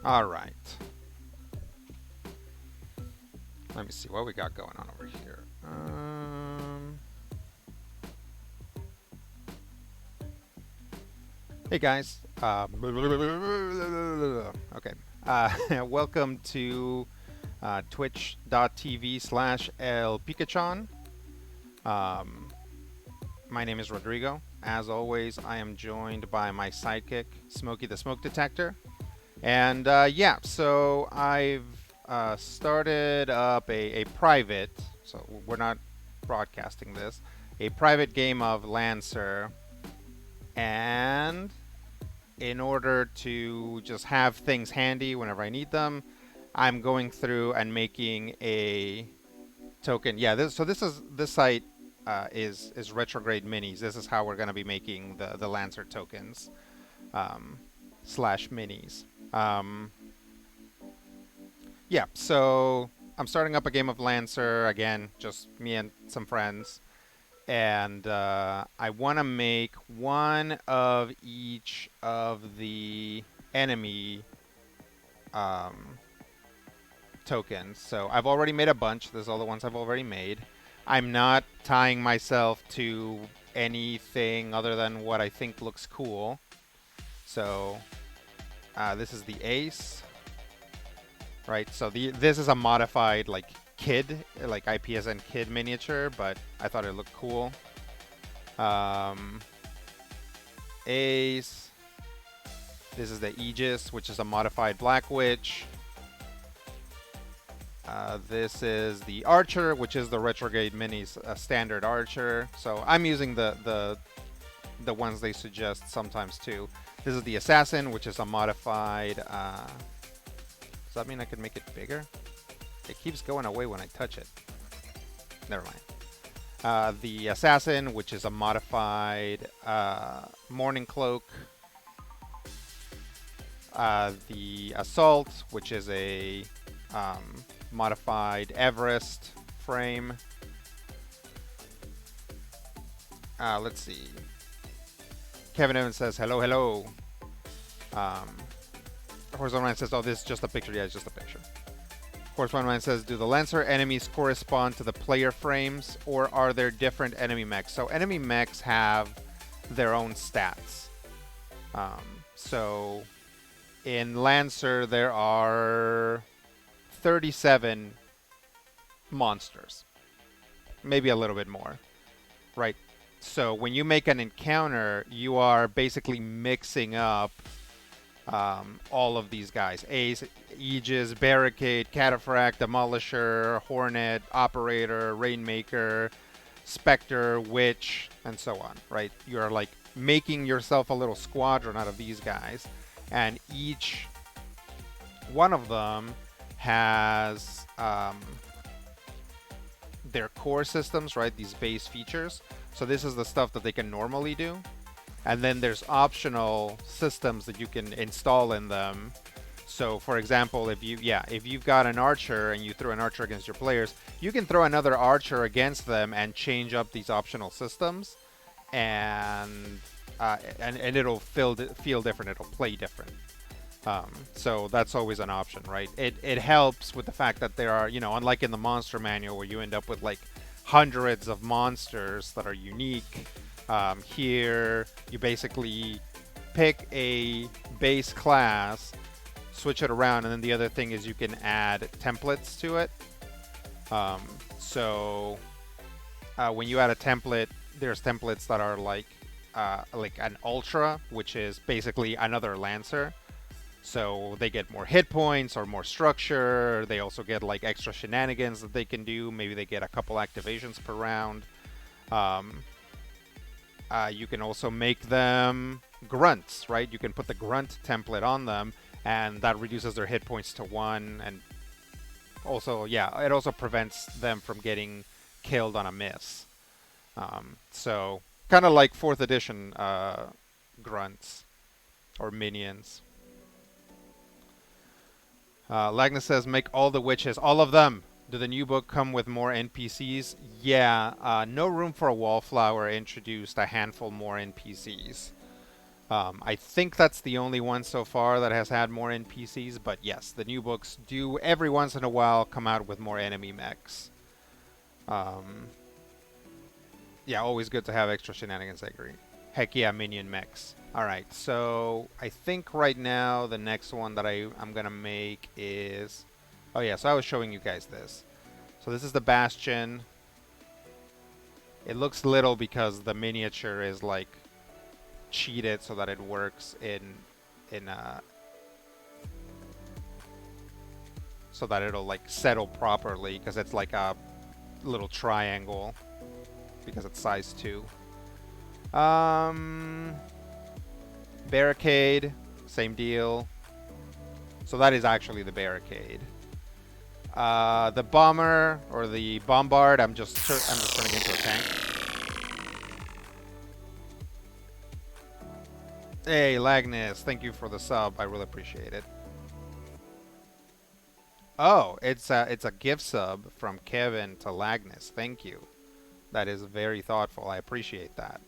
All right. Let me see what we got going on over here. Hey guys. Okay. Welcome to twitch.tv/El Picachon. My name is Rodrigo. As always, I am joined by my sidekick, Smokey the Smoke Detector. And yeah, so I've started up a private, so we're not broadcasting this, a private game of Lancer. And in order to just have things handy whenever I need them, I'm going through and making a token. Yeah, this site is Retrograde Minis. This is how we're going to be making the Lancer tokens slash minis. Yeah, so I'm starting up a game of Lancer again, just me and some friends, and I want to make one of each of the enemy tokens. So I've already made a bunch. There's all the ones I've already made. I'm not tying myself to anything other than what I think looks cool. So this is the ace, right? So this is a modified like kid, like IPSN kid miniature, but I thought it looked cool. Ace. This is the Aegis, which is a modified Black Witch. This is the Archer, which is the Retrograde Minis standard Archer. So I'm using the ones they suggest sometimes too. This is the Assassin, which is a modified. Does that mean I could make it bigger? It keeps going away when I touch it. Never mind. The Assassin, which is a modified Morning Cloak. The Assault, which is a modified Everest frame. Let's see. Kevin Evans says, hello, hello. Horizon Man says, oh, this is just a picture. Yeah, it's just a picture. Horizon Man says, do the Lancer enemies correspond to the player frames, or are there different enemy mechs? So enemy mechs have their own stats. So in Lancer, there are 37 monsters. Maybe a little bit more, right? So when you make an encounter, you are basically mixing up all of these guys. Ace, Aegis, Barricade, Cataphract, Demolisher, Hornet, Operator, Rainmaker, Spectre, Witch, and so on, right? You're like making yourself a little squadron out of these guys. And each one of them has their core systems, right? These base features. So this is the stuff that they can normally do. And then there's optional systems that you can install in them. So for example, if you've got an archer and you throw an archer against your players, you can throw another archer against them and change up these optional systems, and it'll feel different. It'll play different. So that's always an option, right? It helps with the fact that there are, unlike in the monster manual where you end up with like hundreds of monsters that are unique. Here, you basically pick a base class, switch it around, and then the other thing is you can add templates to it. So when you add a template, there's templates that are like an Ultra, which is basically another Lancer. So they get more hit points or more structure. They also get like extra shenanigans that they can do. Maybe they get a couple activations per round. You can also make them grunts, right? You can put the grunt template on them, and that reduces their hit points to 1. And also, yeah, it also prevents them from getting killed on a miss. So kind of like 4th edition grunts or minions. Lagna says, make all the witches, all of them. Do the new book come with more NPCs? Yeah, No Room for a Wallflower introduced a handful more NPCs. I think that's the only one so far that has had more NPCs, but yes, the new books do every once in a while come out with more enemy mechs. Um, yeah, always good to have extra shenanigans, I agree. Heck yeah, minion mechs. Alright, so I think right now the next one that I'm gonna make is... Oh yeah, so I was showing you guys this. So this is the Bastion. It looks little because the miniature is like cheated so that it works in so that it'll like settle properly because it's like a little triangle because it's size 2. Barricade, same deal. So that is actually the barricade. The bomber or the bombard, I'm just turning into a tank. Hey, Lagnus, thank you for the sub. I really appreciate it. Oh, it's a gift sub from Kevin to Lagnus. Thank you. That is very thoughtful. I appreciate that.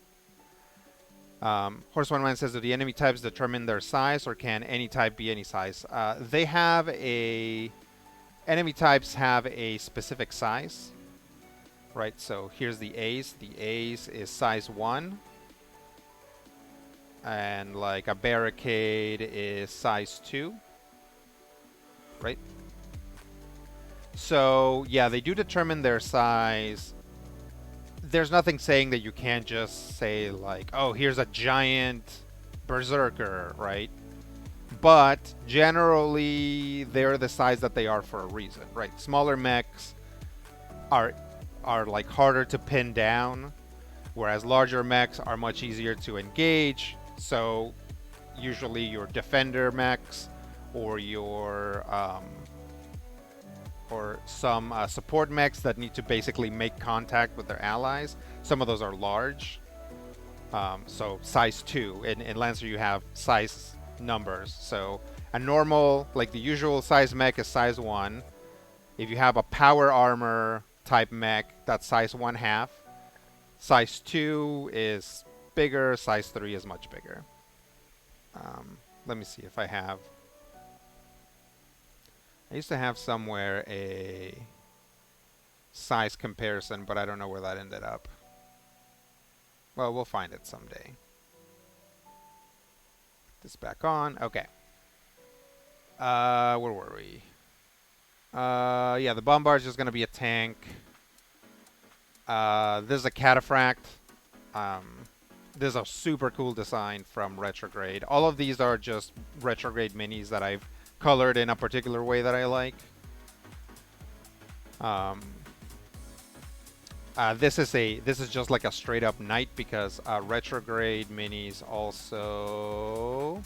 Horse One Man says, do the enemy types determine their size, or can any type be any size? They have a... Enemy types have a specific size. Right, so here's the Ace. The Ace is size 1. And like a barricade is size 2. Right? So, yeah, they do determine their size. There's nothing saying that you can't just say, like, oh, here's a giant berserker, right? But generally, they're the size that they are for a reason, right? Smaller mechs are like harder to pin down, whereas larger mechs are much easier to engage. So usually your defender mechs or your or some support mechs that need to basically make contact with their allies. Some of those are large. So size 2. In Lancer you have size numbers. So a normal, like the usual size mech is size 1. If you have a power armor type mech, that's size 1/2. Size 2 is bigger. Size 3 is much bigger. Let me see if I have... I used to have somewhere a size comparison, but I don't know where that ended up. Well, we'll find it someday. Put this back on. Okay. Where were we? Yeah, the bombard's just going to be a tank. This is a cataphract. This is a super cool design from Retrograde. All of these are just Retrograde minis that I've colored in a particular way that I like. This is just like a straight up knight because Retrograde minis also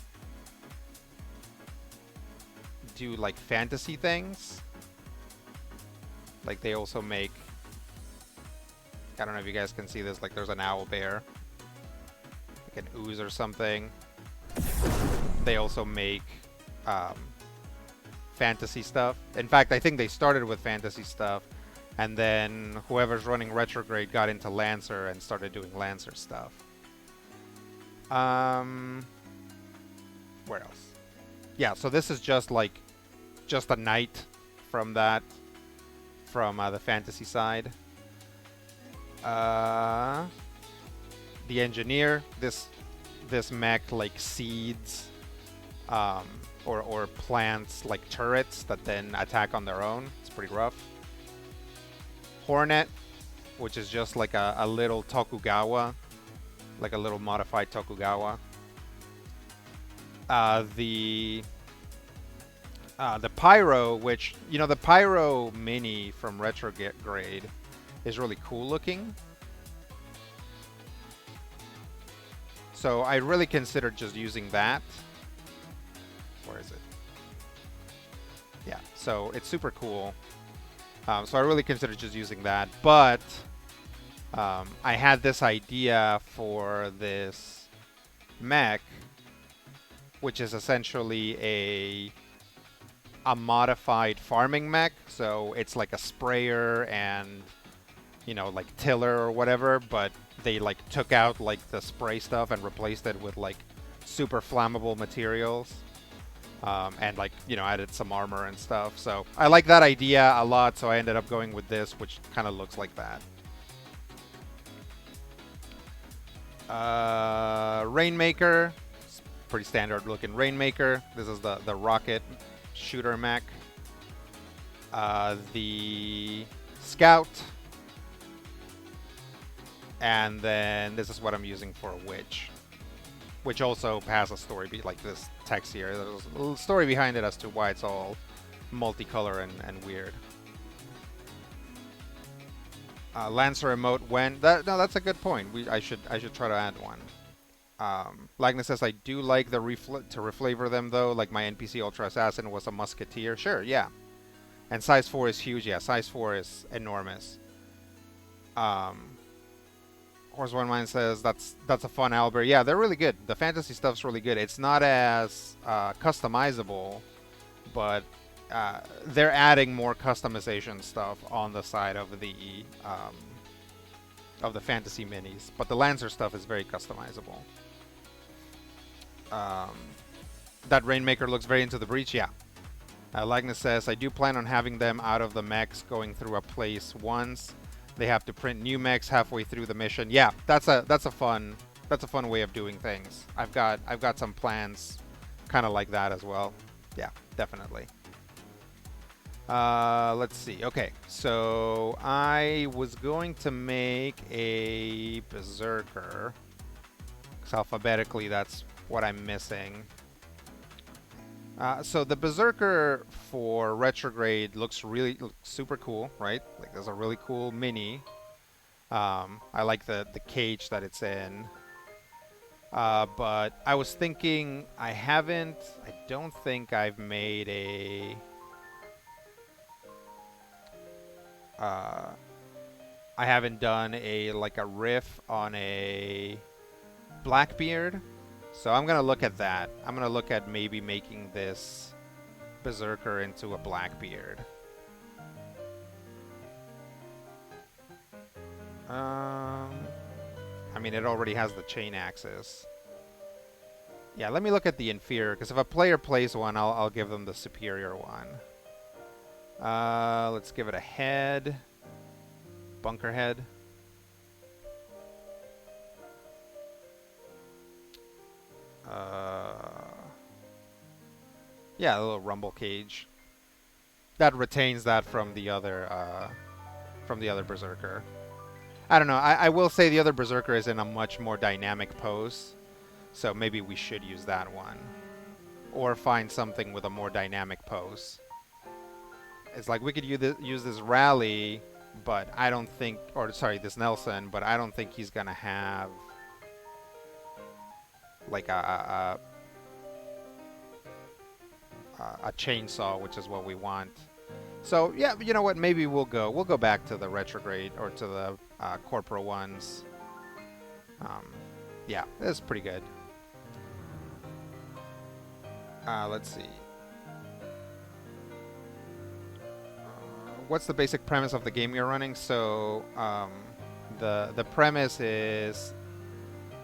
do like fantasy things. Like they also make, I don't know if you guys can see this, like there's an owl bear, like an ooze or something. They also make fantasy stuff. In fact, I think they started with fantasy stuff, and then whoever's running Retrograde got into Lancer and started doing Lancer stuff. Where else? Yeah, so this is just like, just a knight from that, from the fantasy side. The engineer, this mech like seeds, or plants like turrets that then attack on their own. It's pretty rough. Hornet, which is just like a little Tokugawa, like a little modified Tokugawa. The Pyro, which, you know, the Pyro mini from Retrograde is really cool looking. So I really considered just using that. Where is it? Yeah, so it's super cool. So I really considered just using that, but I had this idea for this mech, which is essentially a modified farming mech. So it's like a sprayer and, you know, like tiller or whatever, but they like took out like the spray stuff and replaced it with like super flammable materials. And like, you know, added some armor and stuff. So I like that idea a lot, so I ended up going with this, which kind of looks like that. Rainmaker, pretty standard looking Rainmaker. This is the rocket shooter mech. The Scout. And then this is what I'm using for a Witch, which also has a story, like this text here. There's a little story behind it as to why it's all multicolor and weird. Lancer emote when no, that's a good point. I should try to add one. Likeness says I do like the to reflavor them though. Like my NPC Ultra Assassin was a musketeer. Sure, yeah. And size 4 is huge. Yeah, size 4 is enormous. Horse One Mind says that's a fun Albert. Yeah, they're really good. The fantasy stuff's really good. It's not as customizable, but they're adding more customization stuff on the side of the fantasy minis. But the Lancer stuff is very customizable. That Rainmaker looks very Into the Breach. Yeah. Likeness says I do plan on having them out of the mechs going through a place once. They have to print new mechs halfway through the mission. Yeah, that's a fun way of doing things. I've got some plans kind of like that as well. Yeah, definitely. Let's see. Okay, so I was going to make a Berserker. 'Cause alphabetically, that's what I'm missing. So the Berserker for Retrograde looks super cool, right? Like there's a really cool mini. I like the cage that it's in. But I was thinking I don't think I've made a... I haven't done a riff on a Blackbeard. So I'm going to look at that. I'm going to look at maybe making this Berserker into a Blackbeard. I mean, it already has the chain axis. Yeah, let me look at the inferior, because if a player plays one, I'll give them the superior one. Let's give it a head. Bunker head. Yeah, a little rumble cage. That retains that from the other Berserker. I don't know. I will say the other Berserker is in a much more dynamic pose, so maybe we should use that one, or find something with a more dynamic pose. It's like we could use this Rally, but I don't think, or sorry, this Nelson, but I don't think he's gonna have like a chainsaw, which is what we want. So yeah, you know what? Maybe we'll go back to the Retrograde or to the Corpora ones. Yeah, it's pretty good. Let's see. What's the basic premise of the game you're running? So the premise is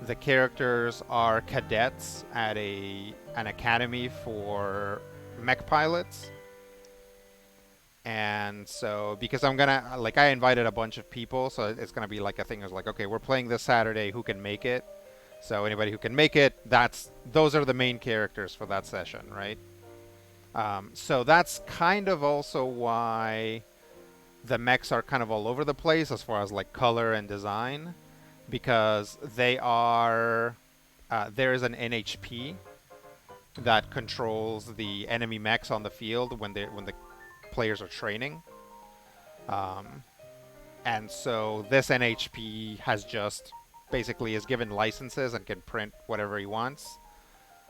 the characters are cadets at an academy for mech pilots. And so, because I'm gonna, I invited a bunch of people, so it's gonna be like a thing. It's like, okay, we're playing this Saturday, who can make it? So anybody who can make it, those are the main characters for that session, right? So that's kind of also why the mechs are kind of all over the place as far as like color and design, because they are, there is an NHP that controls the enemy mechs on the field when the players are training. And so this NHP has just basically is given licenses and can print whatever he wants,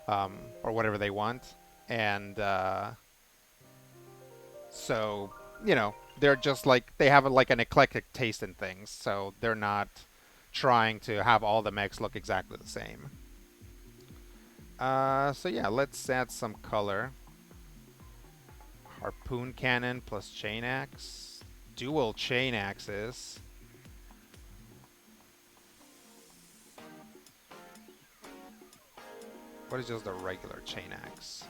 or whatever they want. And so, you know, they're just like, they have like an eclectic taste in things, so they're not trying to have all the mechs look exactly the same. So yeah, let's add some color. Harpoon cannon plus chain axe. Dual chain axes. What is just the regular chain axe?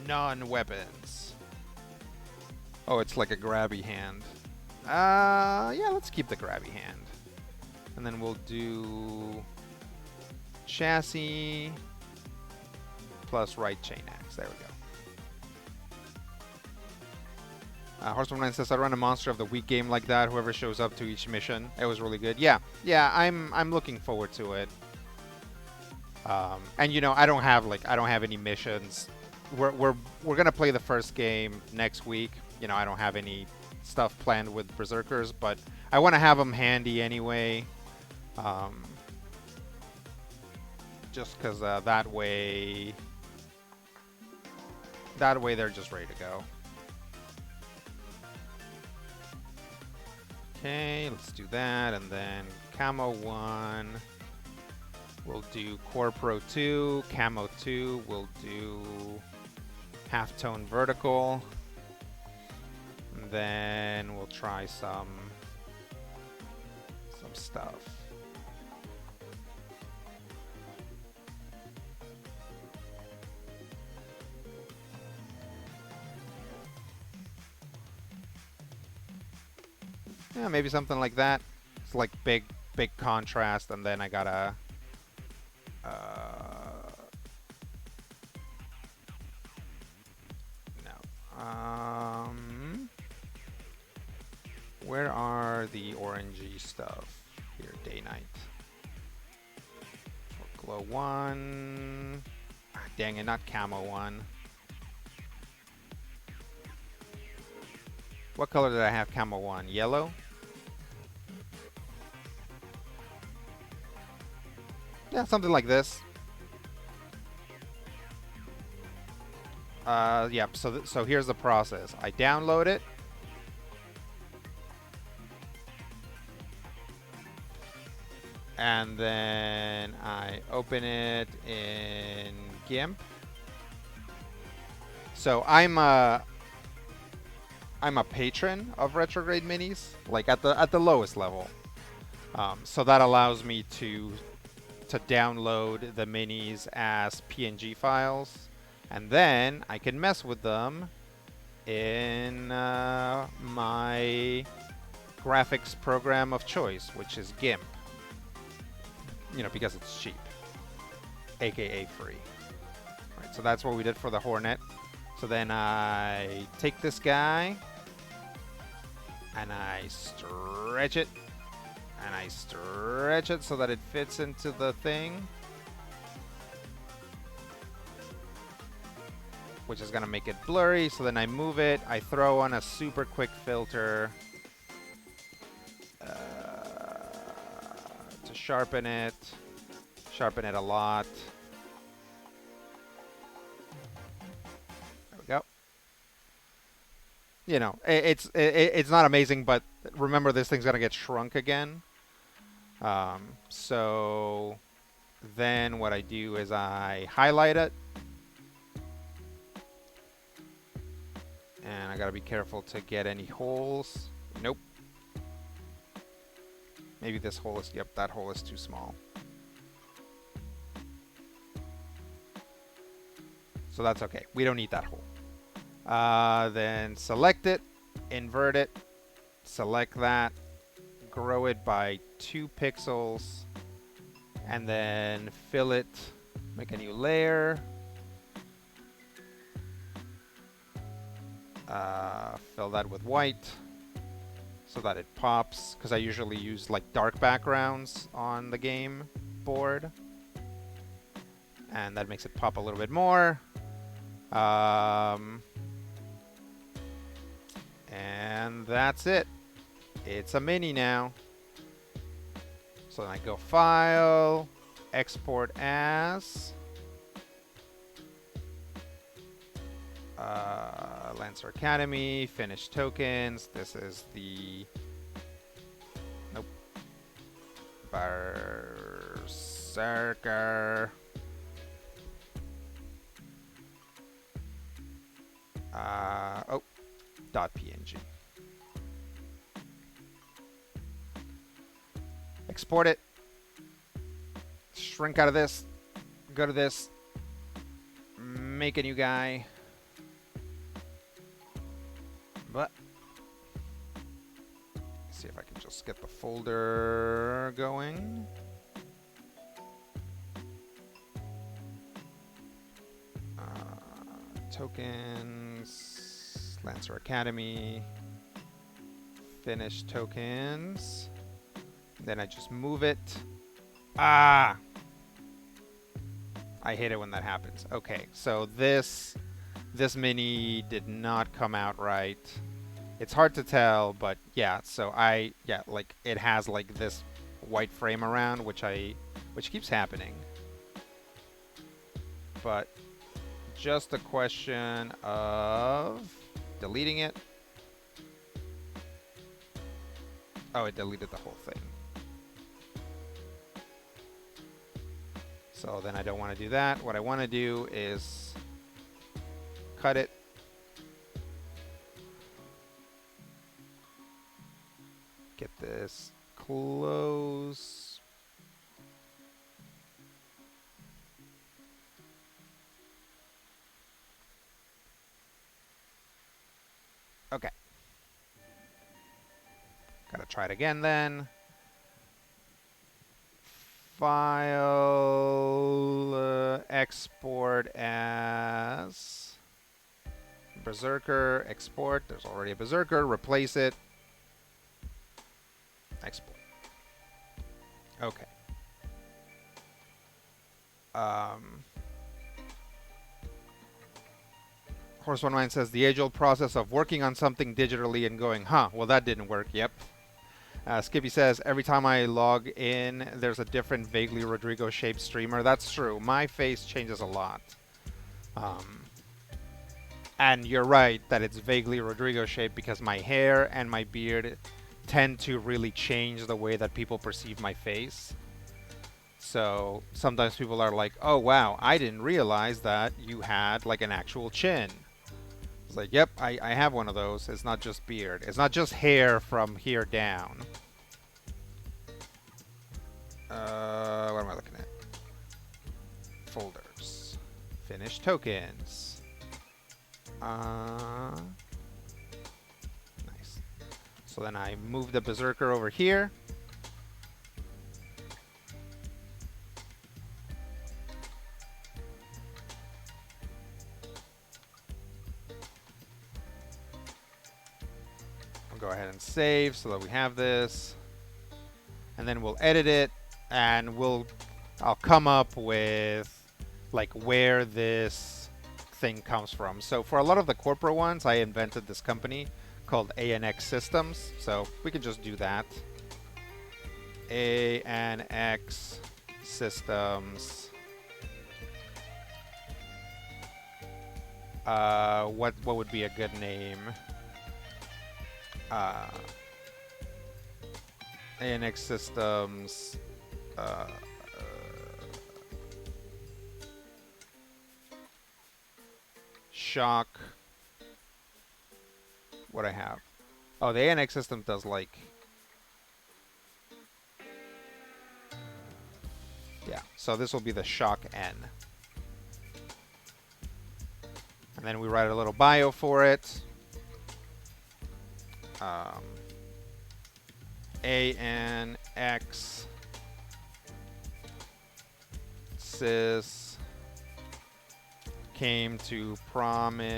Non-weapons. Oh, it's like a grabby hand. Yeah, let's keep the grabby hand. And then we'll do chassis plus right chain axe. There we go. Horseman 9 says, I run a Monster of the Week game like that. Whoever shows up to each mission. It was really good. Yeah, I'm looking forward to it. And you know, I don't have any missions. We're gonna play the first game next week. You know, I don't have any stuff planned with Berserkers, but I want to have them handy anyway. Just because that way they're just ready to go. Okay, let's do that, and then Camo 1. We'll do Core Pro 2, Camo 2. We'll do Halftone Vertical. And then we'll try some stuff. Yeah, maybe something like that. It's like big contrast, and then I gotta no. Where are the orangey stuff? Here, day night. For glow 1. Dang it, not camo 1. What color did I have camo 1? Yellow? Yeah, something like this. Yeah, so here's the process. I download it. And then I open it in GIMP. So I'm a patron of Retrograde Minis, like at the lowest level. So that allows me to download the minis as PNG files, and then I can mess with them in my graphics program of choice, which is GIMP. You know, because it's cheap, aka free. Right, so that's what we did for the Hornet. So then I take this guy and I stretch it. And I stretch it so that it fits into the thing, which is going to make it blurry. So then I move it. I throw on a super quick filter to sharpen it a lot. There we go. You know, it's not amazing, but remember, this thing's going to get shrunk again. So then what I do is I highlight it, and I gotta be careful to get any holes. Nope. Maybe this hole is, yep, that hole is too small. So that's okay. We don't need that hole. Then select it, invert it, select that, grow it by 2 pixels, and then fill it, make a new layer, fill that with white so that it pops, because I usually use like dark backgrounds on the game board, and that makes it pop a little bit more. And that's it. It's a mini now. So then I go File, Export as, Lancer Academy, Finish Tokens. This is the, nope, Berserker. .png. export it. Shrink out of this. Go to this. Make a new guy. But see if I can just get the folder going. Tokens, Lancer Academy, finish tokens. Then I just move it. Ah! I hate it when that happens. Okay, so this mini did not come out right. It's hard to tell, but yeah, so like it has like this white frame around, which keeps happening. But just a question of deleting it. Oh, it deleted the whole thing. So then I don't want to do that. What I want to do is cut it. Get this close. Okay. Gotta try it again then. File, export as Berserker, export. There's already a Berserker. Replace it. Export. Okay. Horse One Mind says the age-old process of working on something digitally and going, huh, well that didn't work. Yep. Skippy says every time I log in, there's a different vaguely Rodrigo-shaped streamer. That's true. My face changes a lot. And you're right that it's vaguely Rodrigo-shaped because my hair and my beard tend to really change the way that people perceive my face. So sometimes people are like, oh wow, I didn't realize that you had like an actual chin. It's like, yep, I have one of those. It's not just beard. It's not just hair from here down. What am I looking at? Folders. Finish tokens. Nice. So then I move the Berserker over here. Go ahead and save so that we have this, and then we'll edit it, and I'll come up with like where this thing comes from. So for a lot of the corporate ones, I invented this company called ANX Systems, so we can just do that. ANX Systems. What would be a good name? ANX Systems, Shock. What I have? Oh, the ANX system does like. Yeah, so this will be the Shock N. And then we write a little bio for it. ANX Sys came to prominence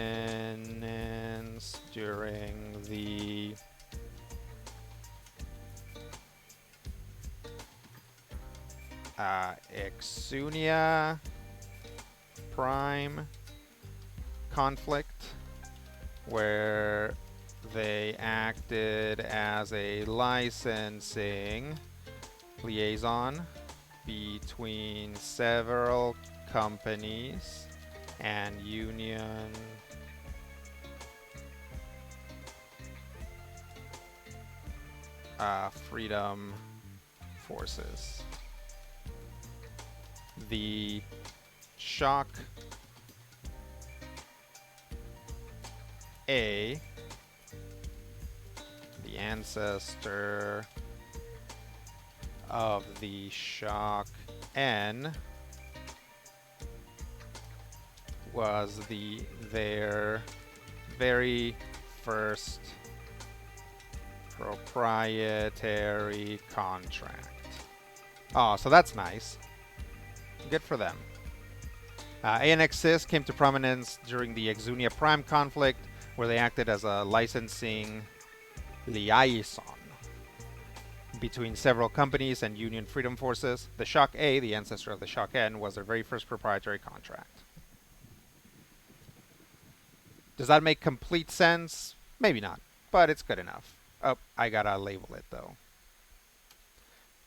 during the Exunia Prime conflict, where they acted as a licensing liaison between several companies and Union Freedom Forces. The Shock A, the ancestor of the Shock N was their very first proprietary contract. Oh, so that's nice. Good for them. ANX Sys came to prominence during the Exunia Prime conflict, where they acted as a licensing liaison between several companies and Union Freedom Forces. The Shock A, the ancestor of the Shock N, was their very first proprietary contract. Does that make complete sense? Maybe not, but it's good enough. Oh, I gotta label it though.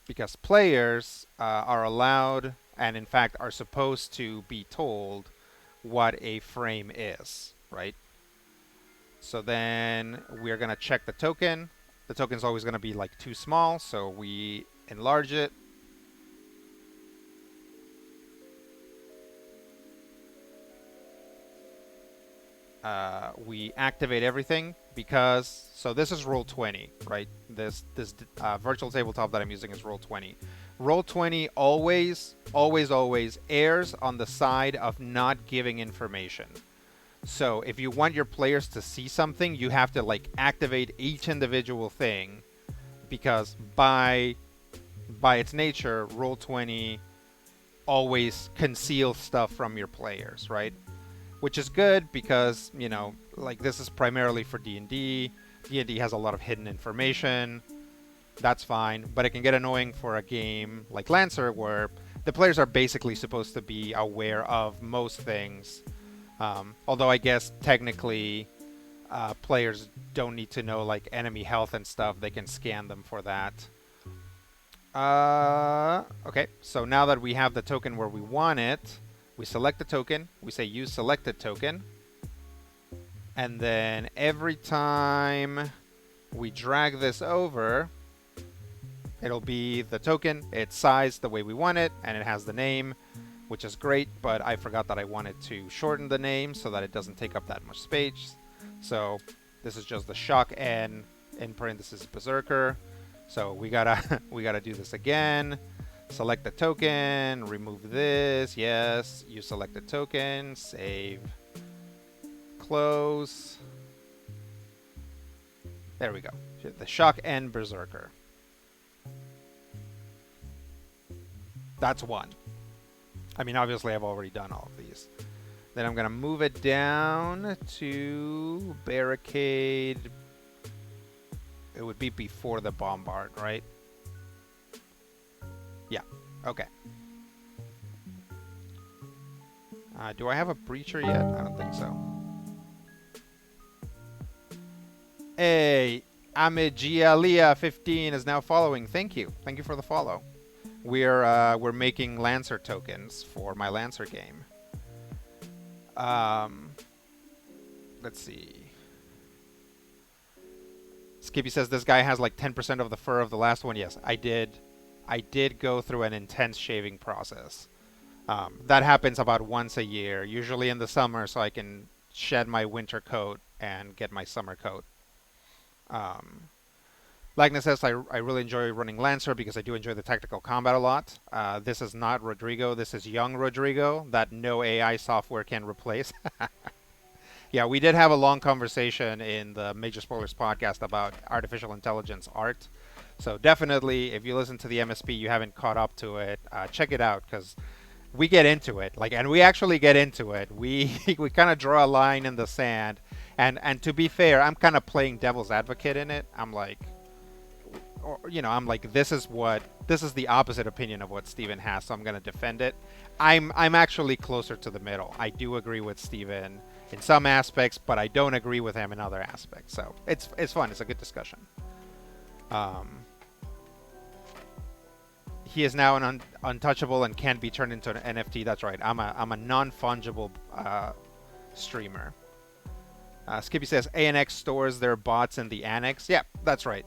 Because players are allowed, and in fact are supposed to be told what a frame is, right? So then we're gonna check the token. The token's always gonna be like too small, so we enlarge it. We activate everything because, so this is roll 20, right? This virtual tabletop that I'm using is roll 20. Roll 20 always errs on the side of not giving information. So if you want your players to see something, you have to like activate each individual thing, because by its nature, roll 20 always conceals stuff from your players, right? Which is good because, you know, like this is primarily for D&D. D&D has a lot of hidden information. That's fine, but it can get annoying for a game like Lancer where the players are basically supposed to be aware of most things. Although I guess technically players don't need to know like enemy health and stuff. They can scan them for that. Okay, so now that we have the token where we want it, we select the token, we say use selected token, and then every time we drag this over, it'll be the token, it's sized the way we want it, and it has the name, which is great, but I forgot that I wanted to shorten the name so that it doesn't take up that much space. So this is just the Shock N in parentheses Berserker. So we gotta do this again. Select the token, remove this, yes, you select the token, save, close. There we go. The Shock N Berserker. That's one. I mean, obviously I've already done all of these. Then I'm gonna move it down to barricade. It would be before the bombard, right? Yeah, okay. Do I have a breacher yet? I don't think so. Hey, Amigialia15 is now following. Thank you. Thank you for the follow. We're making Lancer tokens for my Lancer game. Let's see. Skippy says this guy has like 10% of the fur of the last one. Yes, I did go through an intense shaving process. That happens about once a year, usually in the summer, so I can shed my winter coat and get my summer coat. Lagna says, I really enjoy running Lancer because I do enjoy the tactical combat a lot. This is not Rodrigo. This is young Rodrigo that no AI software can replace. Yeah, we did have a long conversation in the Major Spoilers podcast about artificial intelligence art. So definitely, if you listen to the MSP, you haven't caught up to it, check it out, because we get into it. And we actually get into it. We kind of draw a line in the sand. And to be fair, I'm kind of playing devil's advocate in it. I'm like, this is the opposite opinion of what Steven has, so I'm going to defend it. I'm actually closer to the middle. I do agree with Steven in some aspects, but I don't agree with him in other aspects. So it's fun. It's a good discussion. He is now an untouchable and can be turned into an NFT. That's right. I'm a non-fungible streamer. Skippy says ANX stores their bots in the annex. Yeah, that's right.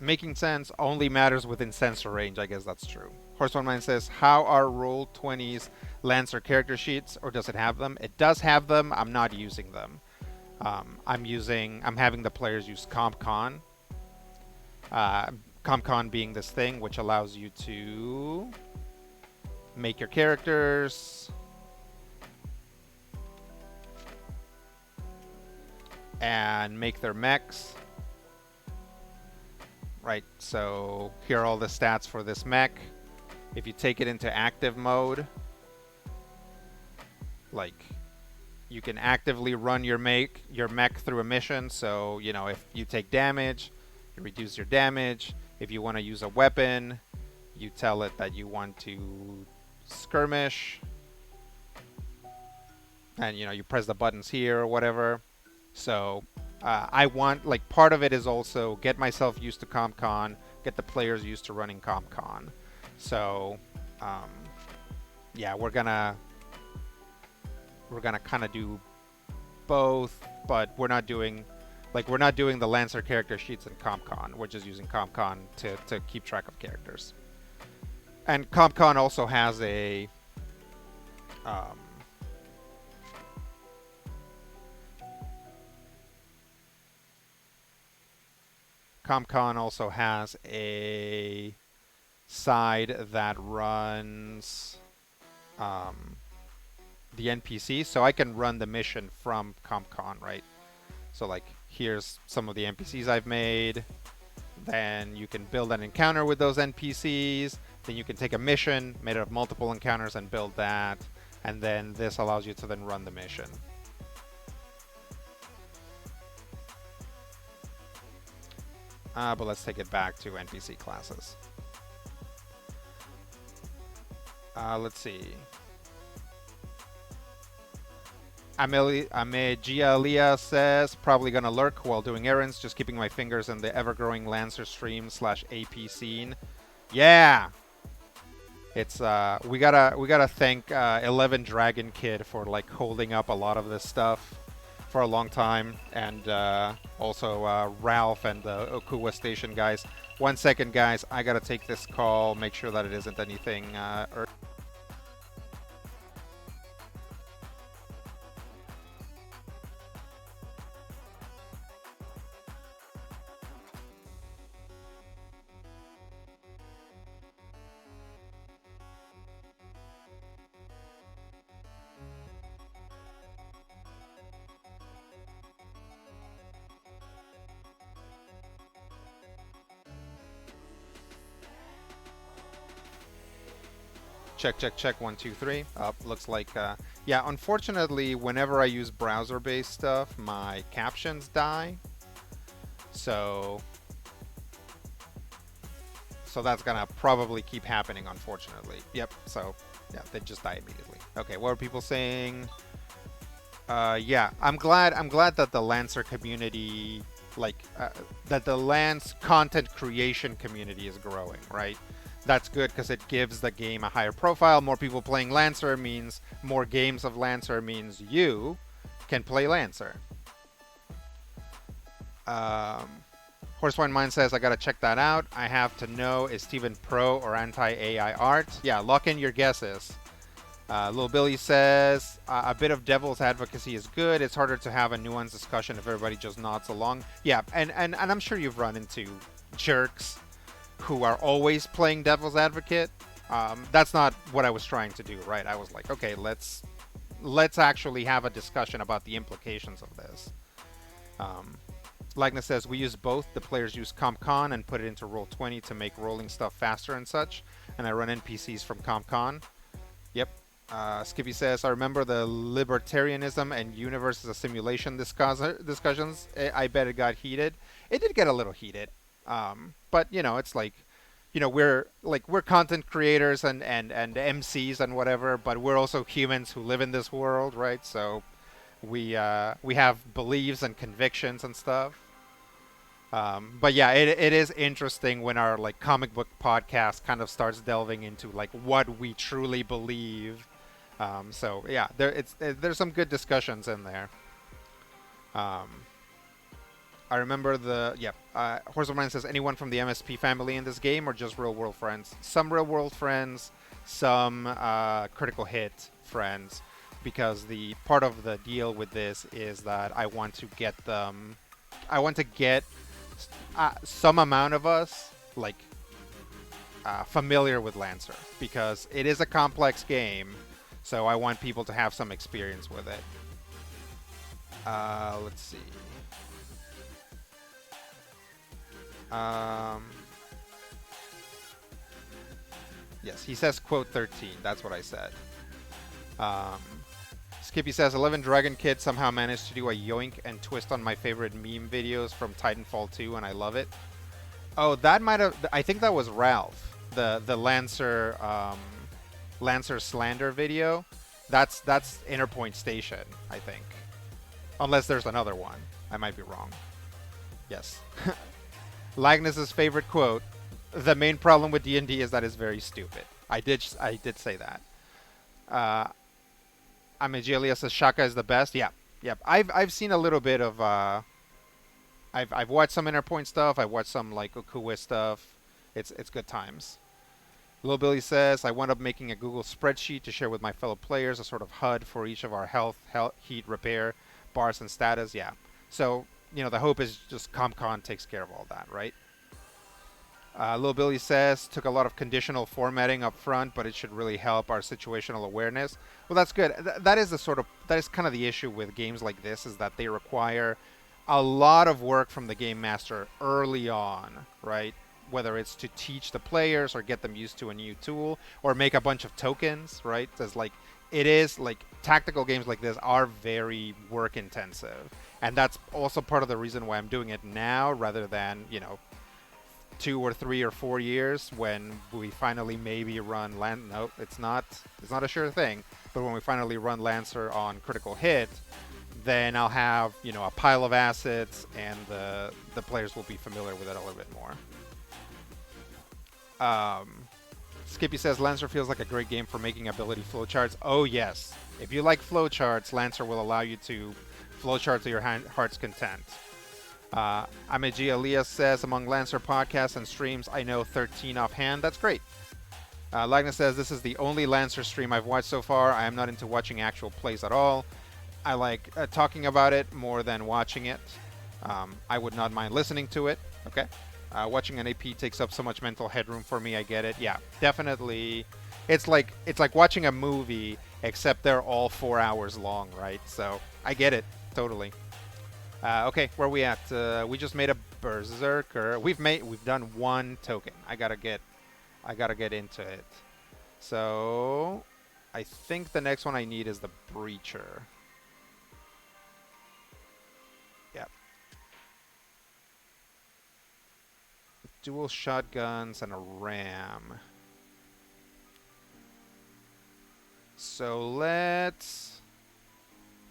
Making sense only matters within sensor range. I guess that's true. Horse One Mind says, how are Roll20's Lancer character sheets, or does it have them? It does have them. I'm not using them. I'm having the players use CompCon. Uh, CompCon being this thing which allows you to make your characters and make their mechs. Right, so here are all the stats for this mech. If you take it into active mode, like, you can actively run your mech through a mission. So, you know, if you take damage, you reduce your damage. If you want to use a weapon, you tell it that you want to skirmish. And, you know, you press the buttons here or whatever. So, I want, like, part of it is also get myself used to CompCon, get the players used to running CompCon. So, yeah, we're gonna kind of do both, but we're not doing the Lancer character sheets in CompCon. We're just using CompCon to keep track of characters. And CompCon also has a side that runs the NPC, so I can run the mission from CompCon, right? So, like, here's some of the NPCs I've made. Then you can build an encounter with those NPCs. Then you can take a mission made of multiple encounters and build that. And then this allows you to then run the mission. But let's take it back to NPC classes. Let's see. Amegia says, probably gonna lurk while doing errands, just keeping my fingers in the ever-growing Lancer stream / AP scene. Yeah! It's, we gotta thank 11 Dragon Kid for, like, holding up a lot of this stuff for a long time, and also Ralph and the Okuwa Station guys. 1 second, guys, I gotta take this call, make sure that it isn't anything Check, 1, 2, 3. Looks like, yeah, unfortunately, whenever I use browser-based stuff, my captions die. So that's gonna probably keep happening, unfortunately. Yep, so, yeah, they just die immediately. Okay, what are people saying? Yeah, I'm glad that the Lancer community, like, that the Lance content creation community is growing, right? That's good because it gives the game a higher profile. More people playing Lancer means more games of Lancer means you can play Lancer. Horsewine Mind says, I gotta check that out. I have to know, is Steven pro or anti-AI art? Yeah, lock in your guesses. Lil Billy says, a bit of devil's advocacy is good. It's harder to have a nuanced discussion if everybody just nods along. Yeah, and I'm sure you've run into jerks who are always playing devil's advocate. That's not what I was trying to do, right? I was like, okay, let's actually have a discussion about the implications of this. Lagna says, we use both. The players use CompCon and put it into Roll20 to make rolling stuff faster and such. And I run NPCs from CompCon. Yep. Skippy says, I remember the libertarianism and universe as a simulation discussions. I bet it got heated. It did get a little heated. But, you know, it's like, you know, we're content creators and MCs and whatever, but we're also humans who live in this world, right? So we have beliefs and convictions and stuff. But yeah, it is interesting when our, like, comic book podcast kind of starts delving into, like, what we truly believe. So yeah, there's some good discussions in there. I remember Horse of Mine says, anyone from the MSP family in this game or just real world friends? Some real world friends, some critical hit friends. because the part of the deal with this is that I want to get them. I want to get some amount of us like familiar with Lancer because it is a complex game, so I want people to have some experience with it. Let's see. Yes, he says quote 13. That's what I said. Skippy says 11 Dragon Kid somehow managed to do a yoink and twist on my favorite meme videos from Titanfall 2, and I love it. Oh, that might have. I think that was Ralph, the Lancer Lancer slander video. That's Interpoint Station, I think. Unless there's another one, I might be wrong. Yes. Lagnus's favorite quote: "The main problem with D&D is that it's very stupid." I did say that. Amegelia says Shaka is the best. Yeah, yep. I've seen a little bit of. I've watched some Interpoint stuff. I've watched some like Okue stuff. It's good times. Lil Billy says I wound up making a Google spreadsheet to share with my fellow players, a sort of HUD for each of our health, heat, repair, bars, and status. Yeah. So the hope is just CompCon takes care of all that, right? Lil Billy says took a lot of conditional formatting up front, but it should really help our situational awareness. Well, that's good. That is kind of the issue with games like this, is that they require a lot of work from the game master early on, right? Whether it's to teach the players or get them used to a new tool or make a bunch of tokens, right? Because it is tactical games like this are very work intensive, and that's also part of the reason why I'm doing it now rather than 2 or 3 or 4 years when we finally maybe run No, it's not a sure thing. But when we finally run Lancer on critical hit, then I'll have a pile of assets, and the players will be familiar with it a little bit more. Skippy says Lancer feels like a great game for making ability flowcharts. Oh yes, if you like flowcharts, Lancer will allow you to flowchart to your heart's content. Ameji Elias says among Lancer podcasts and streams, I know 13 offhand. That's great. Lagna says this is the only Lancer stream I've watched so far. I am not into watching actual plays at all. I like talking about it more than watching it. I would not mind listening to it. Okay. Watching an AP takes up so much mental headroom for me. I get it. Yeah, definitely. It's like watching a movie, except they're all 4 hours long, right? So I get it totally. Okay, where are we at? We just made a berserker. We've done 1 token. I gotta get into it. So I think the next one I need is the breacher. Yep. Dual shotguns and a ram. So let's...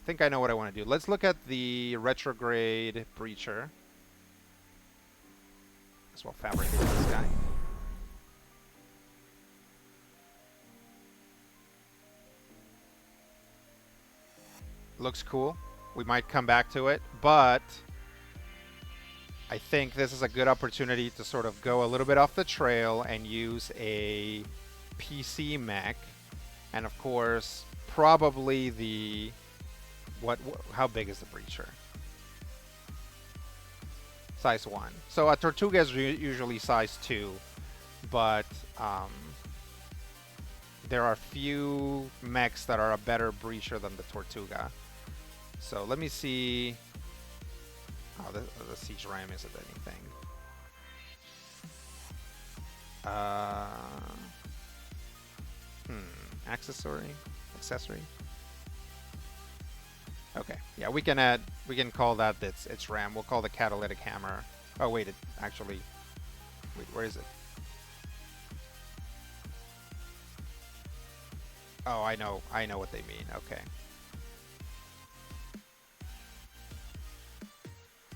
I think I know what I want to do. Let's look at the retrograde breacher. As well fabricate this guy. Looks cool. We might come back to it, but I think this is a good opportunity to sort of go a little bit off the trail and use a PC mech, and of course probably the how big is the breacher? Size 1. So a Tortuga is usually size 2, but there are few mechs that are a better breacher than the Tortuga. So let me see. Oh, the Siege Ram isn't anything. Accessory. Okay, yeah, we can call that it's RAM. We'll call the catalytic hammer. Oh wait, wait, where is it? Oh, I know what they mean. Okay.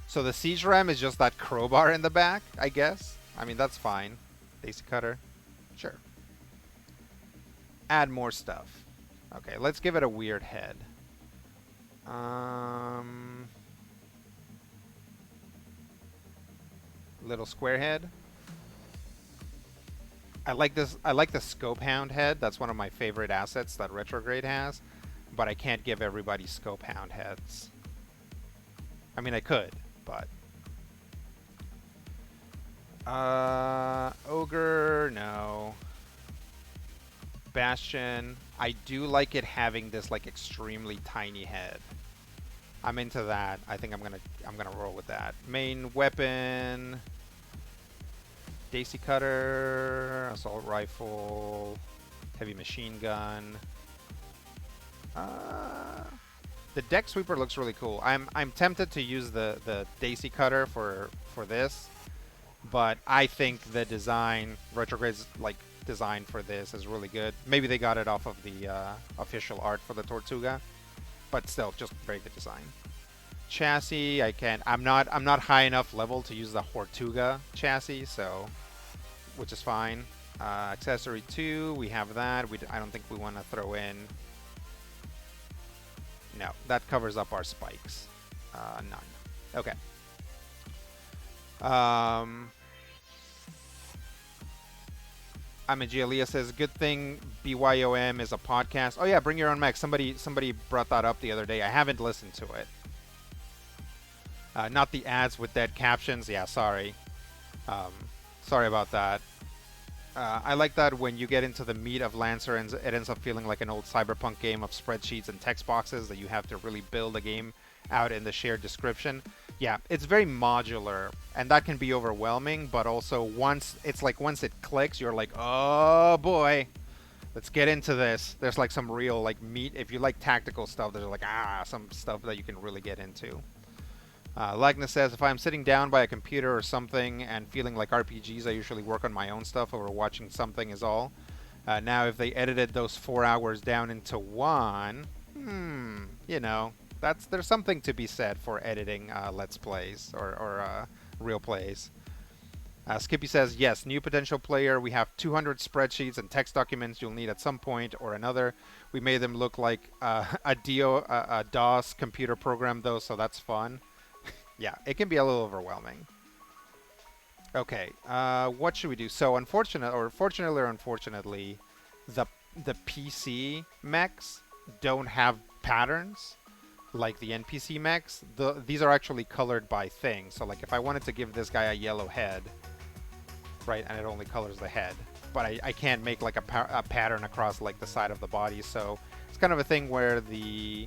So the siege ram is just that crowbar in the back, I guess. I mean, that's fine. Daisy cutter, sure. Add more stuff. Okay, let's give it a weird head. Little square head. I like this. I like the scope hound head. That's one of my favorite assets that Retrograde has. but I can't give everybody scope hound heads. I mean, I could, but ogre, no. Bastion, I do like it having this like extremely tiny head. I'm into that. I think I'm gonna roll with that. Main weapon, Daisy cutter, assault rifle, heavy machine gun. The deck sweeper looks really cool. I'm tempted to use the Daisy cutter for this, but I think the design, Retrograde's like design for this is really good. Maybe they got it off of the official art for the Tortuga, but still, just very good design. Chassis, I'm not high enough level to use the Tortuga chassis, so which is fine. Accessory 2, we have that. I don't think we want to throw in. No, that covers up our spikes. None. Okay. Amagelia says, good thing BYOM is a podcast. Oh yeah, bring your own mech. Somebody brought that up the other day. I haven't listened to it. Not the ads with dead captions. Yeah, sorry. Sorry about that. I like that when you get into the meat of Lancer, and it ends up feeling like an old cyberpunk game of spreadsheets and text boxes that you have to really build a game out in the shared description. Yeah, it's very modular, and that can be overwhelming, but also once it clicks, you're like, oh boy, let's get into this. There's like some real like meat. If you like tactical stuff, there's like some stuff that you can really get into. Lagna says, if I'm sitting down by a computer or something and feeling like RPGs, I usually work on my own stuff over watching something is all. Now, if they edited those 4 hours down into 1, you know, there's something to be said for editing Let's Plays or real plays. Skippy says, yes, new potential player. We have 200 spreadsheets and text documents you'll need at some point or another. We made them look like a DOS computer program, though, so that's fun. Yeah, it can be a little overwhelming. Okay, what should we do? So, fortunately or unfortunately, the PC mechs don't have patterns like the NPC mechs. These are actually colored by things. So, like, if I wanted to give this guy a yellow head, right, and it only colors the head, but I can't make like a pattern across like the side of the body. So, it's kind of a thing where the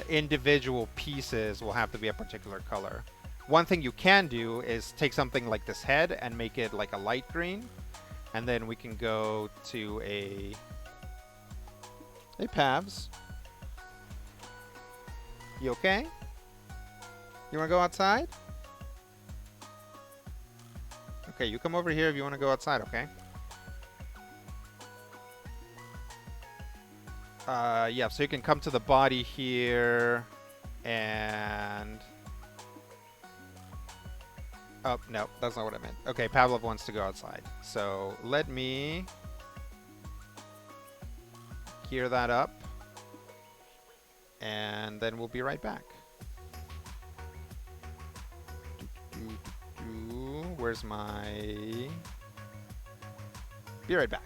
individual pieces will have to be a particular color. One thing you can do is take something like this head and make it like a light green, and then we can go to a Pavs. You okay? You want to go outside? Okay, you come over here if you want to go outside, okay? Yeah, so you can come to the body here, and... Oh, no, that's not what I meant. Okay, Pavlov wants to go outside. So, let me gear that up, and then we'll be right back. Where's my... Be right back.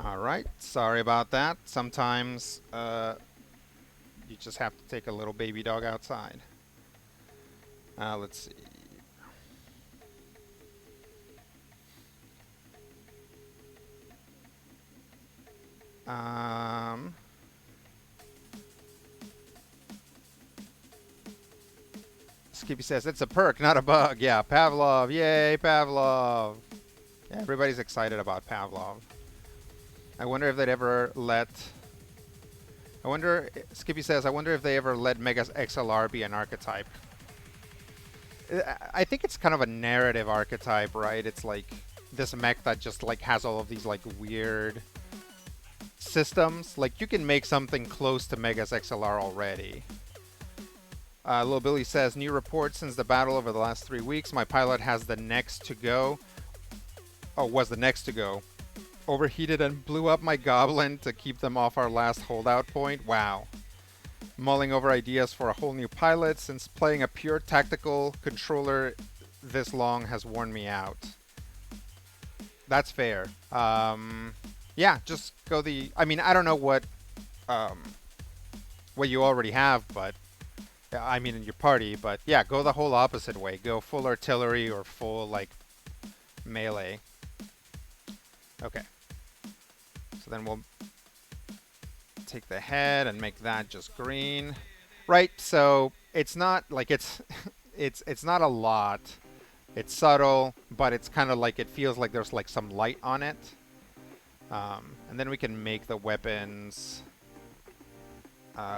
All right, sorry about that. Sometimes you just have to take a little baby dog outside. Let's see. Um, Skippy says it's a perk, not a bug. Yeah, Pavlov. Yay, Pavlov. Yeah, everybody's excited about Pavlov. I wonder if they'd ever let. I wonder. Skippy says, I wonder if they ever let Megas XLR be an archetype. I think it's kind of a narrative archetype, right? It's like this mech that just like has all of these like weird systems. Like you can make something close to Megas XLR already. Lil Billy says, new report since the battle over the last 3 weeks. My pilot has the next to go. Oh, was the next to go. Overheated and blew up my goblin to keep them off our last holdout point. Wow. Mulling over ideas for a whole new pilot since playing a pure tactical controller this long has worn me out. That's fair. Yeah, just go the... I mean, I don't know what you already have, but... I mean, in your party, but yeah, go the whole opposite way. Go full artillery or full, like, melee. Okay. So then we'll take the head and make that just green. Right, so it's not like it's it's not a lot. It's subtle, but it's kind of like it feels like there's like some light on it. And then we can make the weapons.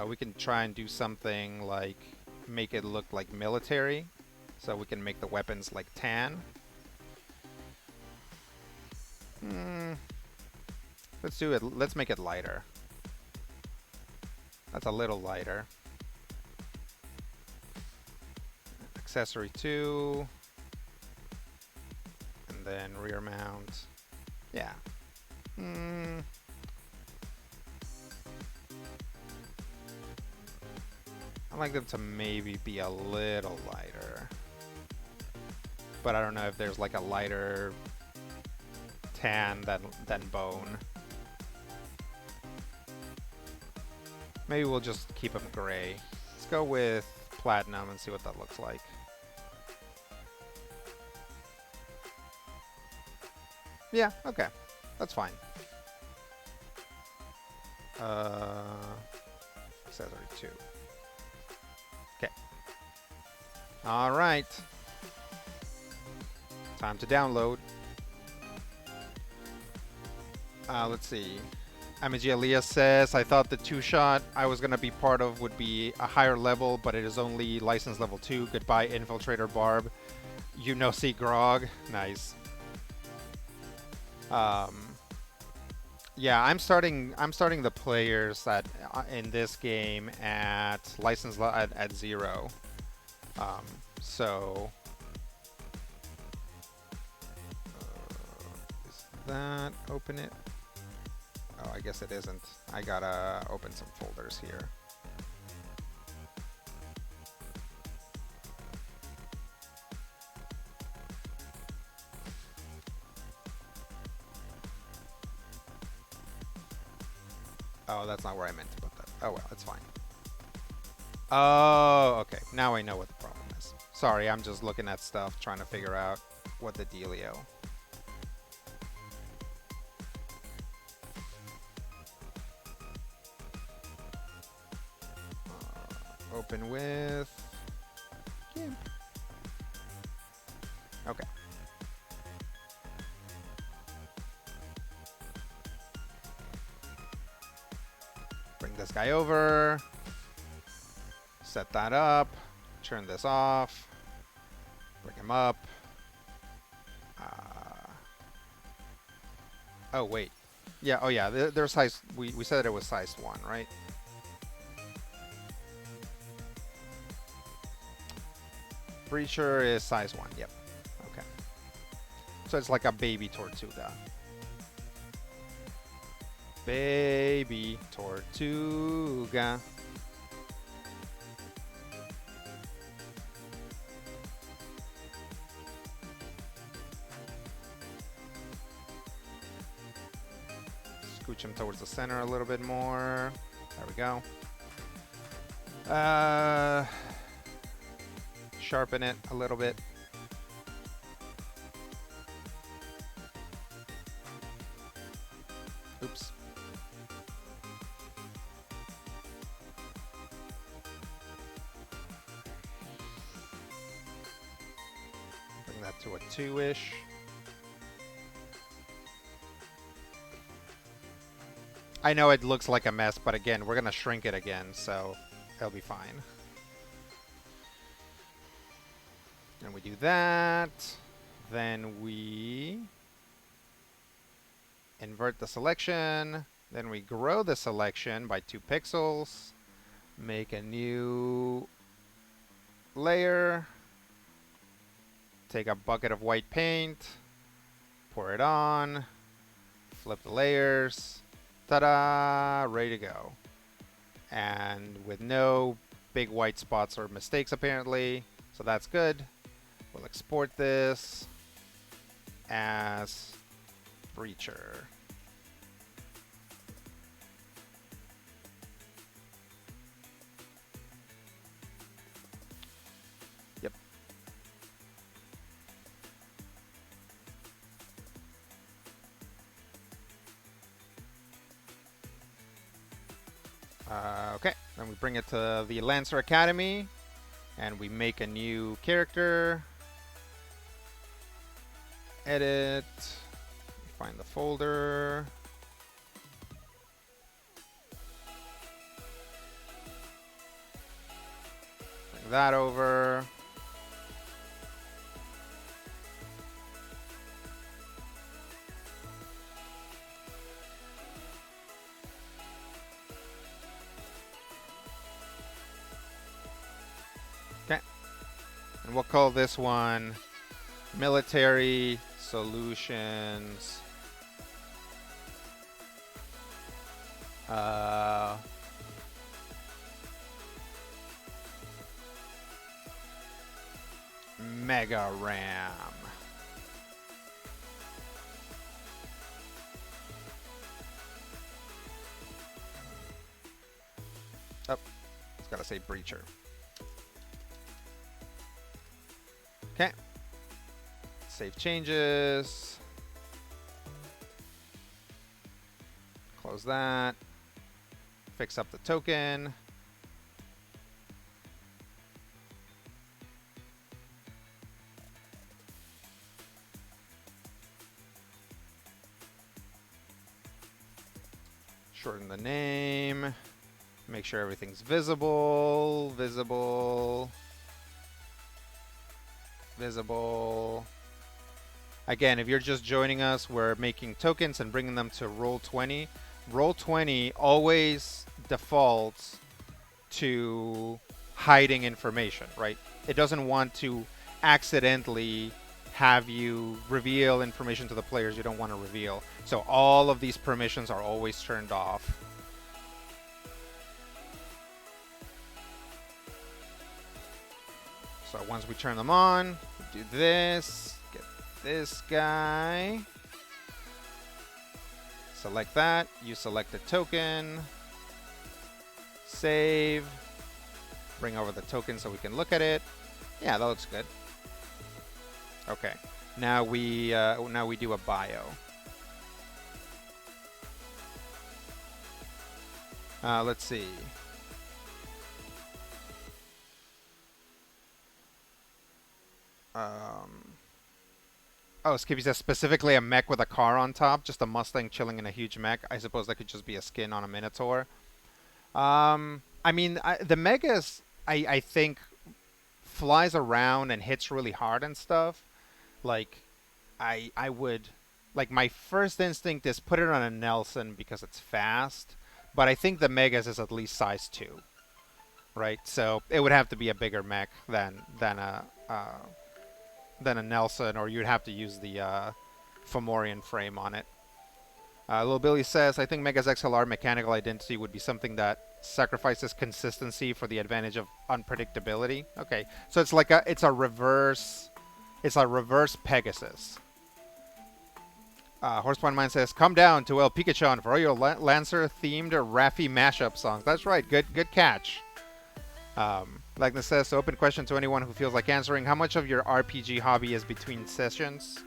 We can try and do something like make it look like military. So we can make the weapons like tan. Let's do it. Let's make it lighter. That's a little lighter. Accessory 2. And then rear mount. Yeah. I like them to maybe be a little lighter. But I don't know if there's like a lighter tan than bone. Maybe we'll just keep them gray. Let's go with platinum and see what that looks like. Yeah, okay. That's fine. Accessory 2. Okay. All right. Time to download. Let's see. Amiji Elias says, I thought the 2-shot I was going to be part of would be a higher level, but it is only license level 2. Goodbye, Infiltrator Barb. You know, see Grog. Nice. Yeah, I'm starting the players at in this game at license at 0. So is that open it? Oh, I guess it isn't. I gotta open some folders here. Oh, that's not where I meant to put that. Oh well, it's fine. Oh, okay. Now I know what the problem is. Sorry, I'm just looking at stuff, trying to figure out what the dealio. Open with GIMP. Okay. Bring this guy over. Set that up. Turn this off. Bring him up. Oh wait. Yeah. Oh yeah. There's size. We said it was size 1, right? Breacher is size 1. Yep. Okay. So it's like a baby Tortuga. Baby Tortuga. Scooch him towards the center a little bit more. There we go. Sharpen it a little bit. Oops. Bring that to a 2-ish. I know it looks like a mess, but again, we're gonna shrink it again, so it'll be fine. And we do that. Then we invert the selection. Then we grow the selection by 2 pixels. Make a new layer. Take a bucket of white paint. Pour it on. Flip the layers. Ta-da! Ready to go. And with no big white spots or mistakes apparently. So that's good. We'll export this as Breacher. Yep. Okay, then we bring it to the Lancer Academy and we make a new character. Edit, find the folder. Bring that over. Okay, and we'll call this one Military Solutions Mega RAM. gotta say breacher. Okay. Save changes. Close that. Fix up the token. Shorten the name. Make sure everything's visible. Visible. Visible. Again, if you're just joining us, we're making tokens and bringing them to Roll20. Roll20 always defaults to hiding information, right? It doesn't want to accidentally have you reveal information to the players you don't want to reveal. So all of these permissions are always turned off. So once we turn them on, we do this, get this guy. Select that, you select the token, save, bring over the token so we can look at it. Yeah, that looks good. Okay, now we do a bio. Let's see. Oh, Skippy says specifically a mech with a car on top, just a Mustang chilling in a huge mech. I suppose that could just be a skin on a Minotaur. I mean, the Megas, I think, flies around and hits really hard and stuff. Like, I would, like, my first instinct is put it on a Nelson because it's fast. But I think the Megas is at least size 2, right? So it would have to be a bigger mech than a Nelson, or you'd have to use the Fomorian frame on it. Little Billy says, I think Mega's XLR mechanical identity would be something that sacrifices consistency for the advantage of unpredictability. Okay, so it's like it's a reverse Pegasus. Horsepoint Mind says, come down to El Pikachu for all your Lancer-themed Raffi mashup songs. That's right, good catch. Like this says, so open question to anyone who feels like answering. How much of your RPG hobby is between sessions?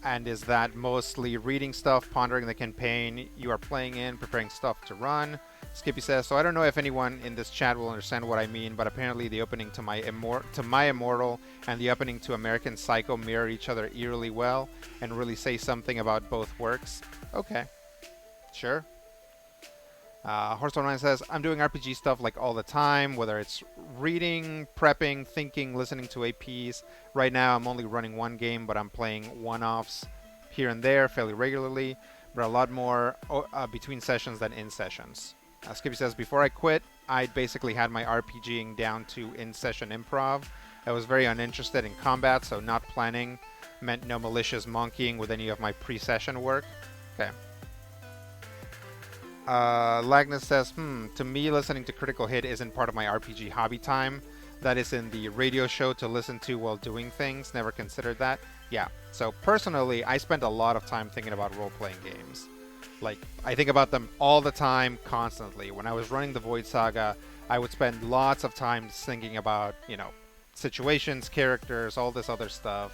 And is that mostly reading stuff, pondering the campaign you are playing in, preparing stuff to run? Skippy says, so I don't know if anyone in this chat will understand what I mean, but apparently the opening to My Immortal and the opening to American Psycho mirror each other eerily well and really say something about both works. Okay. Sure. Horsepoint says, I'm doing RPG stuff like all the time, whether it's reading, prepping, thinking, listening to APs. Right now I'm only running one game, but I'm playing one-offs here and there fairly regularly, but a lot more between sessions than in sessions. Skippy says, before I quit, I basically had my RPGing down to in-session improv. I was very uninterested in combat, so not planning meant no malicious monkeying with any of my pre-session work. Okay. Lagnus says, to me, listening to Critical Hit isn't part of my RPG hobby time. That is in the radio show to listen to while doing things. Never considered that. Yeah. So personally, I spend a lot of time thinking about role-playing games. Like, I think about them all the time, constantly. When I was running the Void Saga, I would spend lots of time thinking about, you know, situations, characters, all this other stuff.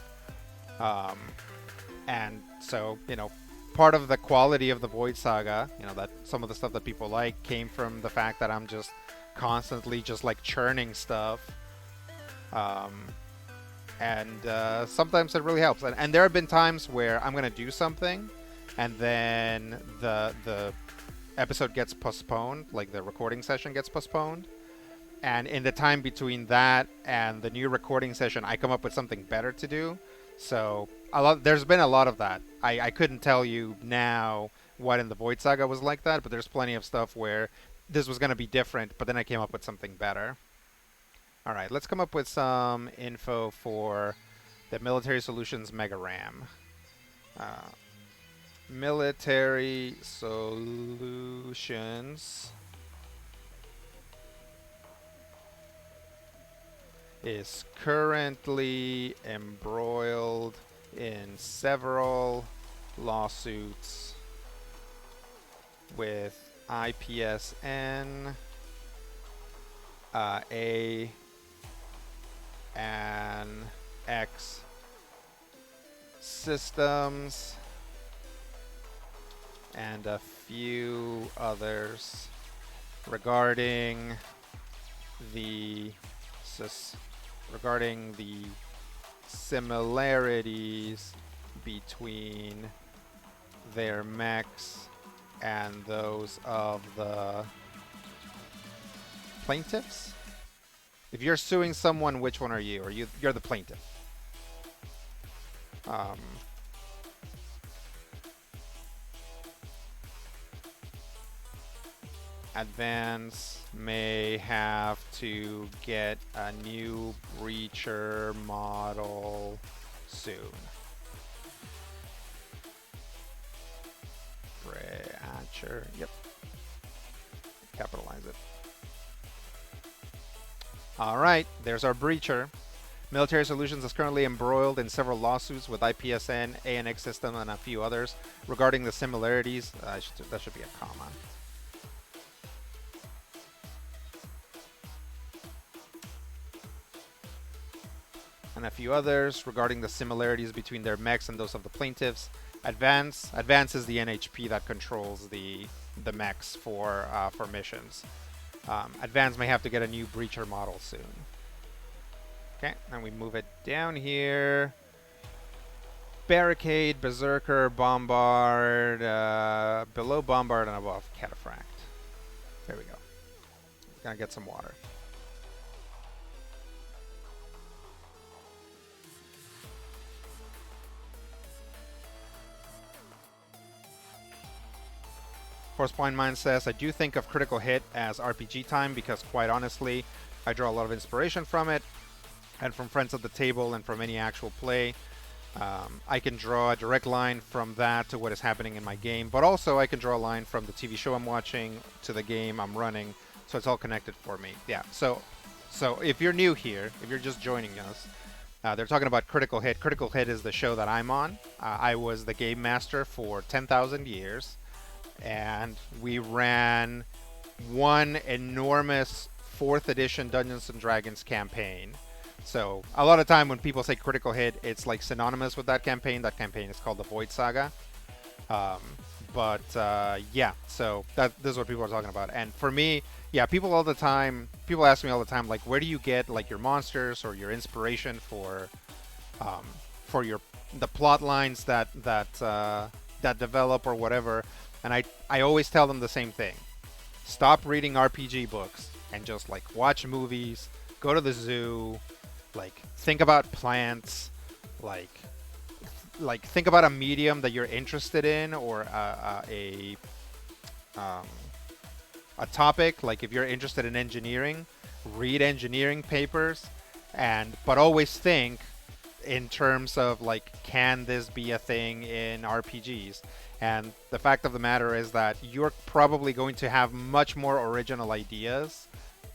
And so, you know, part of the quality of the Void Saga, you know, that some of the stuff that people like came from the fact that I'm just constantly just like churning stuff. And sometimes it really helps. And there have been times where I'm going to do something and then the episode gets postponed, like the recording session gets postponed. And in the time between that and the new recording session, I come up with something better to do. So there's been a lot of that. I couldn't tell you now what in the Void Saga was like that, but there's plenty of stuff where this was going to be different, but then I came up with something better. All right, let's come up with some info for the Military Solutions Mega RAM. Military Solutions is currently embroiled in several lawsuits with IPSN A and X systems and a few others regarding the similarities between their mechs and those of the plaintiffs. If you're suing someone, which one are you? Or you're the plaintiff. Advance may have to get a new breacher model soon. Breacher, yep. Capitalize it. All right, there's our breacher. Military Solutions is currently embroiled in several lawsuits with IPSN, ANX System, and a few others regarding the similarities. That should be a comma. And a few others regarding the similarities between their mechs and those of the plaintiffs. Advance is the NHP that controls the mechs for missions. Advance may have to get a new breacher model soon. Okay, and we move it down here. Barricade, Berserker, Bombard, below Bombard and above Cataphract. There we go. Gonna get some water. Force Point Mind says, I do think of Critical Hit as RPG time because, quite honestly, I draw a lot of inspiration from it and from friends at the table and from any actual play. I can draw a direct line from that to what is happening in my game, but also I can draw a line from the TV show I'm watching to the game I'm running, so it's all connected for me. Yeah, so if you're new here, if you're just joining us, they're talking about Critical Hit. Critical Hit is the show that I'm on. I was the game master for 10,000 years. And we ran one enormous 4th edition Dungeons & Dragons campaign. So a lot of time when people say Critical Hit, it's like synonymous with that campaign. That campaign is called the Void Saga. Yeah, so this is what people are talking about. And for me, yeah, people ask me all the time, like, where do you get like your monsters or your inspiration for the plot lines that develop or whatever. And I always tell them the same thing. Stop reading RPG books and just like watch movies, go to the zoo, like think about plants, like think about a medium that you're interested in or a topic. Like if you're interested in engineering, read engineering papers, but always think in terms of like, can this be a thing in RPGs? And the fact of the matter is that you're probably going to have much more original ideas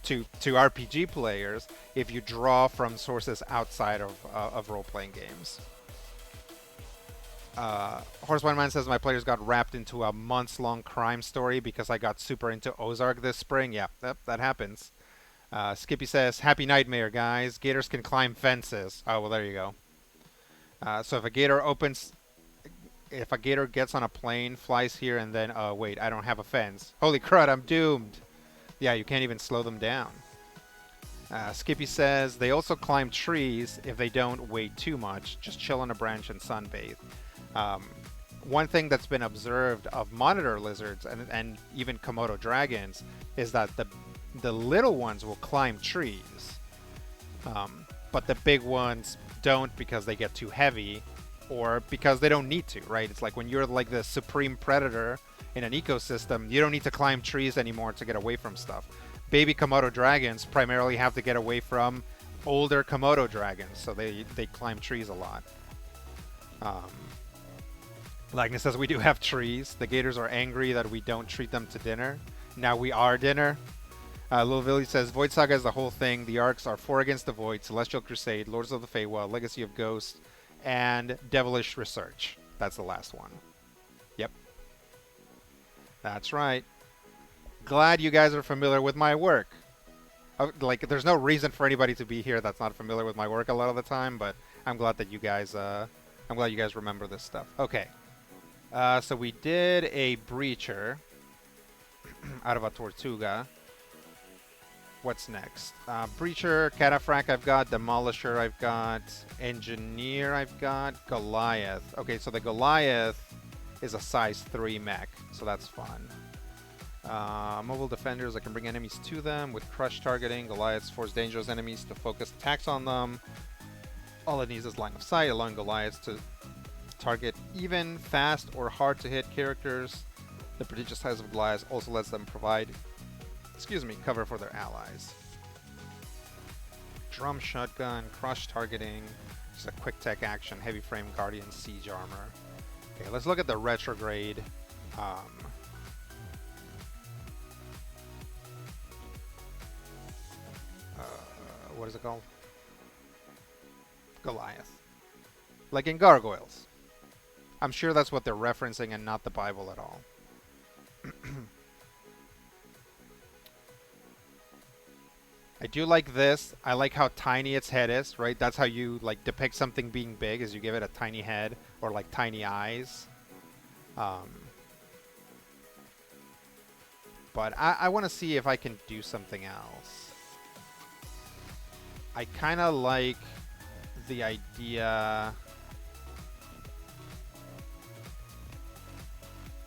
to RPG players if you draw from sources outside of role-playing games. Horseman Man says, my players got wrapped into a months-long crime story because I got super into Ozark this spring. Yeah, that happens. Skippy says, happy nightmare, guys. Gators can climb fences. Oh, well, there you go. So if a gator gets on a plane, flies here, and then, oh, wait, I don't have a fence. Holy crud, I'm doomed. Yeah, you can't even slow them down. Skippy says, they also climb trees if they don't weigh too much. Just chill on a branch and sunbathe. One thing that's been observed of monitor lizards and even Komodo dragons is that the little ones will climb trees. But the big ones don't because they get too heavy or because they don't need to, right? It's like when you're like the supreme predator in an ecosystem, you don't need to climb trees anymore to get away from stuff. Baby Komodo dragons primarily have to get away from older Komodo dragons, so they climb trees a lot. Lagnus says, we do have trees. The gators are angry that we don't treat them to dinner. Now we are dinner. Lil Villy says, Void Saga is the whole thing. The arcs are 4 Against the Void, Celestial Crusade, Lords of the Feywild, Legacy of Ghosts, and Devilish Research. That's the last one. Yep. That's right. Glad you guys are familiar with my work. Like, there's no reason for anybody to be here that's not familiar with my work a lot of the time, but I'm glad that you guys, I'm glad you guys remember this stuff. Okay. So we did a Breacher out of a Tortuga. What's next? Breacher, Cataphracts I've got, Demolisher I've got, Engineer I've got, Goliath. Okay, so the Goliath is a size 3 mech, so that's fun. Mobile defenders, I can bring enemies to them with crush targeting. Goliaths force dangerous enemies to focus attacks on them. All it needs is line of sight, allowing Goliaths to target even, fast, or hard to hit characters. The prodigious size of Goliaths also lets them provide cover for their allies. Drum shotgun, crush targeting, just a quick tech action, heavy frame guardian siege armor. Okay, let's look at the retrograde. What is it called? Goliath. Like in Gargoyles. I'm sure that's what they're referencing and not the Bible at all. I do like this. I like how tiny its head is, right? That's how you like depict something being big, is you give it a tiny head or like tiny eyes. But I want to see if I can do something else. I kind of like the idea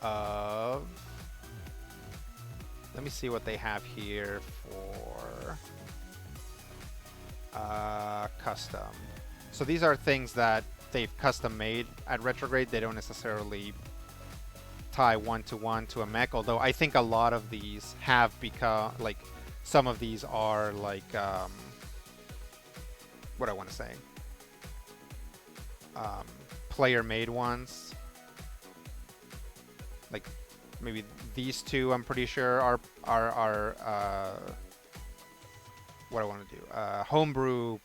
of... Let me see what they have here for custom. So these are things that they've custom made at Retrograde. They don't necessarily tie one-to-one to a mech, although I think a lot of these have become, like, some of these are like, what I want to say, player-made ones. Like, maybe these two, I'm pretty sure, are what I want to do, homebrew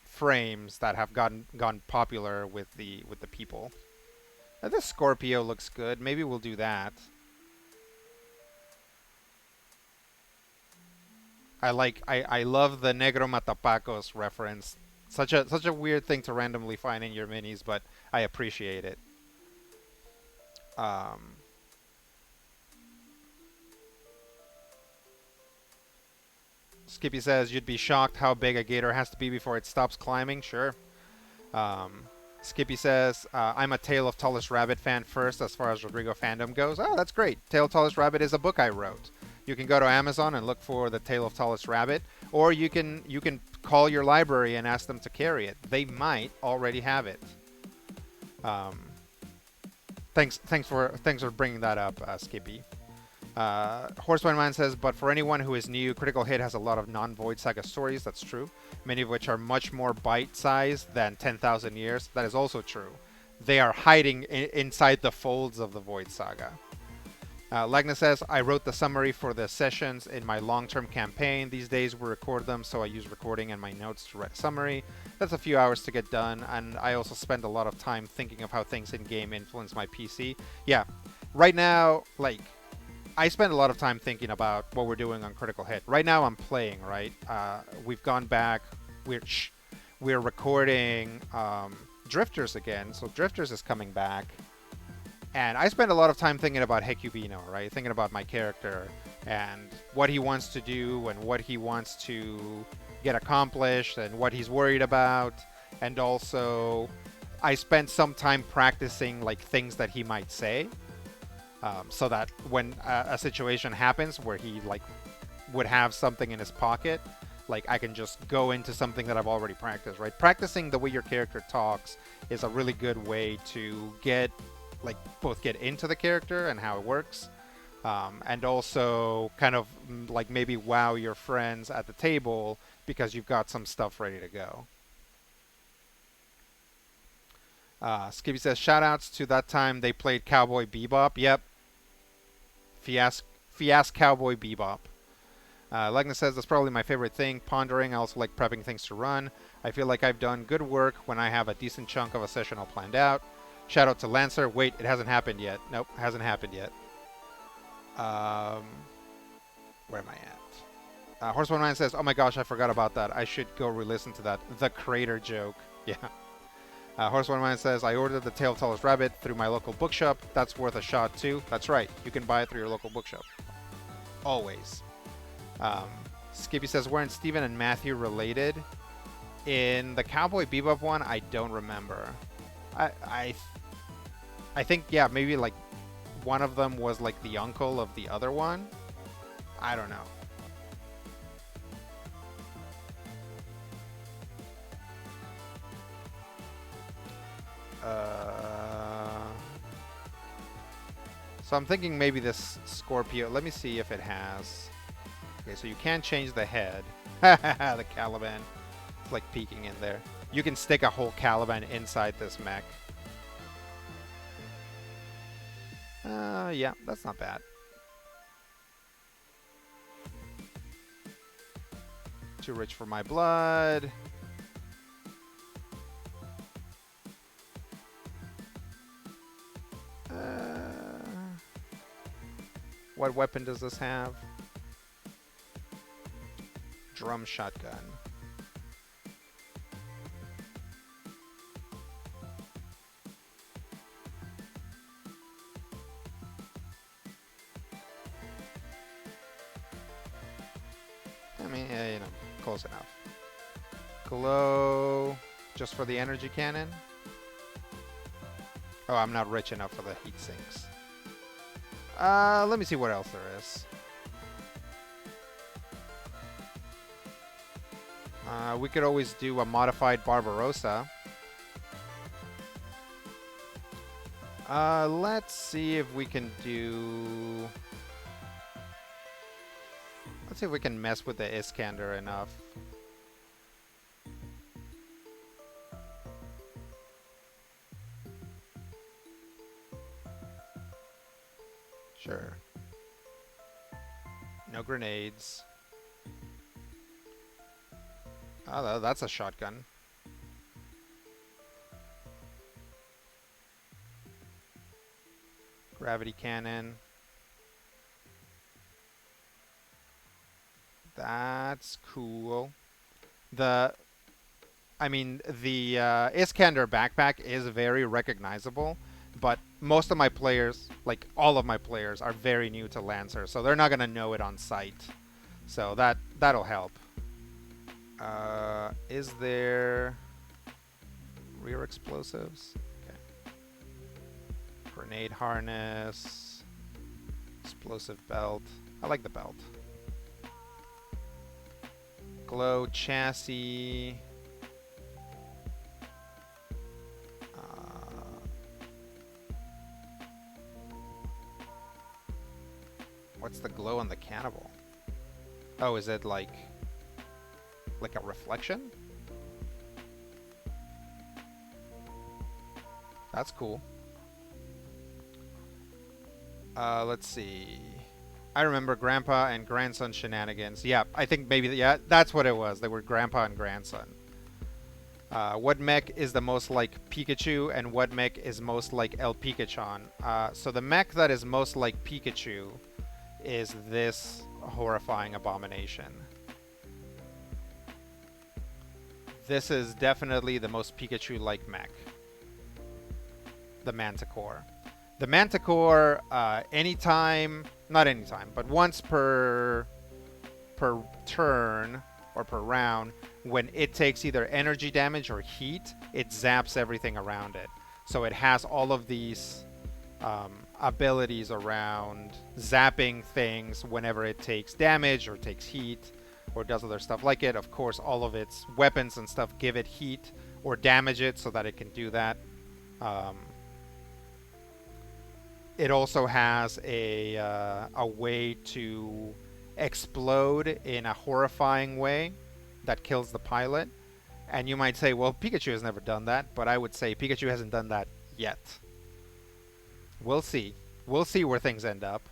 frames that have gone popular with the people. Now, this Scorpio looks good. Maybe we'll do that. I love the Negro Matapacos reference. Such a weird thing to randomly find in your minis, but I appreciate it. Skippy says, you'd be shocked how big a gator has to be before it stops climbing. Sure. Skippy says, I'm a Tale of Tallest Rabbit fan first as far as Rodrigo fandom goes. Oh, that's great. Tale of Tallest Rabbit is a book I wrote. You can go to Amazon and look for the Tale of Tallest Rabbit, or you can call your library and ask them to carry it. They might already have it. Thanks for bringing that up, Skippy. Horsewine Man says, but for anyone who is new, Critical Hit has a lot of non-Void Saga stories. That's true. Many of which are much more bite-sized than 10,000 Years. That is also true. They are hiding inside the folds of the Void Saga. Lagna says, I wrote the summary for the sessions in my long-term campaign. These days we record them, so I use recording and my notes to write a summary. That's a few hours to get done, and I also spend a lot of time thinking of how things in-game influence my PC. Yeah, right now, like, I spend a lot of time thinking about what we're doing on Critical Hit. Right now I'm playing, right? We've gone back. We're recording Drifters again, so Drifters is coming back. And I spend a lot of time thinking about Hecubino, right? Thinking about my character and what he wants to do and what he wants to get accomplished and what he's worried about. And also, I spent some time practicing like things that he might say, so that when a situation happens where he like would have something in his pocket, like I can just go into something that I've already practiced, right? Practicing the way your character talks is a really good way to get both get into the character and how it works, and also kind of like maybe wow your friends at the table because you've got some stuff ready to go. Skippy says, shoutouts to that time they played Cowboy Bebop. Yep. Fiasco Cowboy Bebop. Legna says, that's probably my favorite thing, pondering. I also like prepping things to run. I feel like I've done good work when I have a decent chunk of a session all planned out. Shout out to Lancer. Wait, it hasn't happened yet. Nope, hasn't happened yet. Where am I at? Horseman Man says, "Oh my gosh, I forgot about that. I should go re-listen to that. The crater joke." Yeah. Horseman Man says, "I ordered the Tale of Tallest Rabbit through my local bookshop. That's worth a shot too." That's right. You can buy it through your local bookshop. Always. Um, Skippy says, "Weren't Steven and Matthew related?" In the Cowboy Bebop one, I don't remember. I think, yeah, maybe like one of them was like the uncle of the other one. I don't know. So I'm thinking maybe this Scorpio. Let me see if it has. Okay, so you can change the head. The Caliban. It's like peeking in there. You can stick a whole Caliban inside this mech. Yeah, that's not bad. Too rich for my blood. What weapon does this have? Drum shotgun. I mean, yeah, you know, close enough. Glow, just for the energy cannon. Oh, I'm not rich enough for the heat sinks. Let me see what else there is. We could always do a modified Barbarossa. Let's see if we can do... Let's see if we can mess with the Iskander enough. Sure. No grenades. Oh, that's a shotgun. Gravity cannon. That's cool. I mean, the Iskander backpack is very recognizable, but most of my players, like all of my players, are very new to Lancer, so they're not gonna know it on sight. So that'll help. Is there rear explosives? Okay. Grenade harness. Explosive belt. I like the belt. Glow chassis. What's the glow on the cannibal? Oh, is it like a reflection? That's cool. Let's see. I remember Grandpa and Grandson shenanigans. Yeah, I think maybe, yeah, that's what it was. They were Grandpa and Grandson. What mech is the most like Pikachu, and what mech is most like El Pikachon? So the mech that is most like Pikachu is this horrifying abomination. This is definitely the most Pikachu-like mech. The Manticore. The Manticore, not anytime, but once per turn or per round, when it takes either energy damage or heat, it zaps everything around it. So it has all of these abilities around zapping things whenever it takes damage or takes heat or does other stuff like it. Of course, all of its weapons and stuff give it heat or damage it so that it can do that. It also has a way to explode in a horrifying way that kills the pilot. And you might say, well, Pikachu has never done that, but I would say Pikachu hasn't done that yet. We'll see. We'll see where things end up.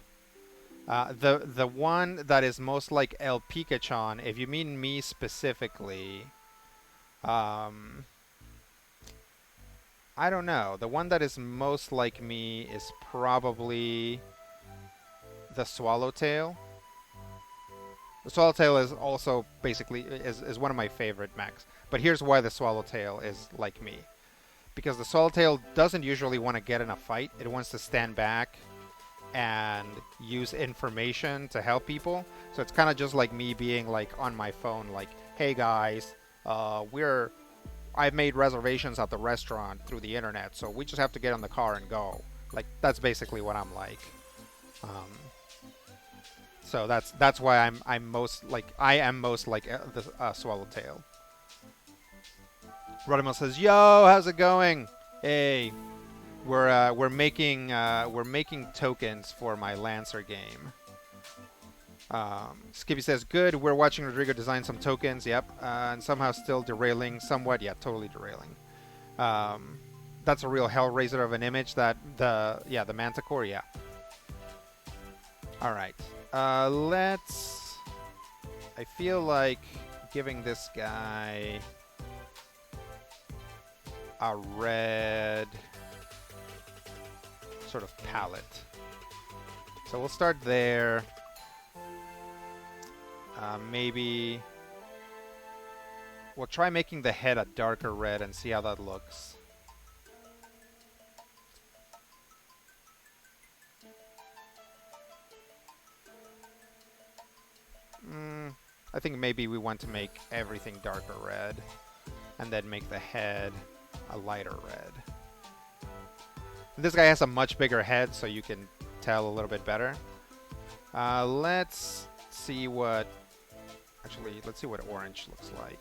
The one that is most like El Pikachon, if you mean me specifically, I don't know. The one that is most like me is probably the Swallowtail. The Swallowtail is also basically is one of my favorite mechs. But here's why the Swallowtail is like me. Because the Swallowtail doesn't usually want to get in a fight. It wants to stand back and use information to help people. So it's kind of just like me being like on my phone, like, hey guys, I've made reservations at the restaurant through the internet, so we just have to get in the car and go. Like, that's basically what I'm like. Um, so that's why I am most like the Swallowtail. Rodimus says, "Yo, how's it going? Hey, we're making tokens for my Lancer game." Skippy says, "Good. We're watching Rodrigo design some tokens. Yep, and somehow still derailing somewhat. Yeah, totally derailing. That's a real Hellraiser of an image. That the Manticore. Yeah. All right. Let's. I feel like giving this guy a red sort of palette. So we'll start there. Maybe we'll try making the head a darker red and see how that looks. I think maybe we want to make everything darker red and then make the head a lighter red. This guy has a much bigger head, so you can tell a little bit better. Let's see what... Actually, let's see what orange looks like.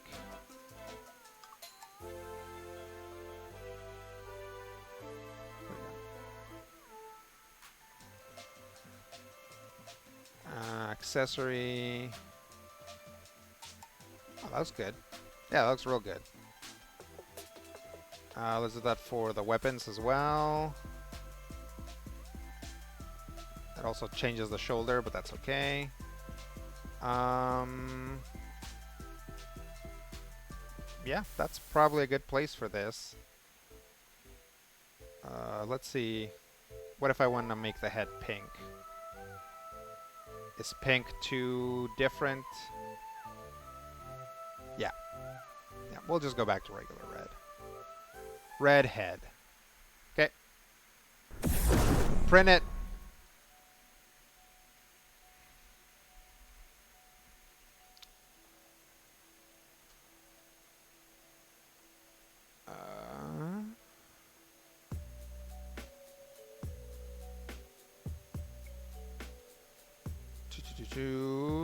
Accessory. Oh, that looks good. Yeah, that looks real good. Let's do that for the weapons as well. That also changes the shoulder, but that's okay. Yeah, that's probably a good place for this. Let's see. What if I want to make the head pink? Is pink too different? Yeah. Yeah, we'll just go back to regular red. Red head. Okay. Print it.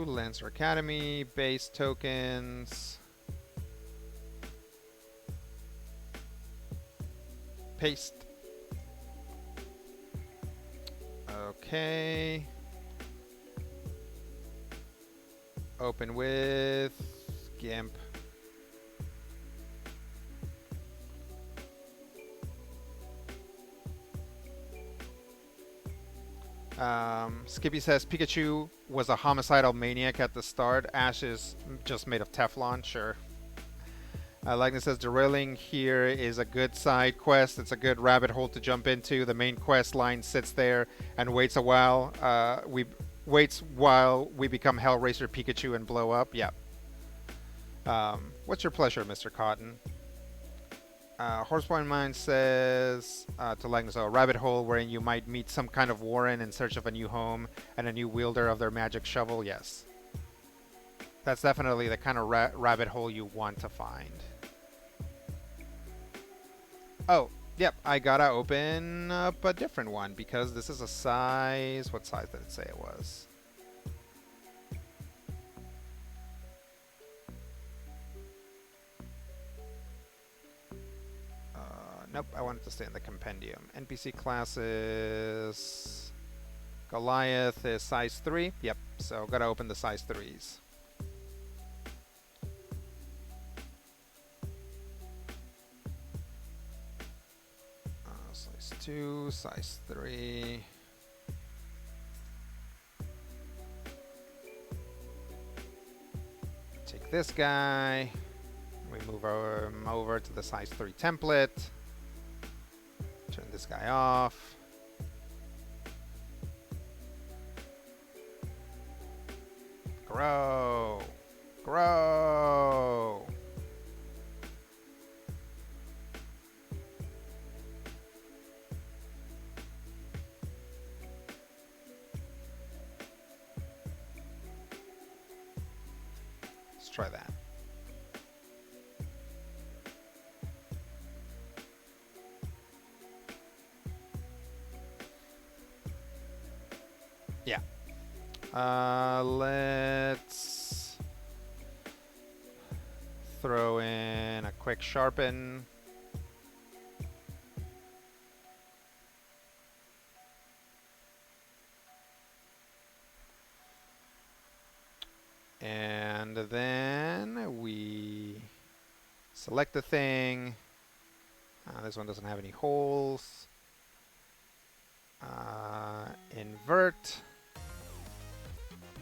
Lancer Academy, base tokens. Paste. Okay. Open with GIMP. Skippy says Pikachu was a homicidal maniac at the start. Ash is just made of Teflon. Sure. Lightning says derailing here is a good side quest. It's a good rabbit hole to jump into. The main quest line sits there and waits a while. Waits while we become Hellraiser Pikachu and blow up. Yeah. What's your pleasure, Mr. Cotton? Horsepoint Mind says to Lightning, so a rabbit hole wherein you might meet some kind of warren in search of a new home and a new wielder of their magic shovel. Yes. That's definitely the kind of rabbit hole you want to find. Oh, yep, I gotta open up a different one because this is a size... What size did it say it was? Nope, I wanted to stay in the compendium. NPC classes... Goliath is size 3. Yep, so gotta open the size 3s. Size 2, size 3. Take this guy. We move him over to the size 3 template. Turn this guy off. Grow. Grow. Let's try that. Yeah. Let's throw in a quick sharpen. And then we select the thing. This one doesn't have any holes. Invert.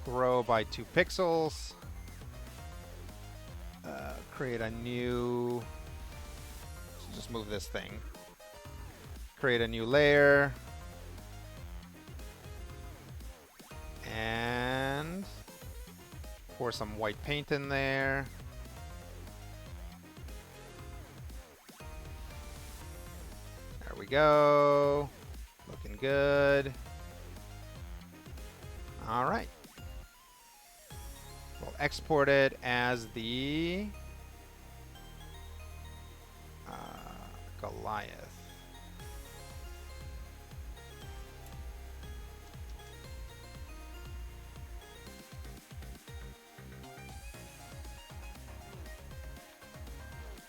Grow by 2 pixels. Create a new... So just move this thing. Create a new layer. And pour some white paint in there. There we go. Looking good. All right. We'll export it as the Goliath.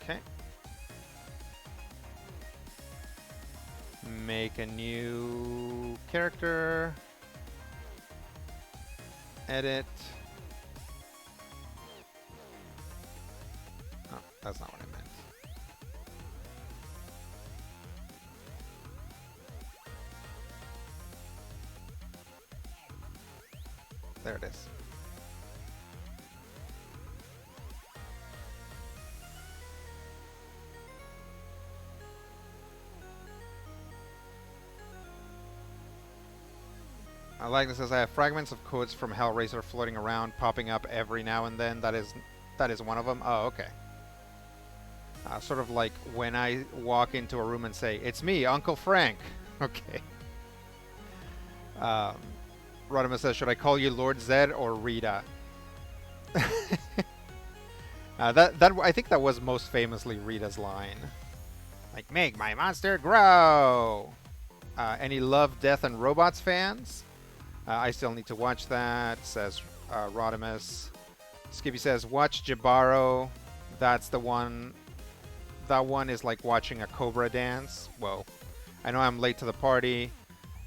Okay. Make a new character. Edit. Oh, that's not what I meant. There it is. I like this as I have fragments of codes from Hellraiser floating around, popping up every now and then. That is one of them. Oh, okay. Sort of like when I walk into a room and say, "It's me, Uncle Frank." Okay. Rodimus says, "Should I call you Lord Zed or Rita?" I think that was most famously Rita's line. Like, "Make my monster grow." Any Love, Death, and Robots fans? I still need to watch that, says Rodimus. Skippy says, watch Jibaro. That's the one. That one is like watching a cobra dance. Whoa. I know I'm late to the party.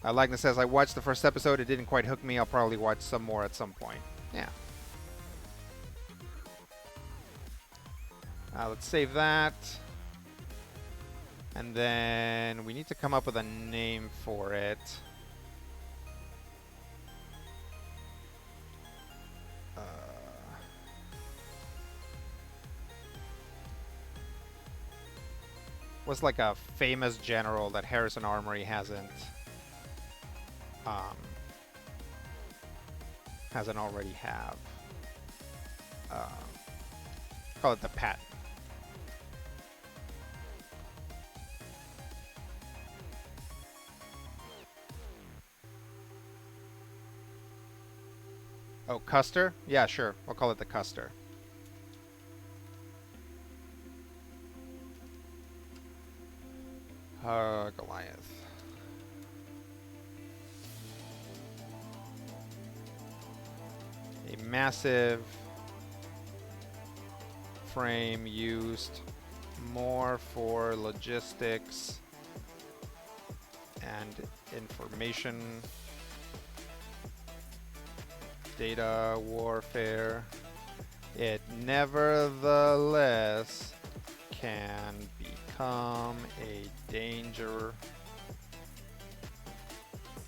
Lagna says, I watched the first episode. It didn't quite hook me. I'll probably watch some more at some point. Yeah. Let's save that. And then we need to come up with a name for it. Was like a famous general that Harrison Armory hasn't already have. Call it the Patton. Oh, Custer? Yeah, sure. We'll call it the Custer. Goliath. A massive frame used more for logistics and information data warfare. It nevertheless can become a danger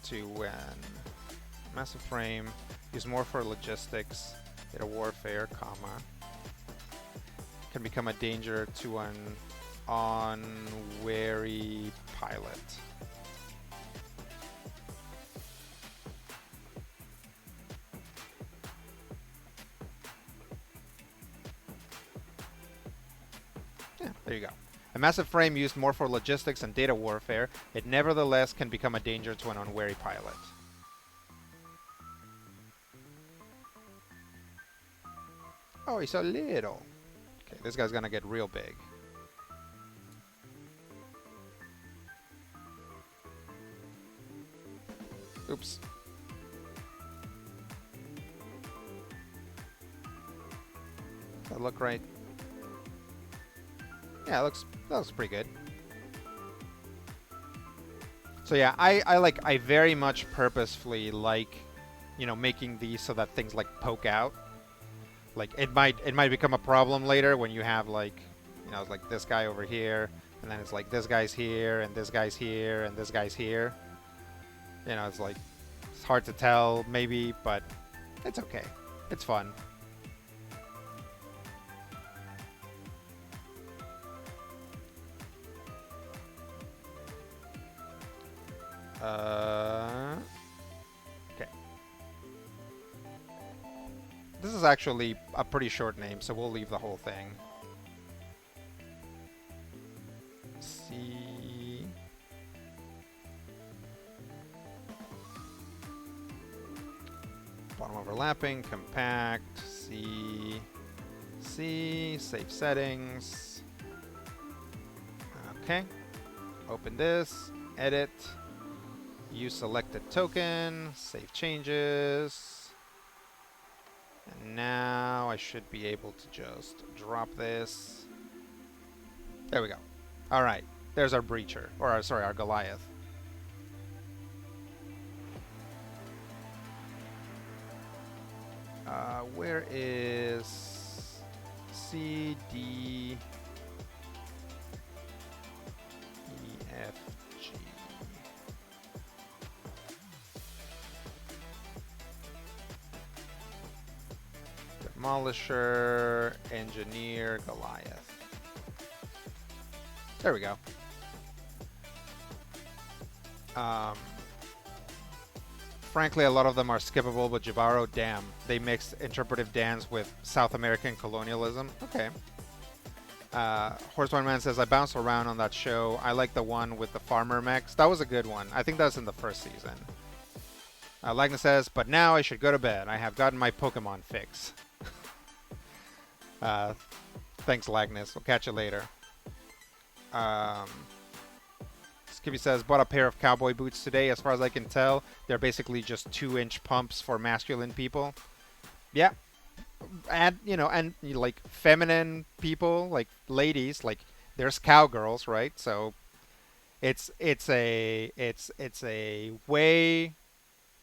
to win. Massive frame used more for logistics, data warfare, comma, can become a danger to an unwary pilot. There you go. A massive frame used more for logistics and data warfare, it nevertheless can become a danger to an unwary pilot. Oh, he's so little. Okay, this guy's gonna get real big. Oops. That look right? Yeah, that looks pretty good. So yeah, I very much purposefully like, you know, making these so that things like poke out. Like it might become a problem later when you have like, you know, it's like this guy over here, and then it's like this guy's here, and this guy's here, and this guy's here. You know, it's like it's hard to tell maybe, but it's okay. It's fun. Okay. This is actually a pretty short name, so we'll leave the whole thing. C. Bottom overlapping, compact, C. Save settings. Okay. Open this, edit. Use selected token, save changes. And now I should be able to just drop this. There we go. All right, there's our breacher, or our Goliath. Where is C, D, E, F, G? Demolisher, Engineer, Goliath. There we go. Frankly, a lot of them are skippable, but Jibaro, damn. They mixed interpretive dance with South American colonialism. Okay. Horseman Man says, I bounced around on that show. I like the one with the farmer mechs. That was a good one. I think that was in the first season. Lagna says, but now I should go to bed. I have gotten my Pokemon fix. Thanks, Lagnus. We'll catch you later. Skippy says, bought a pair of cowboy boots today. As far as I can tell, they're basically just 2-inch pumps for masculine people. Yeah. And, you know, and like feminine people, like ladies, like there's cowgirls, right? So it's a way,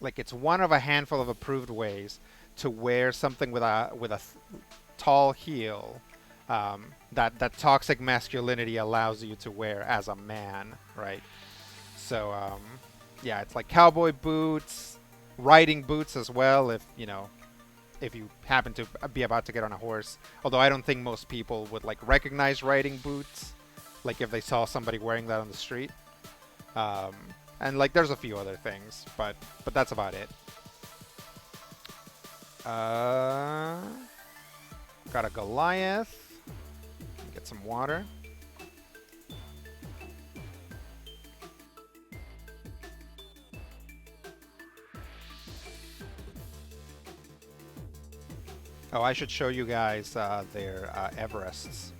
like it's one of a handful of approved ways to wear something with a tall heel that toxic masculinity allows you to wear as a man, right? So yeah, it's like cowboy boots, riding boots as well, if you know, if you happen to be about to get on a horse. Although I don't think most people would like recognize riding boots, like if they saw somebody wearing that on the street. And like there's a few other things, but that's about it. Got a Goliath. Get some water. Oh, I should show you guys their Everests.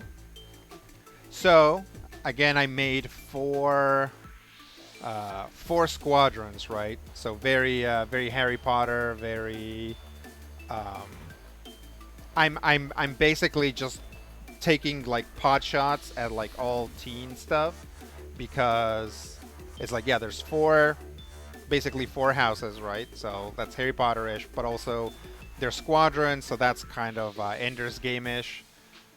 So, again, I made four squadrons, right? So very Harry Potter, very. I'm basically just taking like pot shots at like all teen stuff because it's like, yeah, there's basically four houses, right? So that's Harry Potter-ish, but also they're squadrons, so that's kind of Ender's Game-ish.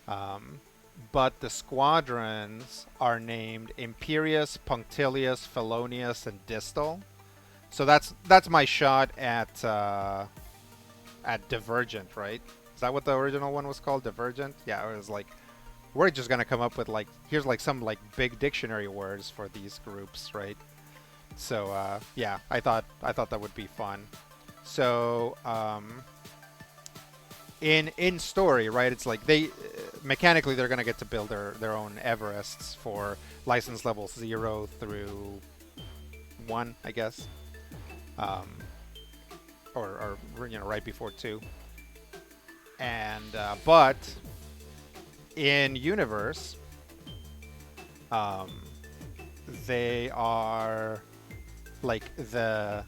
But the squadrons are named Imperious, Punctilious, Felonious, and Distal. So that's my shot at Divergent, right? Is that what the original one was called? Divergent? Yeah, it was like, we're just gonna come up with like, here's like some like big dictionary words for these groups, right? So yeah, I thought that would be fun. So in story, right? It's like they mechanically they're gonna get to build their own Everests for license levels 0 through 1, I guess, um, or you know right before 2. And but in universe, um, they are like the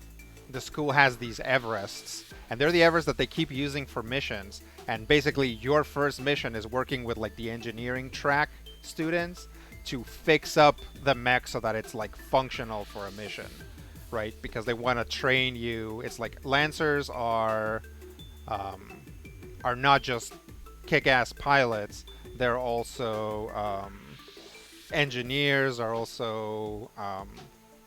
school has these Everests, and they're the Everests that they keep using for missions. And basically, your first mission is working with like the engineering track students to fix up the mech so that it's like functional for a mission, right? Because they want to train you. It's like Lancers are not just kick-ass pilots. They're also engineers, are also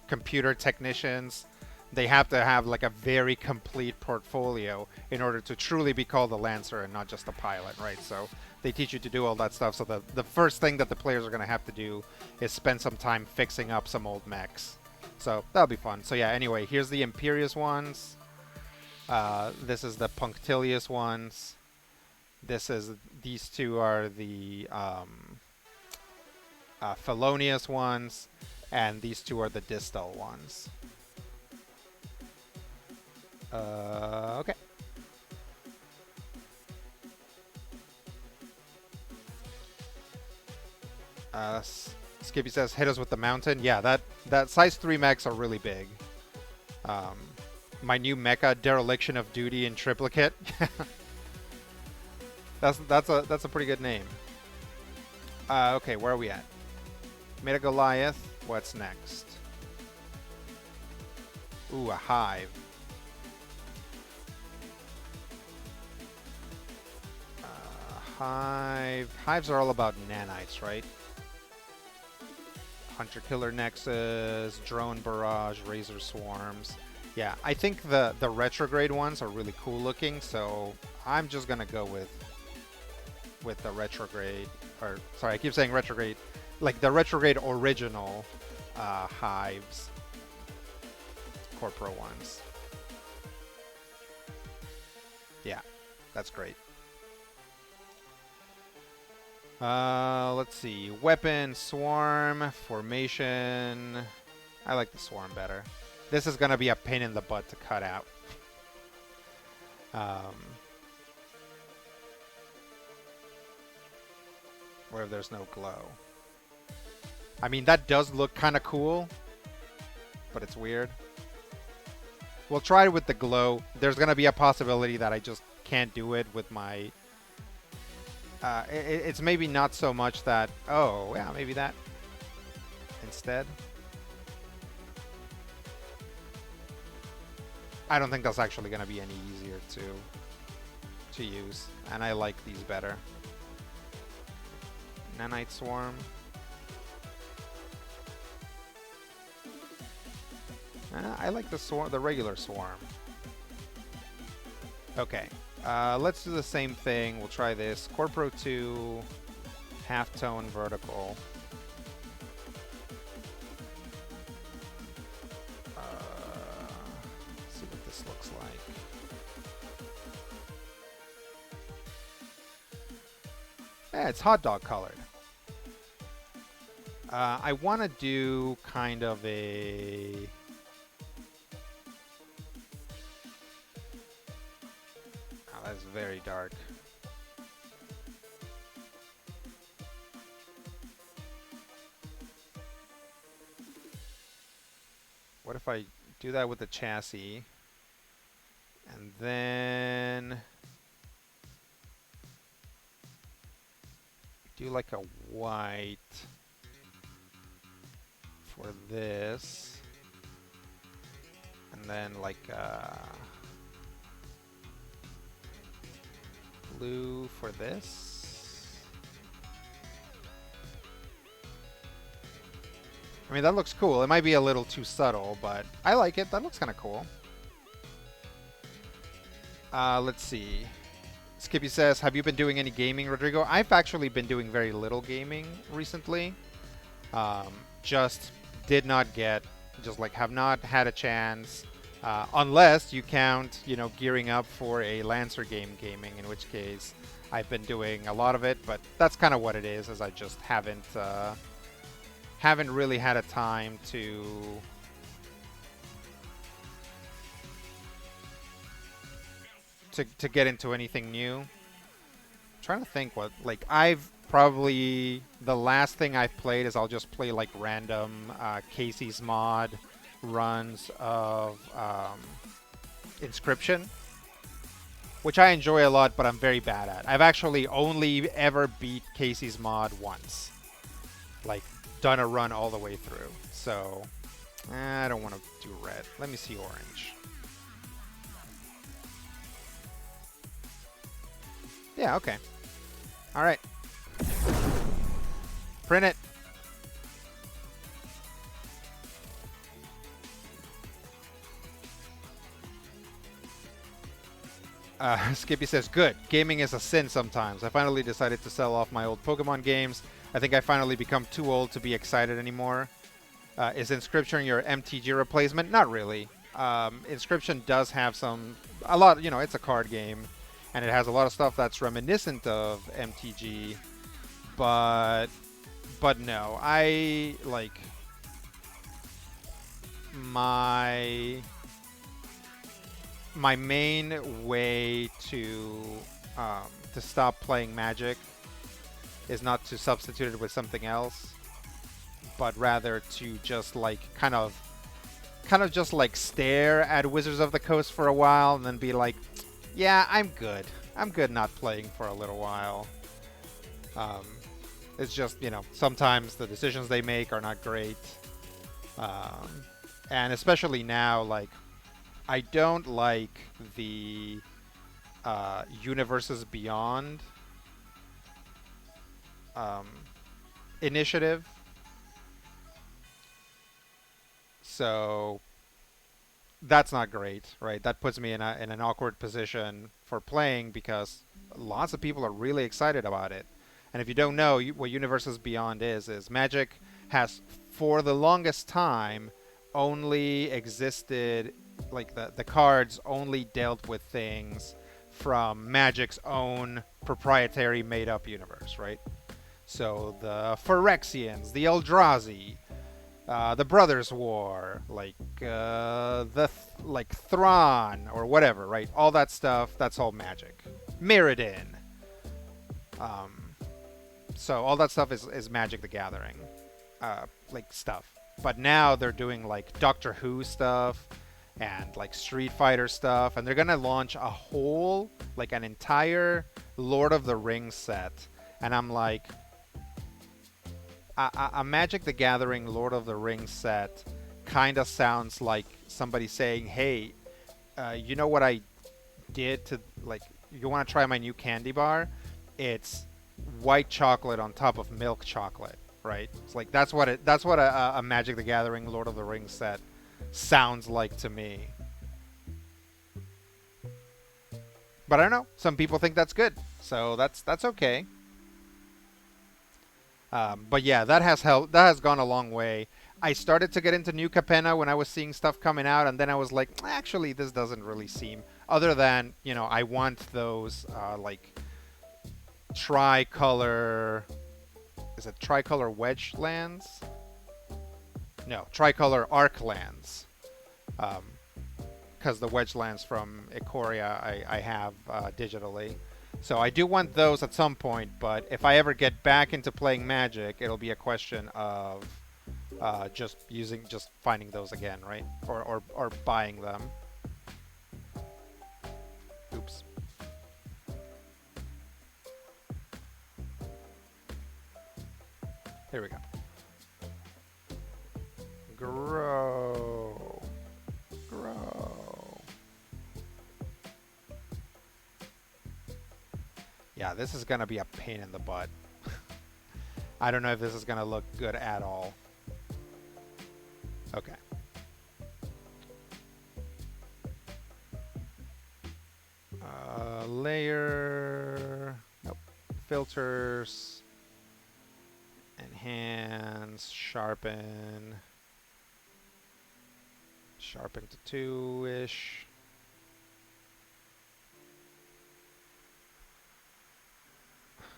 computer technicians. They have to have like a very complete portfolio in order to truly be called a Lancer and not just a pilot, right? So they teach you to do all that stuff. So the first thing that the players are going to have to do is spend some time fixing up some old mechs. So that'll be fun. So yeah, anyway, here's the Imperious ones. This is the Punctilious ones. These two are the Felonious ones, and these two are the Distal ones. Okay. Skippy says, hit us with the mountain. Yeah, that size 3 mechs are really big. My new mecha, Dereliction of Duty in Triplicate. that's a pretty good name. Okay, where are we at? Made a Goliath. What's next? Ooh, a hive. Hives are all about nanites, right? Hunter Killer Nexus, Drone Barrage, Razor Swarms. Yeah, I think the retrograde ones are really cool looking, so I'm just gonna go with the retrograde, or sorry, I keep saying retrograde, like the retrograde original hives, Corpro ones. Yeah, that's great. Let's see. Weapon, Swarm, Formation. I like the Swarm better. This is going to be a pain in the butt to cut out. Where there's no glow. I mean, that does look kind of cool, but it's weird. We'll try it with the glow. There's going to be a possibility that I just can't do it with my... it's maybe not so much that... Oh, yeah, maybe that instead. I don't think that's actually going to be any easier to use. And I like these better. Nanite Swarm. I like the regular Swarm. Okay. Let's do the same thing. We'll try this. Corpro 2, half-tone vertical. Let's see what this looks like. Yeah, it's hot dog colored. I want to do kind of a... That's very dark. What if I do that with the chassis and then do like a white for this and then like blue for this. I mean, that looks cool. It might be a little too subtle, but I like it. That looks kind of cool. Let's see. Skippy says, have you been doing any gaming, Rodrigo? I've actually been doing very little gaming recently. Just did not get, just like have not had a chance. Unless you count, you know, gearing up for a Lancer game gaming, in which case I've been doing a lot of it, but that's kind of what it is I just haven't really had a time to get into anything new. I'm trying to think what, like, I've probably, the last thing I've played is I'll just play like random Casey's mod runs of Inscription, which I enjoy a lot, but I'm very bad at. I've actually only ever beat Casey's mod once, like done a run all the way through. So I don't want to do red. Let me see orange. Yeah, okay. All right. Print it. Skippy says, good. Gaming is a sin sometimes. I finally decided to sell off my old Pokemon games. I think I finally become too old to be excited anymore. Is Inscription your MTG replacement? Not really. Inscription does have a lot, you know, it's a card game, and it has a lot of stuff that's reminiscent of MTG, but no. I, like, my main way to stop playing Magic is not to substitute it with something else, but rather to just like kind of just like stare at Wizards of the Coast for a while and then be like, yeah, I'm good. I'm good not playing for a little while. It's just, you know, sometimes the decisions they make are not great. And especially now, like, I don't like the Universes Beyond initiative. So that's not great, right? That puts me in an awkward position for playing because lots of people are really excited about it. And if you don't know what Universes Beyond is Magic has, for the longest time, only existed, like the cards only dealt with things from Magic's own proprietary made-up universe, right? So the Phyrexians, the Eldrazi, the Brothers War, like like Thrawn or whatever, right? All that stuff, that's all Magic. Mirrodin. So all that stuff is Magic the Gathering, like stuff. But now they're doing like Doctor Who stuff and like Street Fighter stuff, and they're gonna launch a whole, like an entire Lord of the Rings set. And I'm like, a Magic the Gathering Lord of the Rings set kind of sounds like somebody saying, hey, you know what I did to, like, you want to try my new candy bar? It's white chocolate on top of milk chocolate, right? It's like that's what a Magic the Gathering Lord of the Rings set sounds like to me. But I don't know. Some people think that's good, so that's okay. But yeah, that has helped. That has gone a long way. I started to get into New Capenna when I was seeing stuff coming out, and then I was like, actually, this doesn't really seem. Other than, you know, I want those like tricolor. Is it tricolor wedge lands? No, tricolor arc lands. Because the wedge lands from Ikoria I have digitally. So I do want those at some point, but if I ever get back into playing Magic, it'll be a question of just finding those again, right? Or buying them. Oops. Here we go. Grow. Yeah, this is going to be a pain in the butt. I don't know if this is going to look good at all. Okay. Layer. Nope. Filters. Enhance. Sharpen. Sharpen to 2-ish.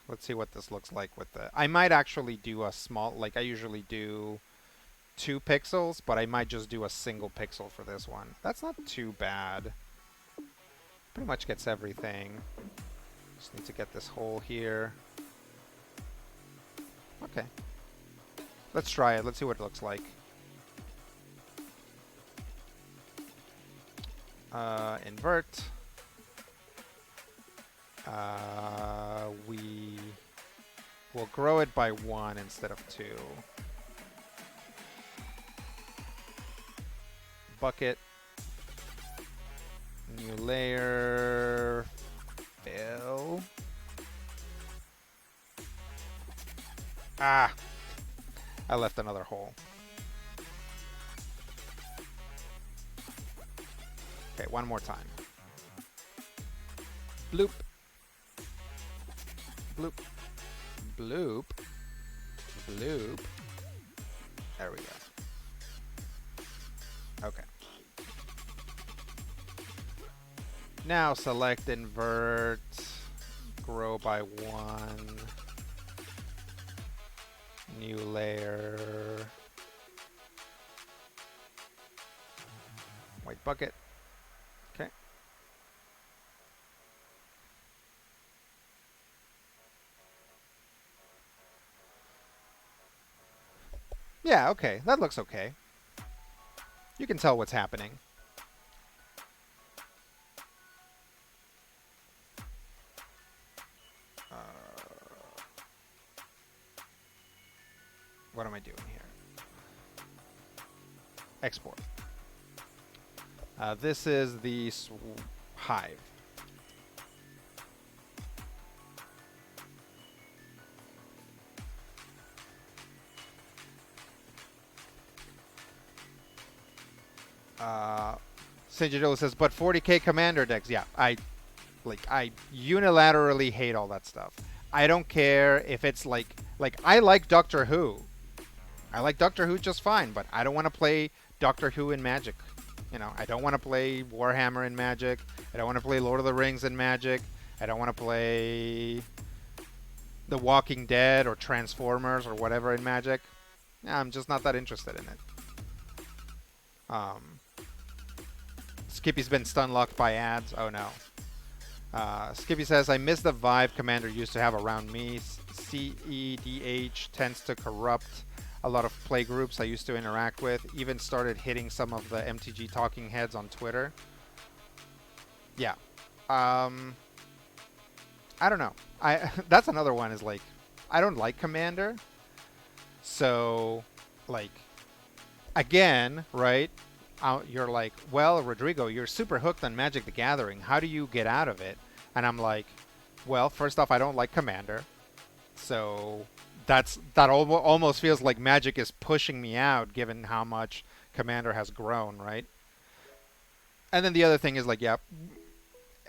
Let's see what this looks like with the... I might actually do a small... Like, I usually do 2 pixels, but I might just do a single pixel for this one. That's not too bad. Pretty much gets everything. Just need to get this hole here. Okay. Let's try it. Let's see what it looks like. Invert. We will grow it by 1 instead of 2. Bucket. New layer. Fill. Ah! I left another hole. Okay, one more time. Bloop. Bloop. Bloop. Bloop. There we go. Okay. Now select invert, grow by 1, new layer, white bucket. Okay. Yeah, okay. That looks okay. You can tell what's happening. What am I doing here? Export. This is the hive. Sinjadilla says, but 40k commander decks. Yeah, I unilaterally hate all that stuff. I don't care if it's like I like Doctor Who. I like Doctor Who just fine, but I don't want to play Doctor Who in Magic. You know, I don't want to play Warhammer in Magic. I don't want to play Lord of the Rings in Magic. I don't want to play The Walking Dead or Transformers or whatever in Magic. Yeah, I'm just not that interested in it. Skippy's been stun locked by ads. Oh no. Skippy says, I miss the vibe Commander used to have around me. CEDH tends to corrupt a lot of play groups I used to interact with. Even started hitting some of the MTG talking heads on Twitter. Yeah. I don't know. That's another one is like, I don't like Commander. So, like, again, right? You're like, well, Rodrigo, you're super hooked on Magic the Gathering. How do you get out of it? And I'm like, well, first off, I don't like Commander. So that almost feels like Magic is pushing me out given how much Commander has grown, right? And then the other thing is like, yeah,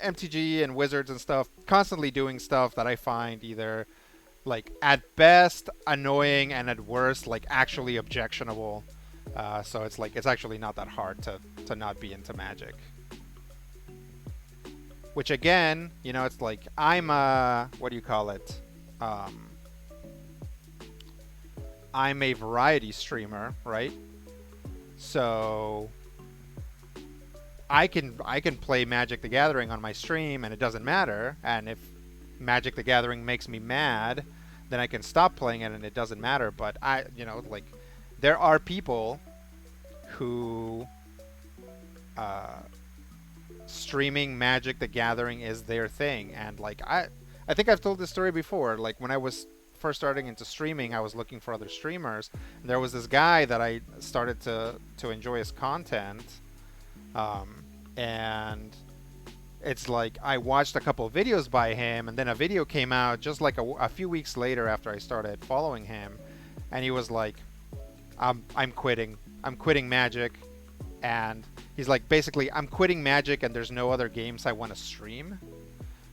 MTG and Wizards and stuff constantly doing stuff that I find either like at best annoying and at worst like actually objectionable. So it's like it's actually not that hard to not be into Magic. Which again, you know, it's like I'm a what do you call it? I'm a variety streamer, right? So I can play Magic the Gathering on my stream and it doesn't matter. And if Magic the Gathering makes me mad, then I can stop playing it and it doesn't matter. But you know, like there are people who streaming Magic the Gathering is their thing. And like I think I've told this story before. Like when I was first starting into streaming, I was looking for other streamers. And there was this guy that I started to enjoy his content. And it's like I watched a couple of videos by him, and then a video came out just like a few weeks later after I started following him, and he was like, I'm quitting Magic. And he's like, basically, I'm quitting Magic and there's no other games I want to stream,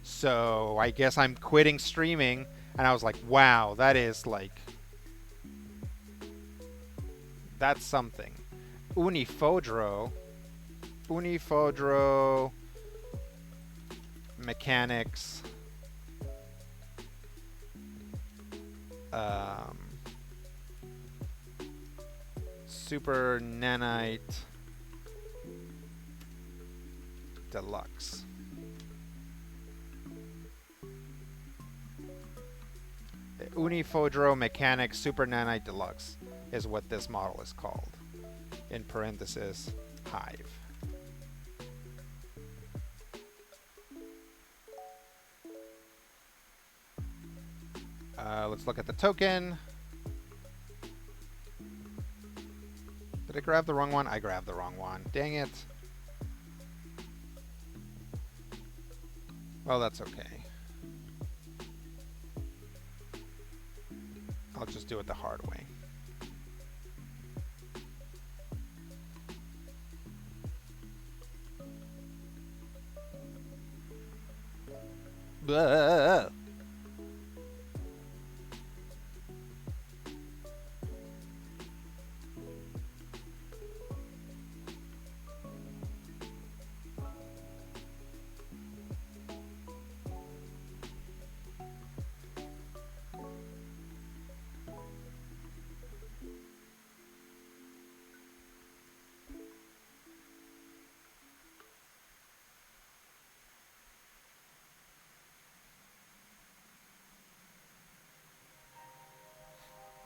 so I guess I'm quitting streaming. And I was like, wow, that is like, that's something. Unifodro Unifodro mechanics. Super Nanite Deluxe. The Unifodro Mechanics Super Nanite Deluxe is what this model is called. In parenthesis, hive. Let's look at the token. Did I grab the wrong one? I grabbed the wrong one. Dang it. Well, that's okay. I'll just do it the hard way. Blah.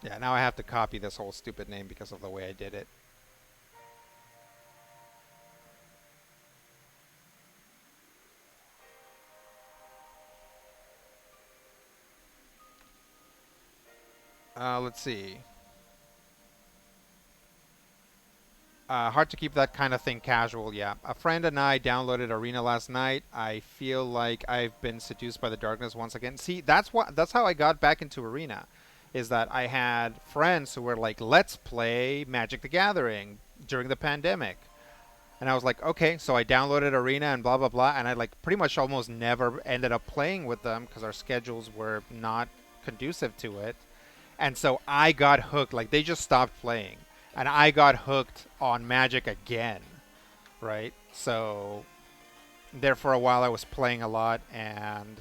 Yeah, now I have to copy this whole stupid name because of the way I did it. Let's see. Hard to keep that kind of thing casual, yeah. A friend and I downloaded Arena last night. I feel like I've been seduced by the darkness once again. See, that's how I got back into Arena. Is that I had friends who were like, let's play Magic the Gathering during the pandemic. And I was like, okay, so I downloaded Arena and blah, blah, blah. And I like pretty much almost never ended up playing with them because our schedules were not conducive to it. And so I got hooked. Like they just stopped playing. And I got hooked on Magic again, right? So there for a while I was playing a lot. And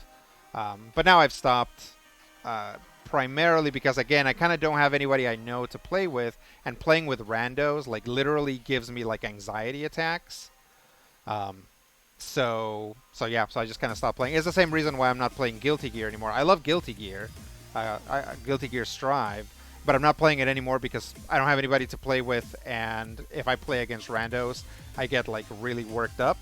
but now I've stopped. Primarily because, again, I kind of don't have anybody I know to play with, and playing with randos, like, literally gives me, like, anxiety attacks. So yeah, so I just kind of stopped playing. It's the same reason why I'm not playing Guilty Gear anymore. I love Guilty Gear, Guilty Gear Strive, but I'm not playing it anymore because I don't have anybody to play with, and if I play against randos, I get, like, really worked up.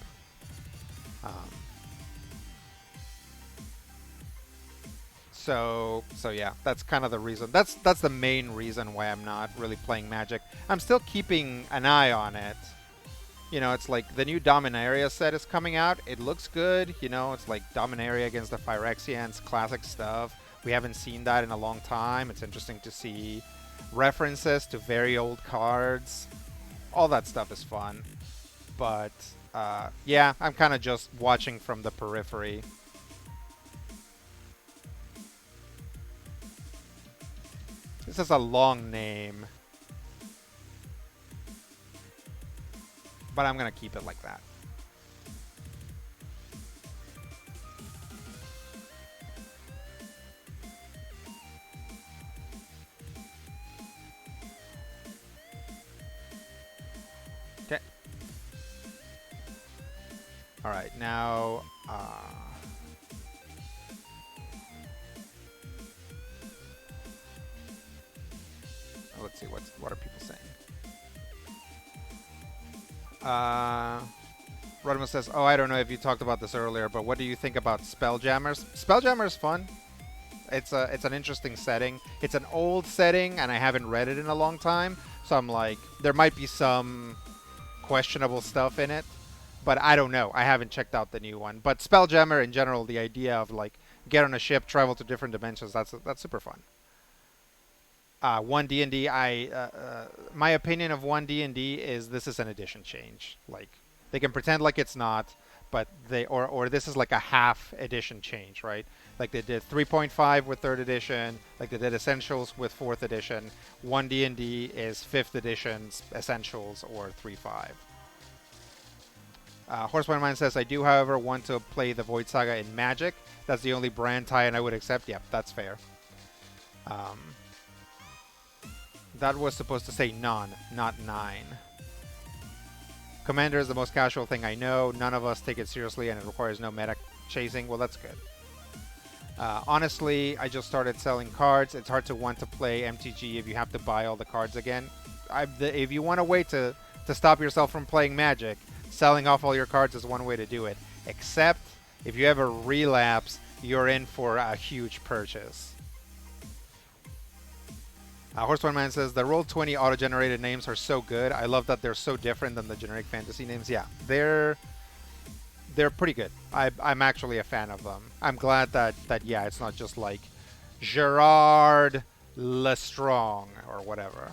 So yeah, that's kind of the reason. That's the main reason why I'm not really playing Magic. I'm still keeping an eye on it. You know, it's like the new Dominaria set is coming out. It looks good. You know, it's like Dominaria against the Phyrexians, classic stuff. We haven't seen that in a long time. It's interesting to see references to very old cards. All that stuff is fun. But yeah, I'm kind of just watching from the periphery. This is a long name, but I'm going to keep it like that. Okay. All right, now... let's see, what are people saying? Rodimus says, oh, I don't know if you talked about this earlier, but what do you think about Spelljammers? Spelljammer is fun. It's an interesting setting. It's an old setting, and I haven't read it in a long time, so I'm like, there might be some questionable stuff in it, but I don't know. I haven't checked out the new one. But Spelljammer in general, the idea of like get on a ship, travel to different dimensions, that's super fun. 1D&D, my opinion of 1D&D is this is an edition change. Like, they can pretend like it's not, but or this is like a half edition change, right? Like they did 3.5 with 3rd edition, like they did Essentials with 4th edition. 1D&D is 5th edition's Essentials or 3.5. Horsepower Mine says, I do, however, want to play the Void Saga in Magic. That's the only brand tie-in I would accept. Yep, that's fair. Um, that was supposed to say none, not 9. Commander is the most casual thing I know. None of us take it seriously, and it requires no meta chasing. Well, that's good. Honestly, I just started selling cards. It's hard to want to play MTG if you have to buy all the cards again. If you want a way to stop yourself from playing Magic, selling off all your cards is one way to do it. Except if you ever relapse, you're in for a huge purchase. Horsepower Man says, the Roll20 auto-generated names are so good. I love that they're so different than the generic fantasy names. Yeah, they're pretty good. I'm actually a fan of them. I'm glad that yeah, it's not just like Gerard Lestrong or whatever.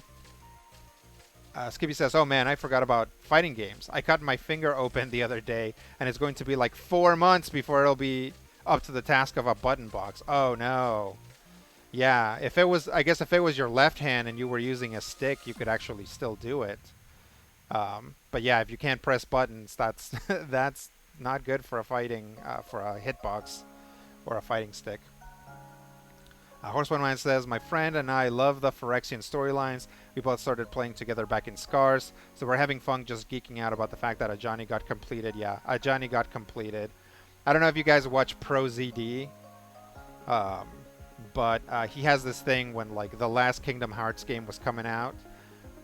Skippy says, oh man, I forgot about fighting games. I cut my finger open the other day, and it's going to be like 4 months before it'll be up to the task of a button box. Oh no. Yeah, I guess if it was your left hand and you were using a stick, you could actually still do it. But yeah, if you can't press buttons, that's that's not good for a fighting, for a hitbox or a fighting stick. Horseman Man says, my friend and I love the Phyrexian storylines. We both started playing together back in Scars, so we're having fun just geeking out about the fact that Ajani got completed. Yeah, Ajani got completed. I don't know if you guys watch Pro ZD, but he has this thing when like the last Kingdom Hearts game was coming out,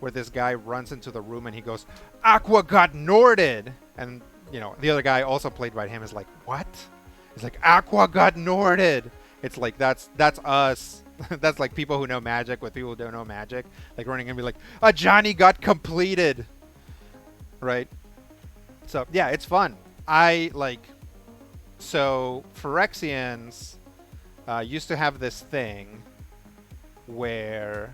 where this guy runs into the room and he goes, Aqua got Norded! And, you know, the other guy also played by him is like, what? He's like, Aqua got Norded! It's like, that's us. That's like people who know Magic with people who don't know Magic. Like running and be like, Johnny got completed! Right? So, yeah, it's fun. So, Phyrexians used to have this thing where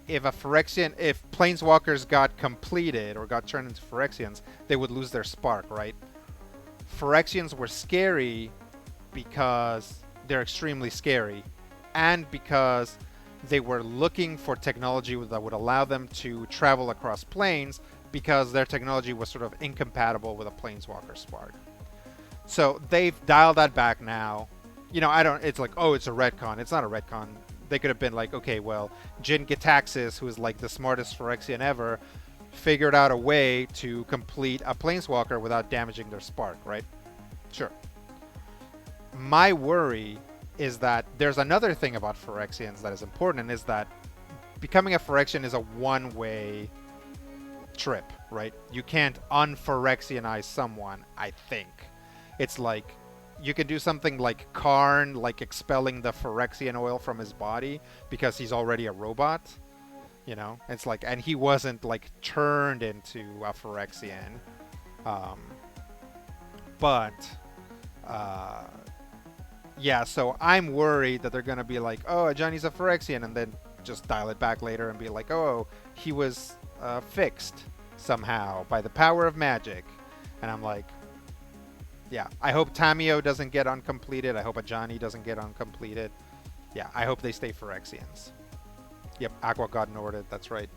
if Planeswalkers got completed or got turned into Phyrexians, they would lose their spark, right? Phyrexians were scary because they're extremely scary, and because they were looking for technology that would allow them to travel across planes, because their technology was sort of incompatible with a Planeswalker spark. So they've dialed that back now. You know, it's like, oh, it's a retcon. It's not a retcon. They could have been like, okay, well, Jin Gitaxis, who is like the smartest Phyrexian ever, figured out a way to complete a Planeswalker without damaging their spark, right? Sure. My worry is that there's another thing about Phyrexians that is important, and is that becoming a Phyrexian is a one-way trip, right? You can't un-Phyrexianize someone, I think. It's like, you can do something like Karn, like expelling the Phyrexian oil from his body because he's already a robot. You know, it's like, and he wasn't like turned into a Phyrexian. Yeah, so I'm worried that they're going to be like, oh, Johnny's a Phyrexian, and then just dial it back later and be like, oh, he was fixed somehow by the power of magic. And I'm like, yeah, I hope Tamio doesn't get uncompleted. I hope Ajani doesn't get uncompleted. Yeah, I hope they stay Phyrexians. Yep, Aqua got Norded, that's right.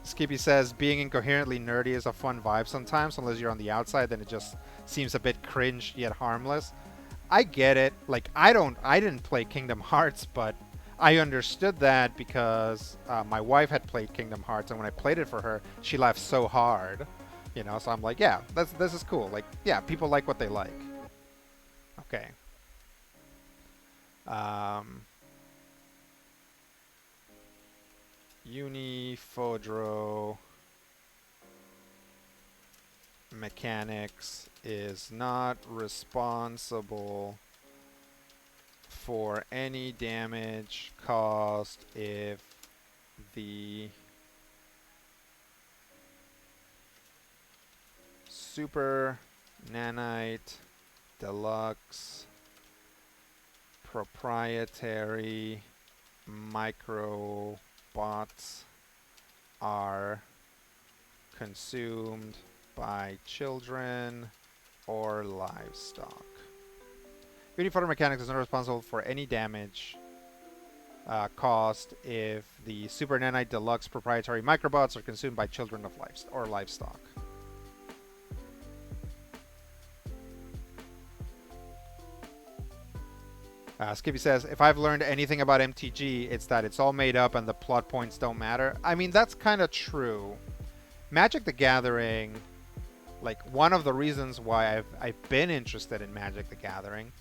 Skippy says, being incoherently nerdy is a fun vibe sometimes, unless you're on the outside, then it just seems a bit cringe yet harmless. I get it. Like, I didn't play Kingdom Hearts, but I understood that because my wife had played Kingdom Hearts, and when I played it for her, she laughed so hard. You know, so I'm like, yeah, this is cool. Like, yeah, people like what they like. Okay. Unifodro Mechanics is not responsible for any damage caused if the Super Nanite Deluxe proprietary microbots are consumed by children or livestock. Uniform Mechanics is not responsible for any damage caused if the Super Nanite Deluxe proprietary microbots are consumed by children or livestock. Skippy says, if I've learned anything about MTG, it's that it's all made up and the plot points don't matter. I mean, that's kind of true. Magic the Gathering, like, one of the reasons why I've been interested in Magic the Gathering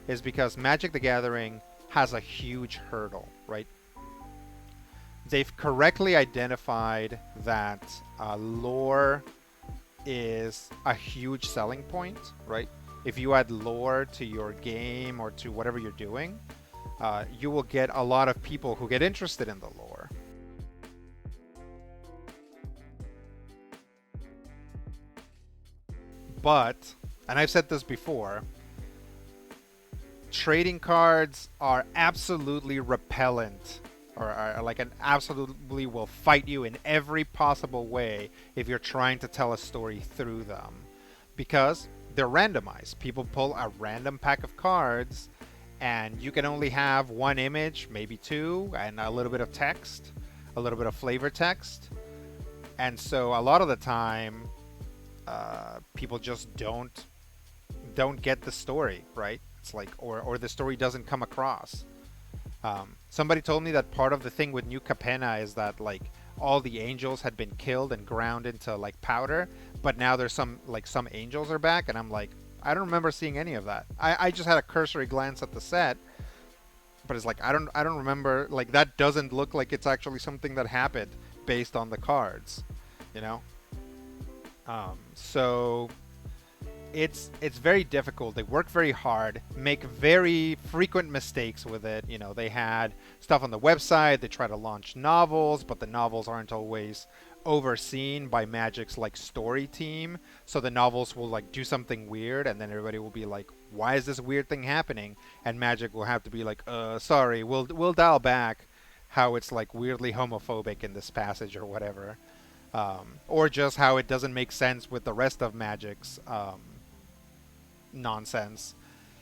is because Magic the Gathering has a huge hurdle, right? They've correctly identified that lore is a huge selling point, right? If you add lore to your game or to whatever you're doing, you will get a lot of people who get interested in the lore. But, and I've said this before, trading cards are absolutely repellent, or are like an absolutely will fight you in every possible way if you're trying to tell a story through them, because they're randomized. People pull a random pack of cards, and you can only have one image, maybe two, and a little bit of text, a little bit of flavor text. And so a lot of the time, people just don't get the story, right? It's like, or the story doesn't come across. Somebody told me that part of the thing with New Capenna is that, like, all the angels had been killed and ground into like powder, but now there's some angels are back, and I'm like, I don't remember seeing any of that. I just had a cursory glance at the set, but it's like I don't remember, like, that doesn't look like it's actually something that happened based on the cards, you know. So it's very difficult. They work very hard, make very frequent mistakes with it. You know, they had stuff on the website. They try to launch novels, but the novels aren't always overseen by Magic's like story team. So the novels will like do something weird, and then everybody will be like, "Why is this weird thing happening?" And Magic will have to be like, sorry, we'll dial back how it's like weirdly homophobic in this passage or whatever." Or just how it doesn't make sense with the rest of Magic's nonsense.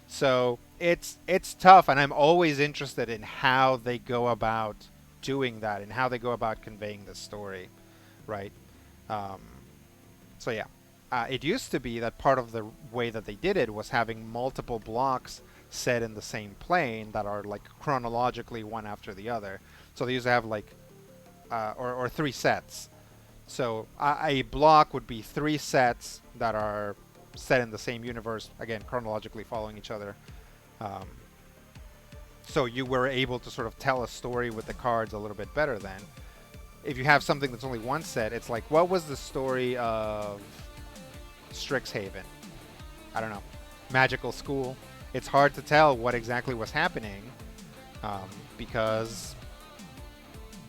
So it's tough, and I'm always interested in how they go about doing that and how they go about conveying the story, right? So yeah, it used to be that part of the way that they did it was having multiple blocks set in the same plane that are like chronologically one after the other. So they used to have like or three sets. So a block would be three sets that are set in the same universe, again, chronologically following each other. So you were able to sort of tell a story with the cards a little bit better then. If you have something that's only one set, it's like, what was the story of Strixhaven? I don't know. Magical School. It's hard to tell what exactly was happening because,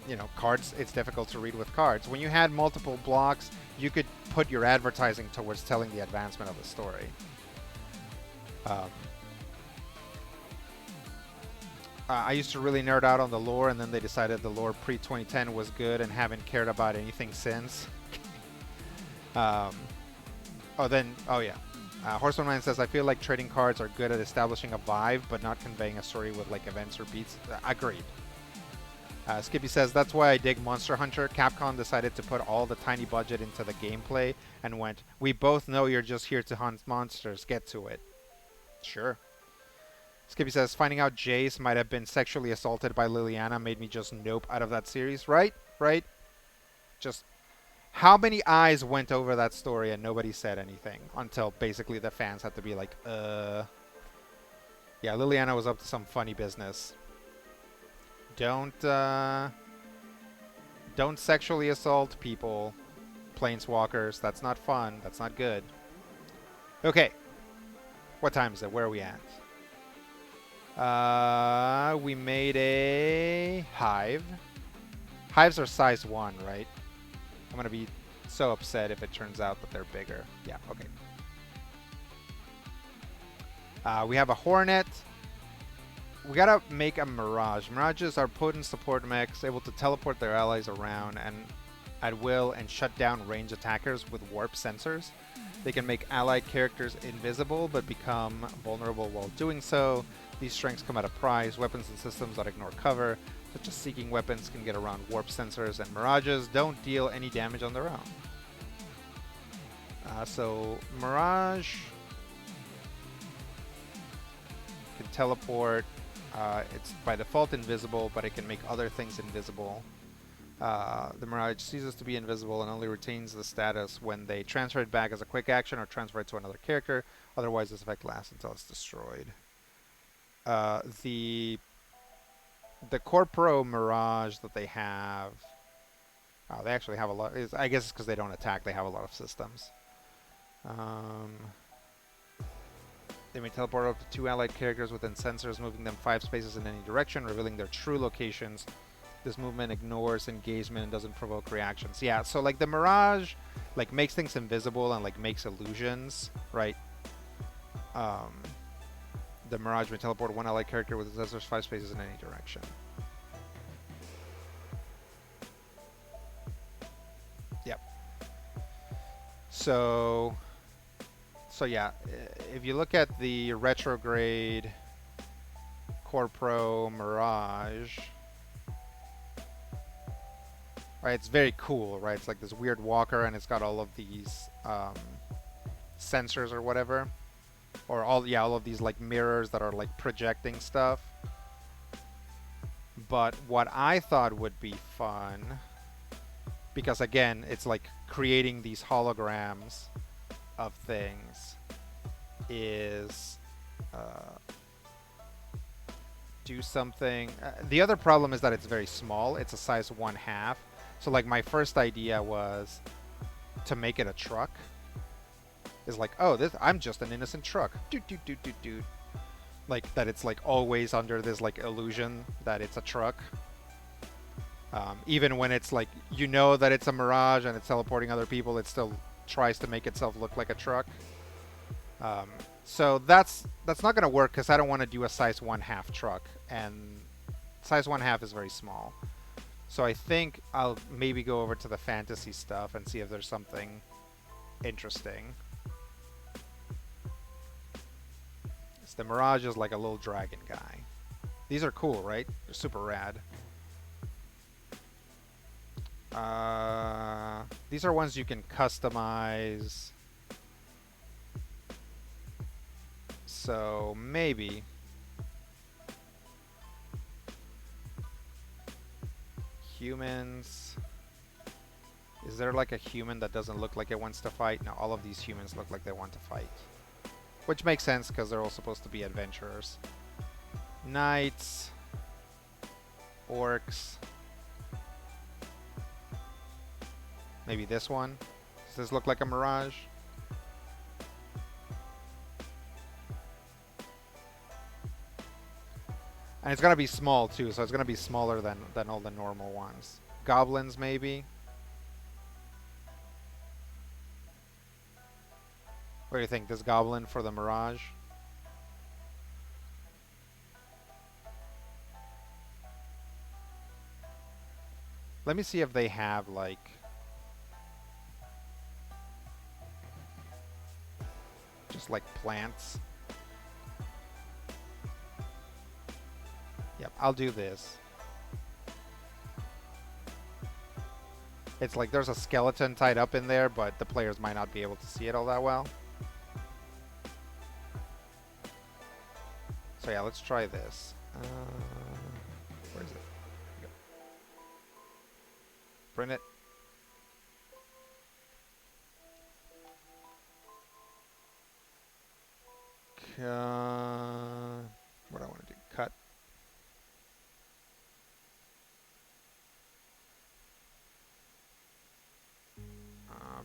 you know, cards, it's difficult to read with cards. When you had multiple blocks, you could put your advertising towards telling the advancement of the story. I used to really nerd out on the lore, and then they decided the lore pre-2010 was good and haven't cared about anything since. Oh yeah. Horseman Man says, I feel like trading cards are good at establishing a vibe, but not conveying a story with like events or beats. Agreed. Skippy says, that's why I dig Monster Hunter. Capcom decided to put all the tiny budget into the gameplay and went, we both know you're just here to hunt monsters. Get to it. Sure. Skippy says, finding out Jace might have been sexually assaulted by Liliana made me just nope out of that series. Right? Right? Just how many eyes went over that story and nobody said anything until basically the fans had to be like, yeah, Liliana was up to some funny business. Don't sexually assault people, planeswalkers. That's not fun. That's not good. Okay. What time is it? Where are we at? We made a hive. Hives are size 1, right? I'm going to be so upset if it turns out that they're bigger. Yeah, okay. We have a hornet. We gotta make a mirage. Mirages are potent support mechs, able to teleport their allies around and at will and shut down range attackers with warp sensors. They can make allied characters invisible but become vulnerable while doing so. These strengths come at a price. Weapons and systems that ignore cover, such as seeking weapons, can get around warp sensors, and mirages don't deal any damage on their own. So mirage can teleport. It's by default invisible, but it can make other things invisible. The mirage ceases to be invisible and only retains the status when they transfer it back as a quick action or transfer it to another character. Otherwise, this effect lasts until it's destroyed. The Corpro Mirage that they have, they actually have a lot. I guess it's because they don't attack. They have a lot of systems. They may teleport up to 2 allied characters within sensors, moving them 5 spaces in any direction, revealing their true locations. This movement ignores engagement and doesn't provoke reactions. Yeah, so like the Mirage like makes things invisible and like makes illusions, right? The Mirage may teleport 1 allied character within sensors 5 spaces in any direction. Yep. So yeah, if you look at the retrograde Corpro Mirage, right, it's very cool, right? It's like this weird walker, and it's got all of these sensors or whatever, or all of these like mirrors that are like projecting stuff. But what I thought would be fun, because again, it's like creating these holograms of things, is do something. The other problem is that it's very small. It's a size 1/2. So like my first idea was to make it a truck. Is like, oh, I'm just an innocent truck. Doot. Like that it's like always under this like illusion that it's a truck. Even when it's like, you know that it's a mirage and it's teleporting other people, it still tries to make itself look like a truck. So that's not going to work because I don't want to do a size 1/2 truck, and size 1/2 is very small. So I think I'll maybe go over to the fantasy stuff and see if there's something interesting. The Mirage is like a little dragon guy. These are cool, right? They're super rad. These are ones you can customize. So maybe humans. Is there like a human that doesn't look like it wants to fight? No, all of these humans look like they want to fight. Which makes sense because they're all supposed to be adventurers. Knights. Orcs. Maybe this one. Does this look like a mirage? And it's going to be small too, so it's going to be smaller than all the normal ones. Goblins maybe? What do you think? This goblin for the mirage? Let me see if they have like just like plants. Yep, I'll do this. It's like there's a skeleton tied up in there, but the players might not be able to see it all that well. So yeah, let's try this. Where is it? Here we go. Print it. What do I want to do? Cut.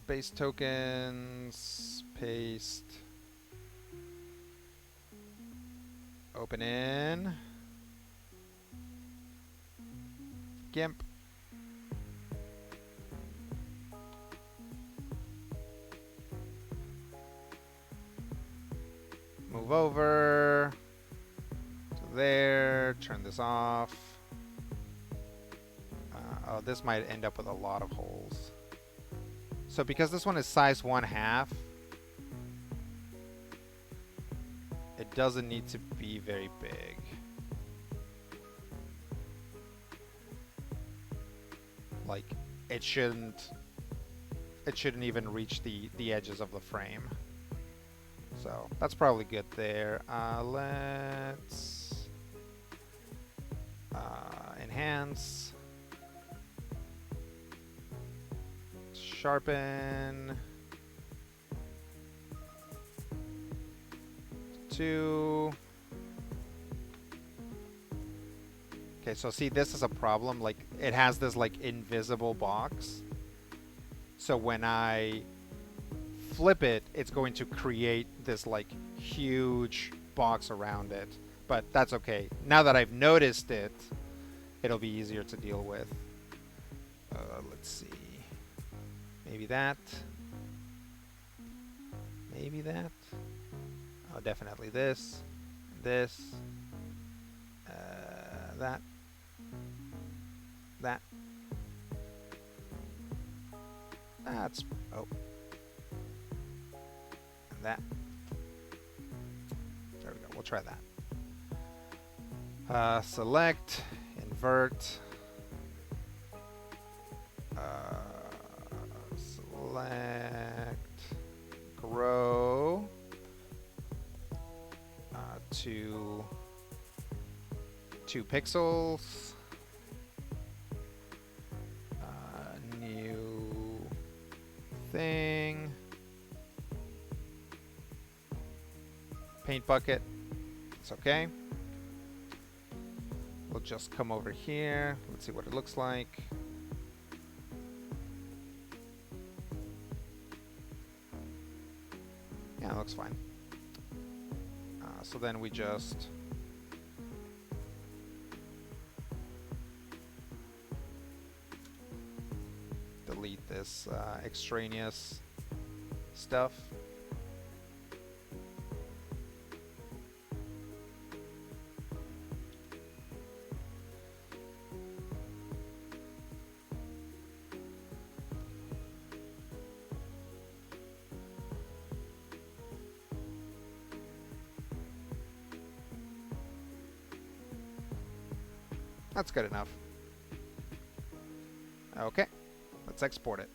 Base tokens. Paste. Open in. GIMP. Move over to there. Turn this off. Oh, this might end up with a lot of holes. So because this one is size 1/2, it doesn't need to be very big. Like it shouldn't even reach the edges of the frame. So that's probably good there. Let's Enhance. Sharpen. 2. Okay, so see, this is a problem. Like, it has this like invisible box. So when I flip it, it's going to create this like huge box around it. But that's okay. Now that I've noticed it, it'll be easier to deal with. Let's see. Maybe that. Maybe that. Oh, definitely this. This. That. That. That's... Oh. And that. There we go. We'll try that. Select. Invert. Select. Grow. To 2 pixels. New thing. Paint bucket. It's okay. We'll just come over here. Let's see what it looks like. Yeah, it looks fine. So then we just delete this extraneous stuff. That's good enough. Okay, let's export it.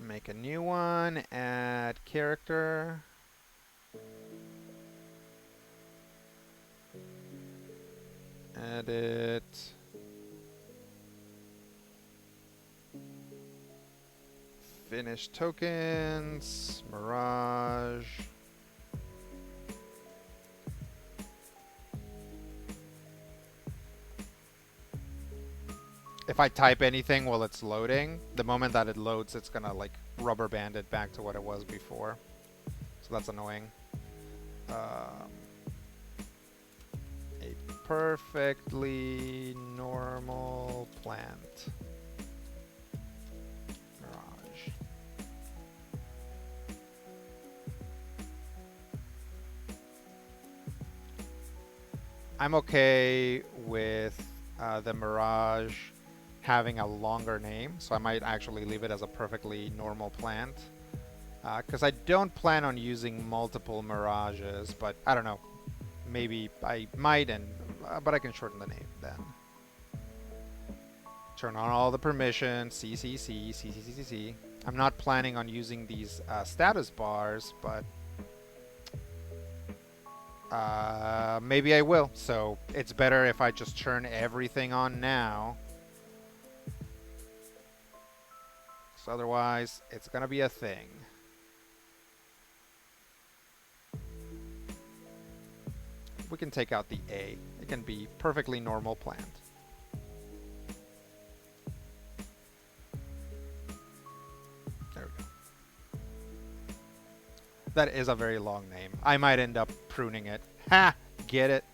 Make a new one, add character. Edit. Finish tokens, mirage. If I type anything while it's loading, the moment that it loads, it's gonna like rubber band it back to what it was before. So that's annoying. A perfectly normal plant. Mirage. I'm okay with the mirage having a longer name, so I might actually leave it as a perfectly normal plant, because I don't plan on using multiple mirages, but I don't know, maybe I might, and but I can shorten the name then. Turn on all the permissions, CCC. I'm not planning on using these status bars, but maybe I will, so it's better if I just turn everything on now. Otherwise, it's gonna be a thing. We can take out the A. It can be perfectly normal plant. There we go. That is a very long name. I might end up pruning it. Ha! Get it?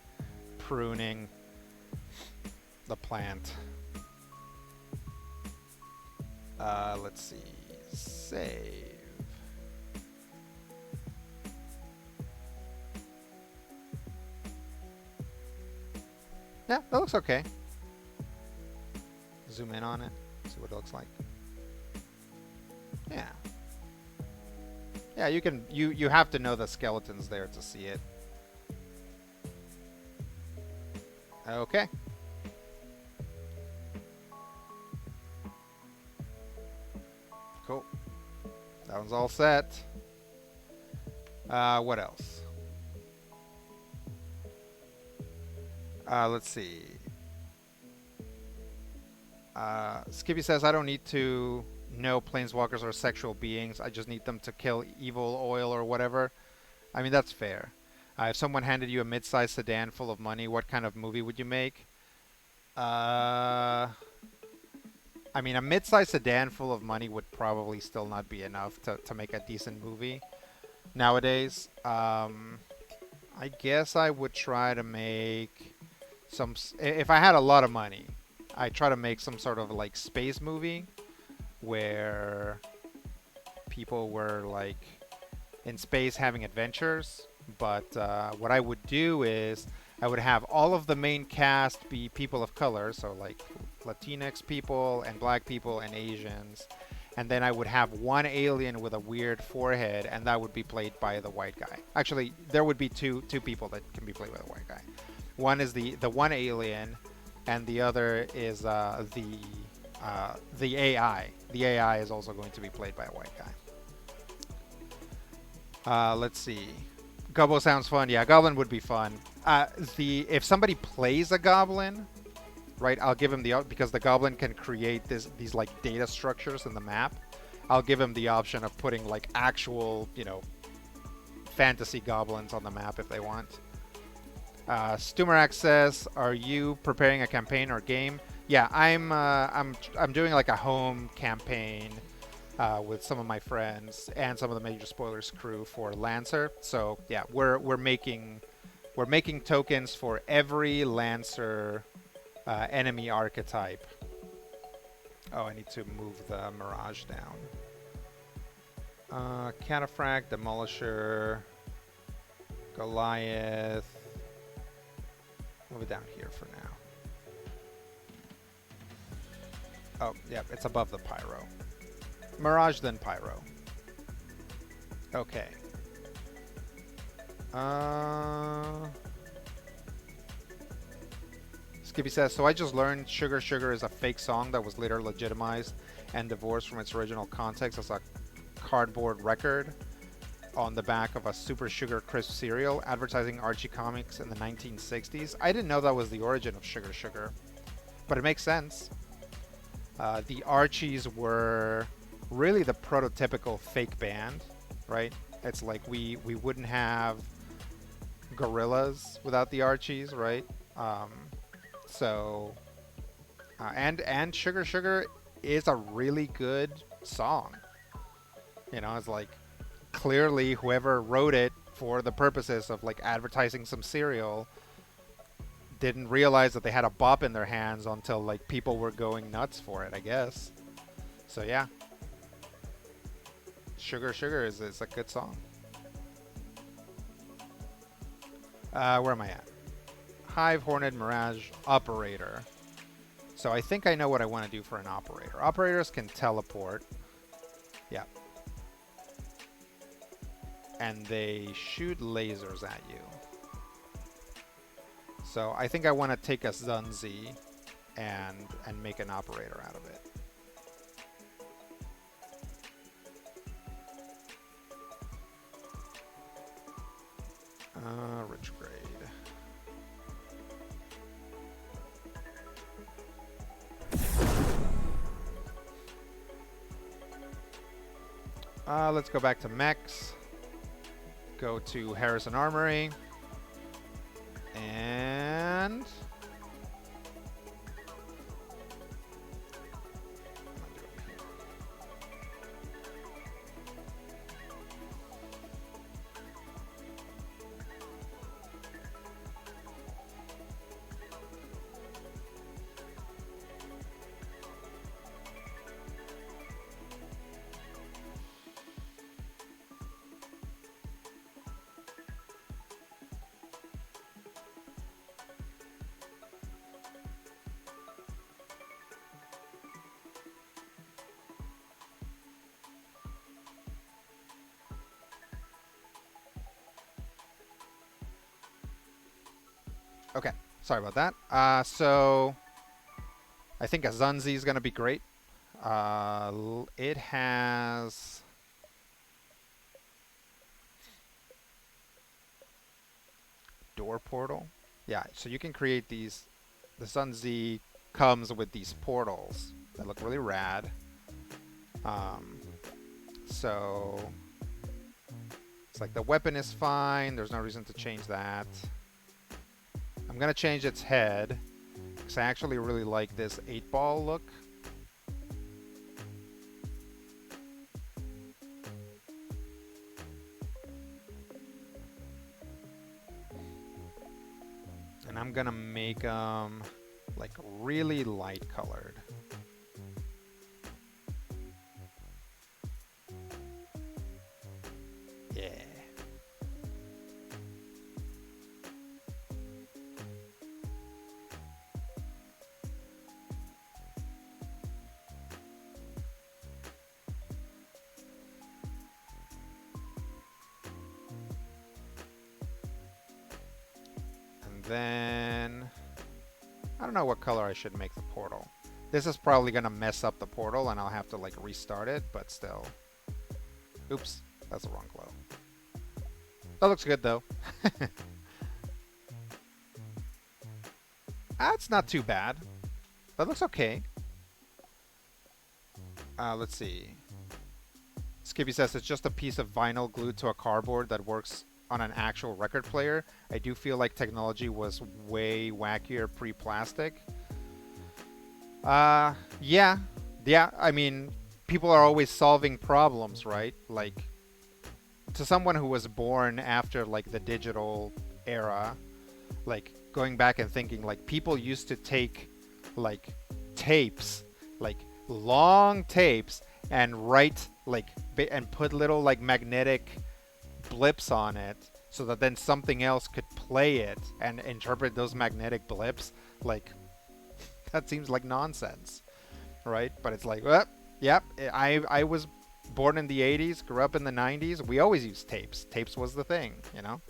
Pruning the plant. Let's see. Save. Yeah, that looks okay. Zoom in on it, see what it looks like. Yeah. Yeah, you can. You have to know the skeleton's there to see it. Okay. Cool. That one's all set. What else? Let's see. Skippy says, I don't need to know planeswalkers are sexual beings. I just need them to kill evil oil or whatever. I mean, that's fair. If someone handed you a mid-sized sedan full of money, what kind of movie would you make? I mean, a mid-sized sedan full of money would probably still not be enough to make a decent movie nowadays. I guess I would try to make some... If I had a lot of money, I'd try to make some sort of, like, space movie where people were, like, in space having adventures. But what I would do is I would have all of the main cast be people of color, so like Latinx people and black people and Asians. And then I would have one alien with a weird forehead, and that would be played by the white guy. Actually, there would be two people that can be played by the white guy. One is the one alien, and the other is the AI. The AI is also going to be played by a white guy. Let's see. Gobbo sounds fun. Yeah, Goblin would be fun. If somebody plays a Goblin, right, I'll give him because the Goblin can create these like data structures in the map. I'll give him the option of putting like actual, fantasy goblins on the map if they want. Stumarak says, "Are you preparing a campaign or game?" Yeah, I'm doing like a home campaign with some of my friends and some of the Major Spoilers crew for Lancer. So yeah, we're making tokens for every Lancer enemy archetype. Oh, I need to move the Mirage down. Cataphract, Demolisher, Goliath. Move it down here for now. Oh, yeah, it's above the Pyro. Mirage, then Pyro. Okay. Skippy says, so I just learned Sugar Sugar is a fake song that was later legitimized and divorced from its original context as a cardboard record on the back of a Super Sugar Crisp cereal advertising Archie comics in the 1960s. I didn't know that was the origin of Sugar Sugar, but it makes sense. The Archies were really the prototypical fake band, right? It's like we wouldn't have Gorillas without the Archies, right? And Sugar Sugar is a really good song. It's like clearly whoever wrote it for the purposes of like advertising some cereal didn't realize that they had a bop in their hands until like people were going nuts for it, I guess. So yeah. Sugar Sugar is a good song. Where am I at? Hive, Hornet, Mirage, Operator. So I think I know what I want to do for an Operator. Operators can teleport. Yeah. And they shoot lasers at you. So I think I want to take a Zunzi and make an Operator out of it. Rich grade. Let's go back to mechs. Go to Harrison Armory. And... Okay, sorry about that. So I think a Zunzi is going to be great. It has door portal. Yeah, so you can create these. The Zunzi comes with these portals that look really rad. Um, so it's like the weapon is fine. There's no reason to change that. I'm gonna change its head because I actually really like this 8-ball look. And I'm gonna make them like really light colored. Yeah. And then I don't know what color I should make the portal. This is probably gonna mess up the portal and I'll have to like restart it, but still. Oops, that's the wrong glow. That looks good though. That's not too bad. That looks okay. Let's see. Skippy says it's just a piece of vinyl glued to a cardboard that works on an actual record player. I do feel like technology was way wackier pre-plastic. Yeah. Yeah, I mean, people are always solving problems, right? Like, to someone who was born after, like, the digital era, like, going back and thinking, like, people used to take, like, tapes, like, long tapes, and write, like, and put little, like, magnetic blips on it so that then something else could play it and interpret those magnetic blips. Like, that seems like nonsense, right? But it's like, well, yep, I was born in the 80s, grew up in the 90s. We always used tapes. Tapes was the thing, you know?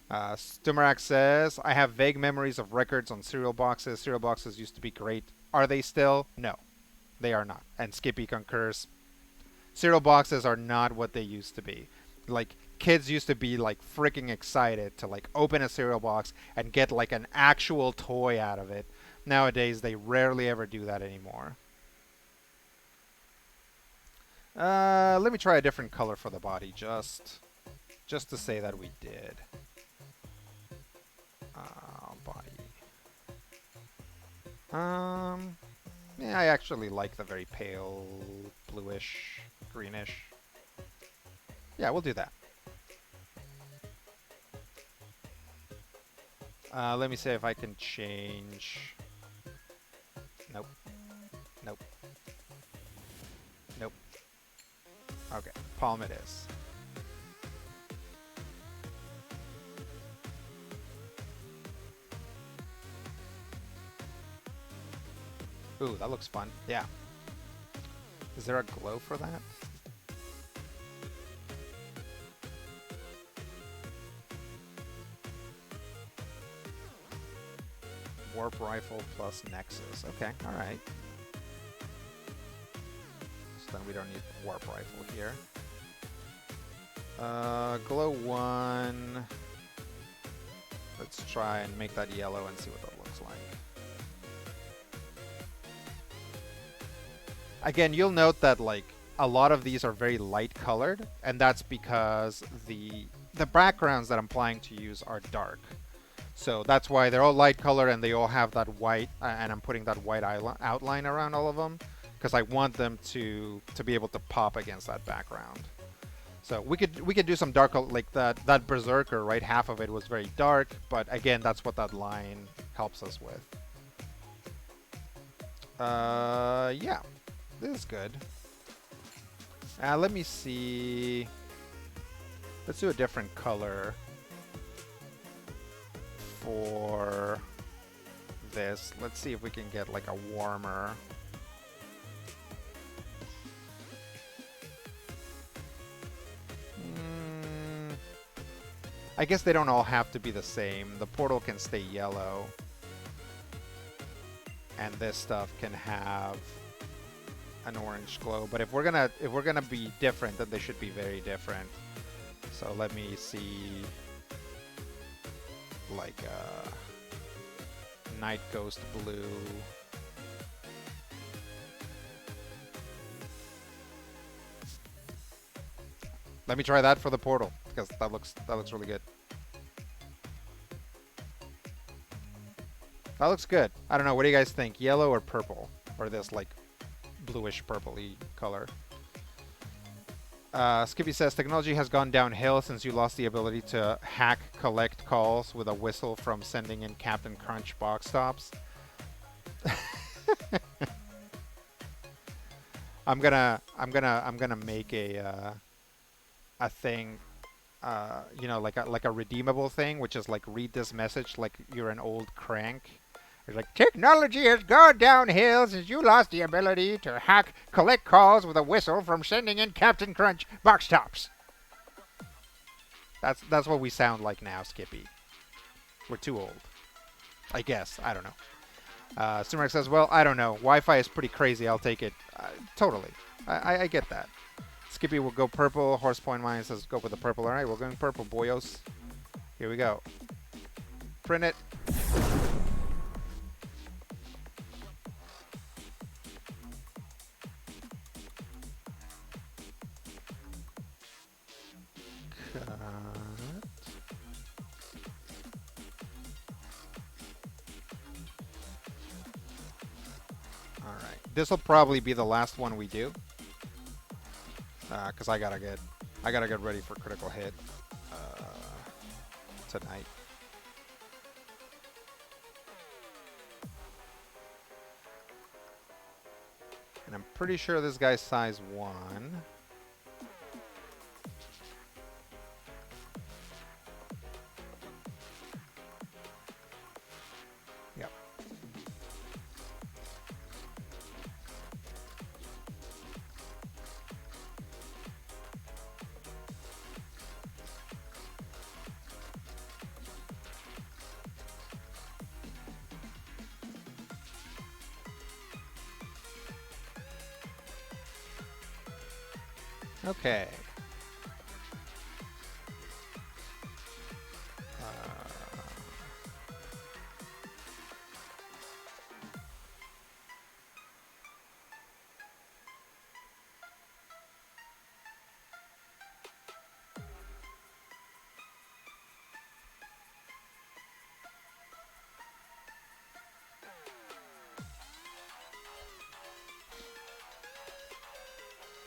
Stumarak says, I have vague memories of records on cereal boxes. Cereal boxes used to be great. Are they still? No, they are not. And Skippy concurs. Cereal boxes are not what they used to be. Like, kids used to be, like, freaking excited to, like, open a cereal box and get, like, an actual toy out of it. Nowadays, they rarely ever do that anymore. Let me try a different color for the body, just to say that we did. Body. Yeah, I actually like the very pale, bluish, greenish. Yeah, we'll do that. Let me see if I can change. Nope. Nope. Nope. Okay, palm it is. Ooh, that looks fun. Yeah. Is there a glow for that? Warp rifle plus Nexus. Okay, alright. So then we don't need the warp rifle here. Glow 1. Let's try and make that yellow and see what that looks like. Again, you'll note that like a lot of these are very light colored, and that's because the backgrounds that I'm planning to use are dark. So that's why they're all light colored and they all have that white, and I'm putting that white outline around all of them because I want them to be able to pop against that background. So we could do some dark, like that Berserker, right? Half of it was very dark, but again, that's what that line helps us with. Yeah. This is good. Let me see. Let's do a different color for this. Let's see if we can get like a warmer. I guess they don't all have to be the same. The portal can stay yellow. And this stuff can have an orange glow. But if we're gonna be different, then they should be very different. So let me see, like Night Ghost blue. Let me try that for the portal because that looks really good. That looks good. I don't know. What do you guys think? Yellow or purple? Or this like bluish purpley color? Skippy says, technology has gone downhill since you lost the ability to hack collect calls with a whistle from sending in Captain Crunch box tops. I'm gonna make a thing, you know, like a redeemable thing, which is like read this message like you're an old crank. It's like, technology has gone downhill since you lost the ability to hack collect calls with a whistle from sending in Captain Crunch box tops. That's what we sound like now, Skippy. We're too old. I guess. I don't know. Sumac says, well, I don't know. Wi-Fi is pretty crazy. I'll take it. Totally. I get that. Skippy will go purple. Horsepoint Mine says go with the purple. All right, we're going purple, boyos. Here we go. Print it. All right. This will probably be the last one we do. Because I gotta get ready for critical hit tonight. And I'm pretty sure this guy's size 1. Yep. Okay.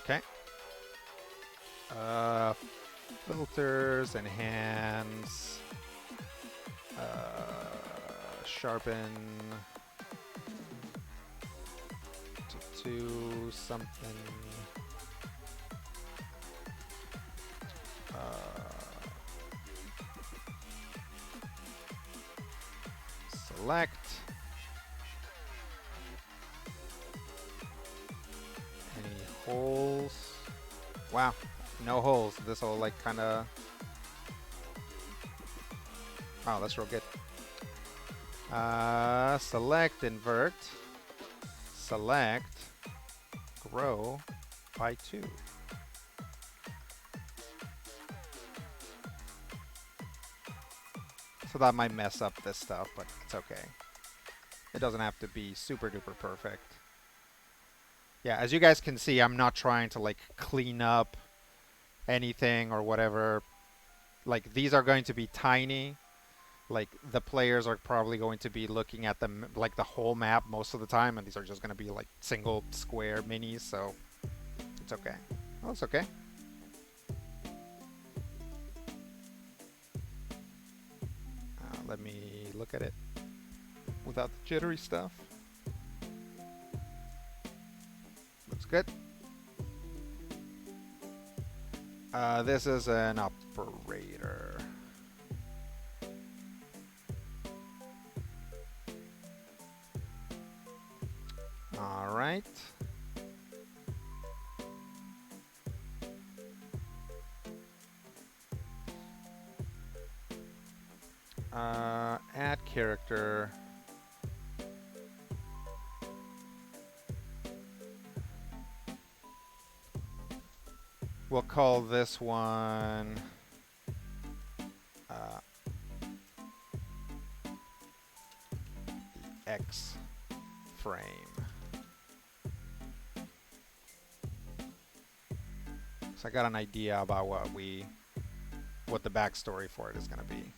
Okay. Filters, enhance, sharpen to something. Select. Any holes? Wow, no holes. This will like kind of. Oh, that's real good. Select, invert. Select, grow by 2. So that might mess up this stuff, but it's okay. It doesn't have to be super duper perfect. Yeah, as you guys can see, I'm not trying to like clean up anything or whatever. Like these are going to be tiny. Like the players are probably going to be looking at them like the whole map most of the time, and these are just going to be like single square minis, so it's okay. Oh, it's okay. Let me look at it without the jittery stuff. Looks good. This is an operator. All right. Add character. We'll call this one the X frame. So I got an idea about what the backstory for it is going to be.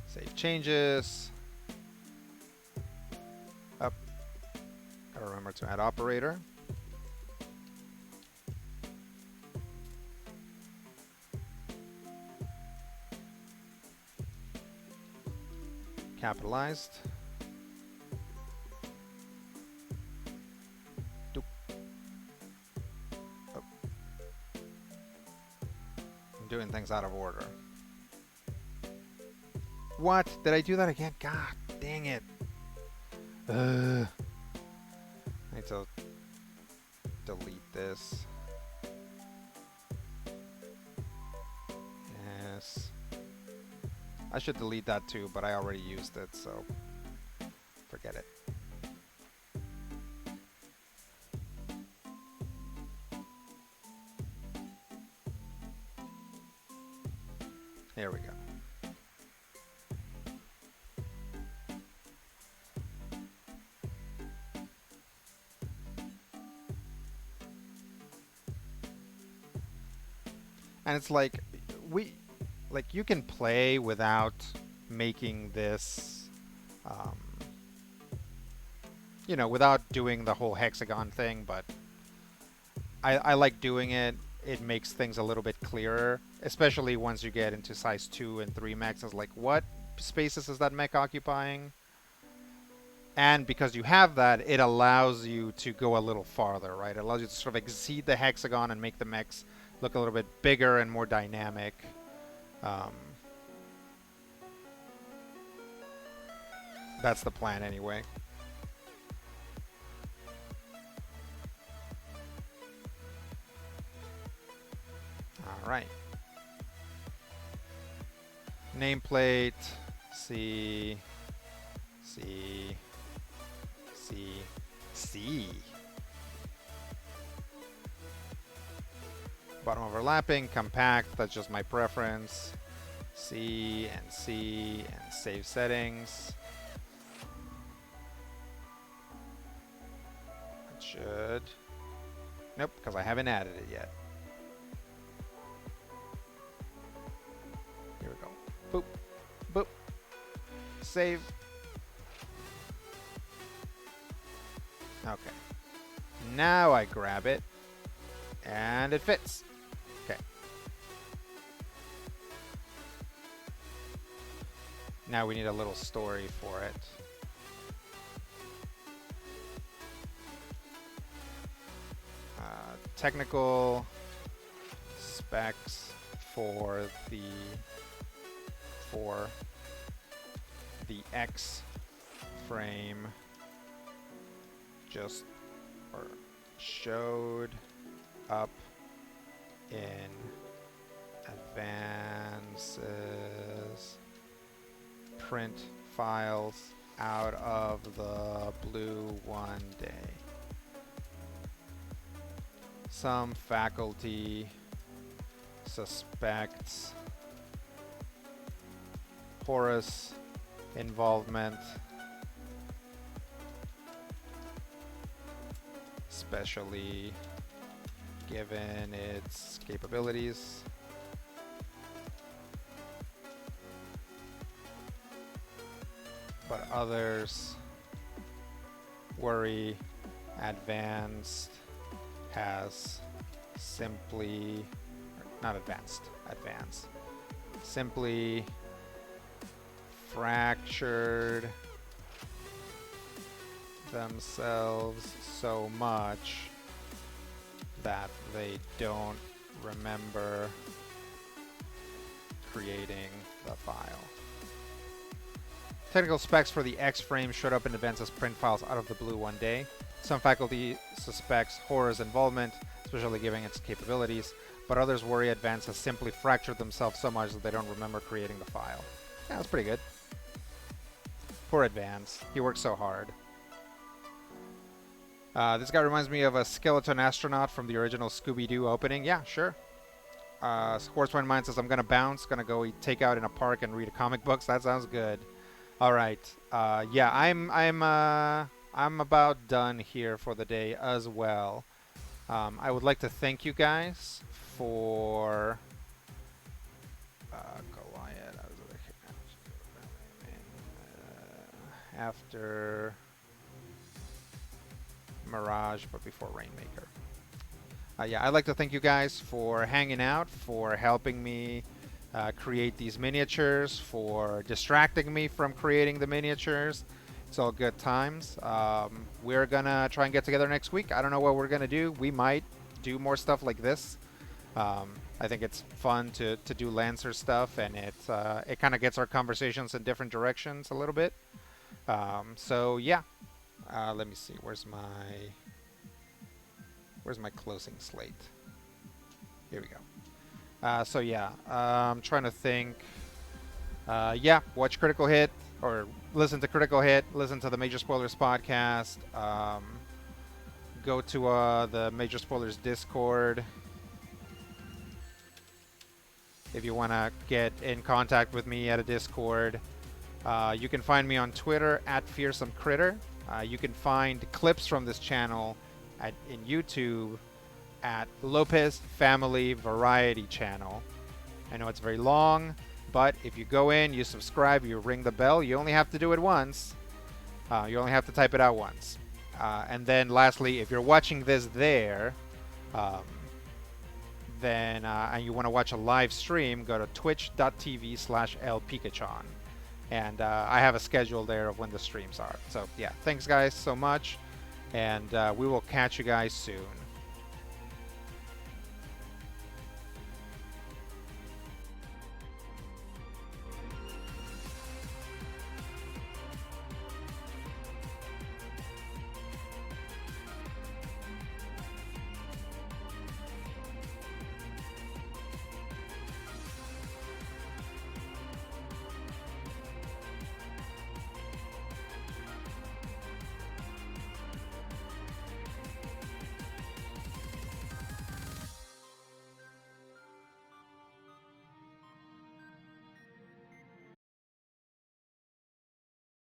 Save changes. Up. Gotta remember to add operator. Capitalized. Doop. Oh. I'm doing things out of order. What? Did I do that again? God dang it. I need to delete this. Yes. I should delete that too, but I already used it, so forget it. There we go. And it's like, you can play without making this, you know, without doing the whole hexagon thing, but I like doing it. It makes things a little bit clearer, especially once you get into size 2 and 3 mechs. It's like, what spaces is that mech occupying? And because you have that, it allows you to go a little farther, right? It allows you to sort of exceed the hexagon and make the mechs look a little bit bigger and more dynamic. That's the plan anyway. All right. Nameplate, C. Bottom overlapping, compact, that's just my preference. C, and save settings. That should... Nope, because I haven't added it yet. Here we go. Boop, boop. Save. Okay. Now I grab it, and it fits. Okay. Now we need a little story for it. Technical specs for the X frame just showed up in advances print files out of the blue one day. Some faculty suspects Horus involvement, especially given its capabilities. But others worry advanced has simply, not advanced, simply fractured themselves so much that they don't remember creating the file. Technical specs for the X frame showed up in advance as print files out of the blue one day. Some faculty suspects Horus involvement, especially given its capabilities, but others worry Advance has simply fractured themselves so much that they don't remember creating the file. Yeah, that's pretty good. Poor Advance. He worked so hard. This guy reminds me of a skeleton astronaut from the original Scooby-Doo opening. Yeah, sure. Horsepoint Mine says, I'm going to bounce, going to go eat takeout in a park and read comic books. That sounds good. All right. Yeah, I'm about done here for the day as well. I would like to thank you guys for Goliath. After Mirage, but before Rainmaker. Yeah, I'd like to thank you guys for hanging out, for helping me create these miniatures, for distracting me from creating the miniatures. It's all good times. We're gonna try and get together next week. I don't know what we're gonna do. We might do more stuff like this. I think it's fun to do Lancer stuff, and it kind of gets our conversations in different directions a little bit. So yeah, let me see. Where's my closing slate? Here we go. So yeah, I'm trying to think. Yeah, watch Critical Hit or listen to Critical Hit. Listen to the Major Spoilers podcast. Go to the Major Spoilers Discord if you want to get in contact with me at a Discord. You can find me on Twitter at FearsomeCritter. You can find clips from this channel in YouTube at Lopez Family Variety Channel. I know it's very long, but if you go in, you subscribe, you ring the bell, you only have to do it once. You only have to type it out once. And then lastly, if you're watching this there, then and you want to watch a live stream, go to twitch.tv/lpikachon. And I have a schedule there of when the streams are. So yeah, thanks guys so much. And we will catch you guys soon.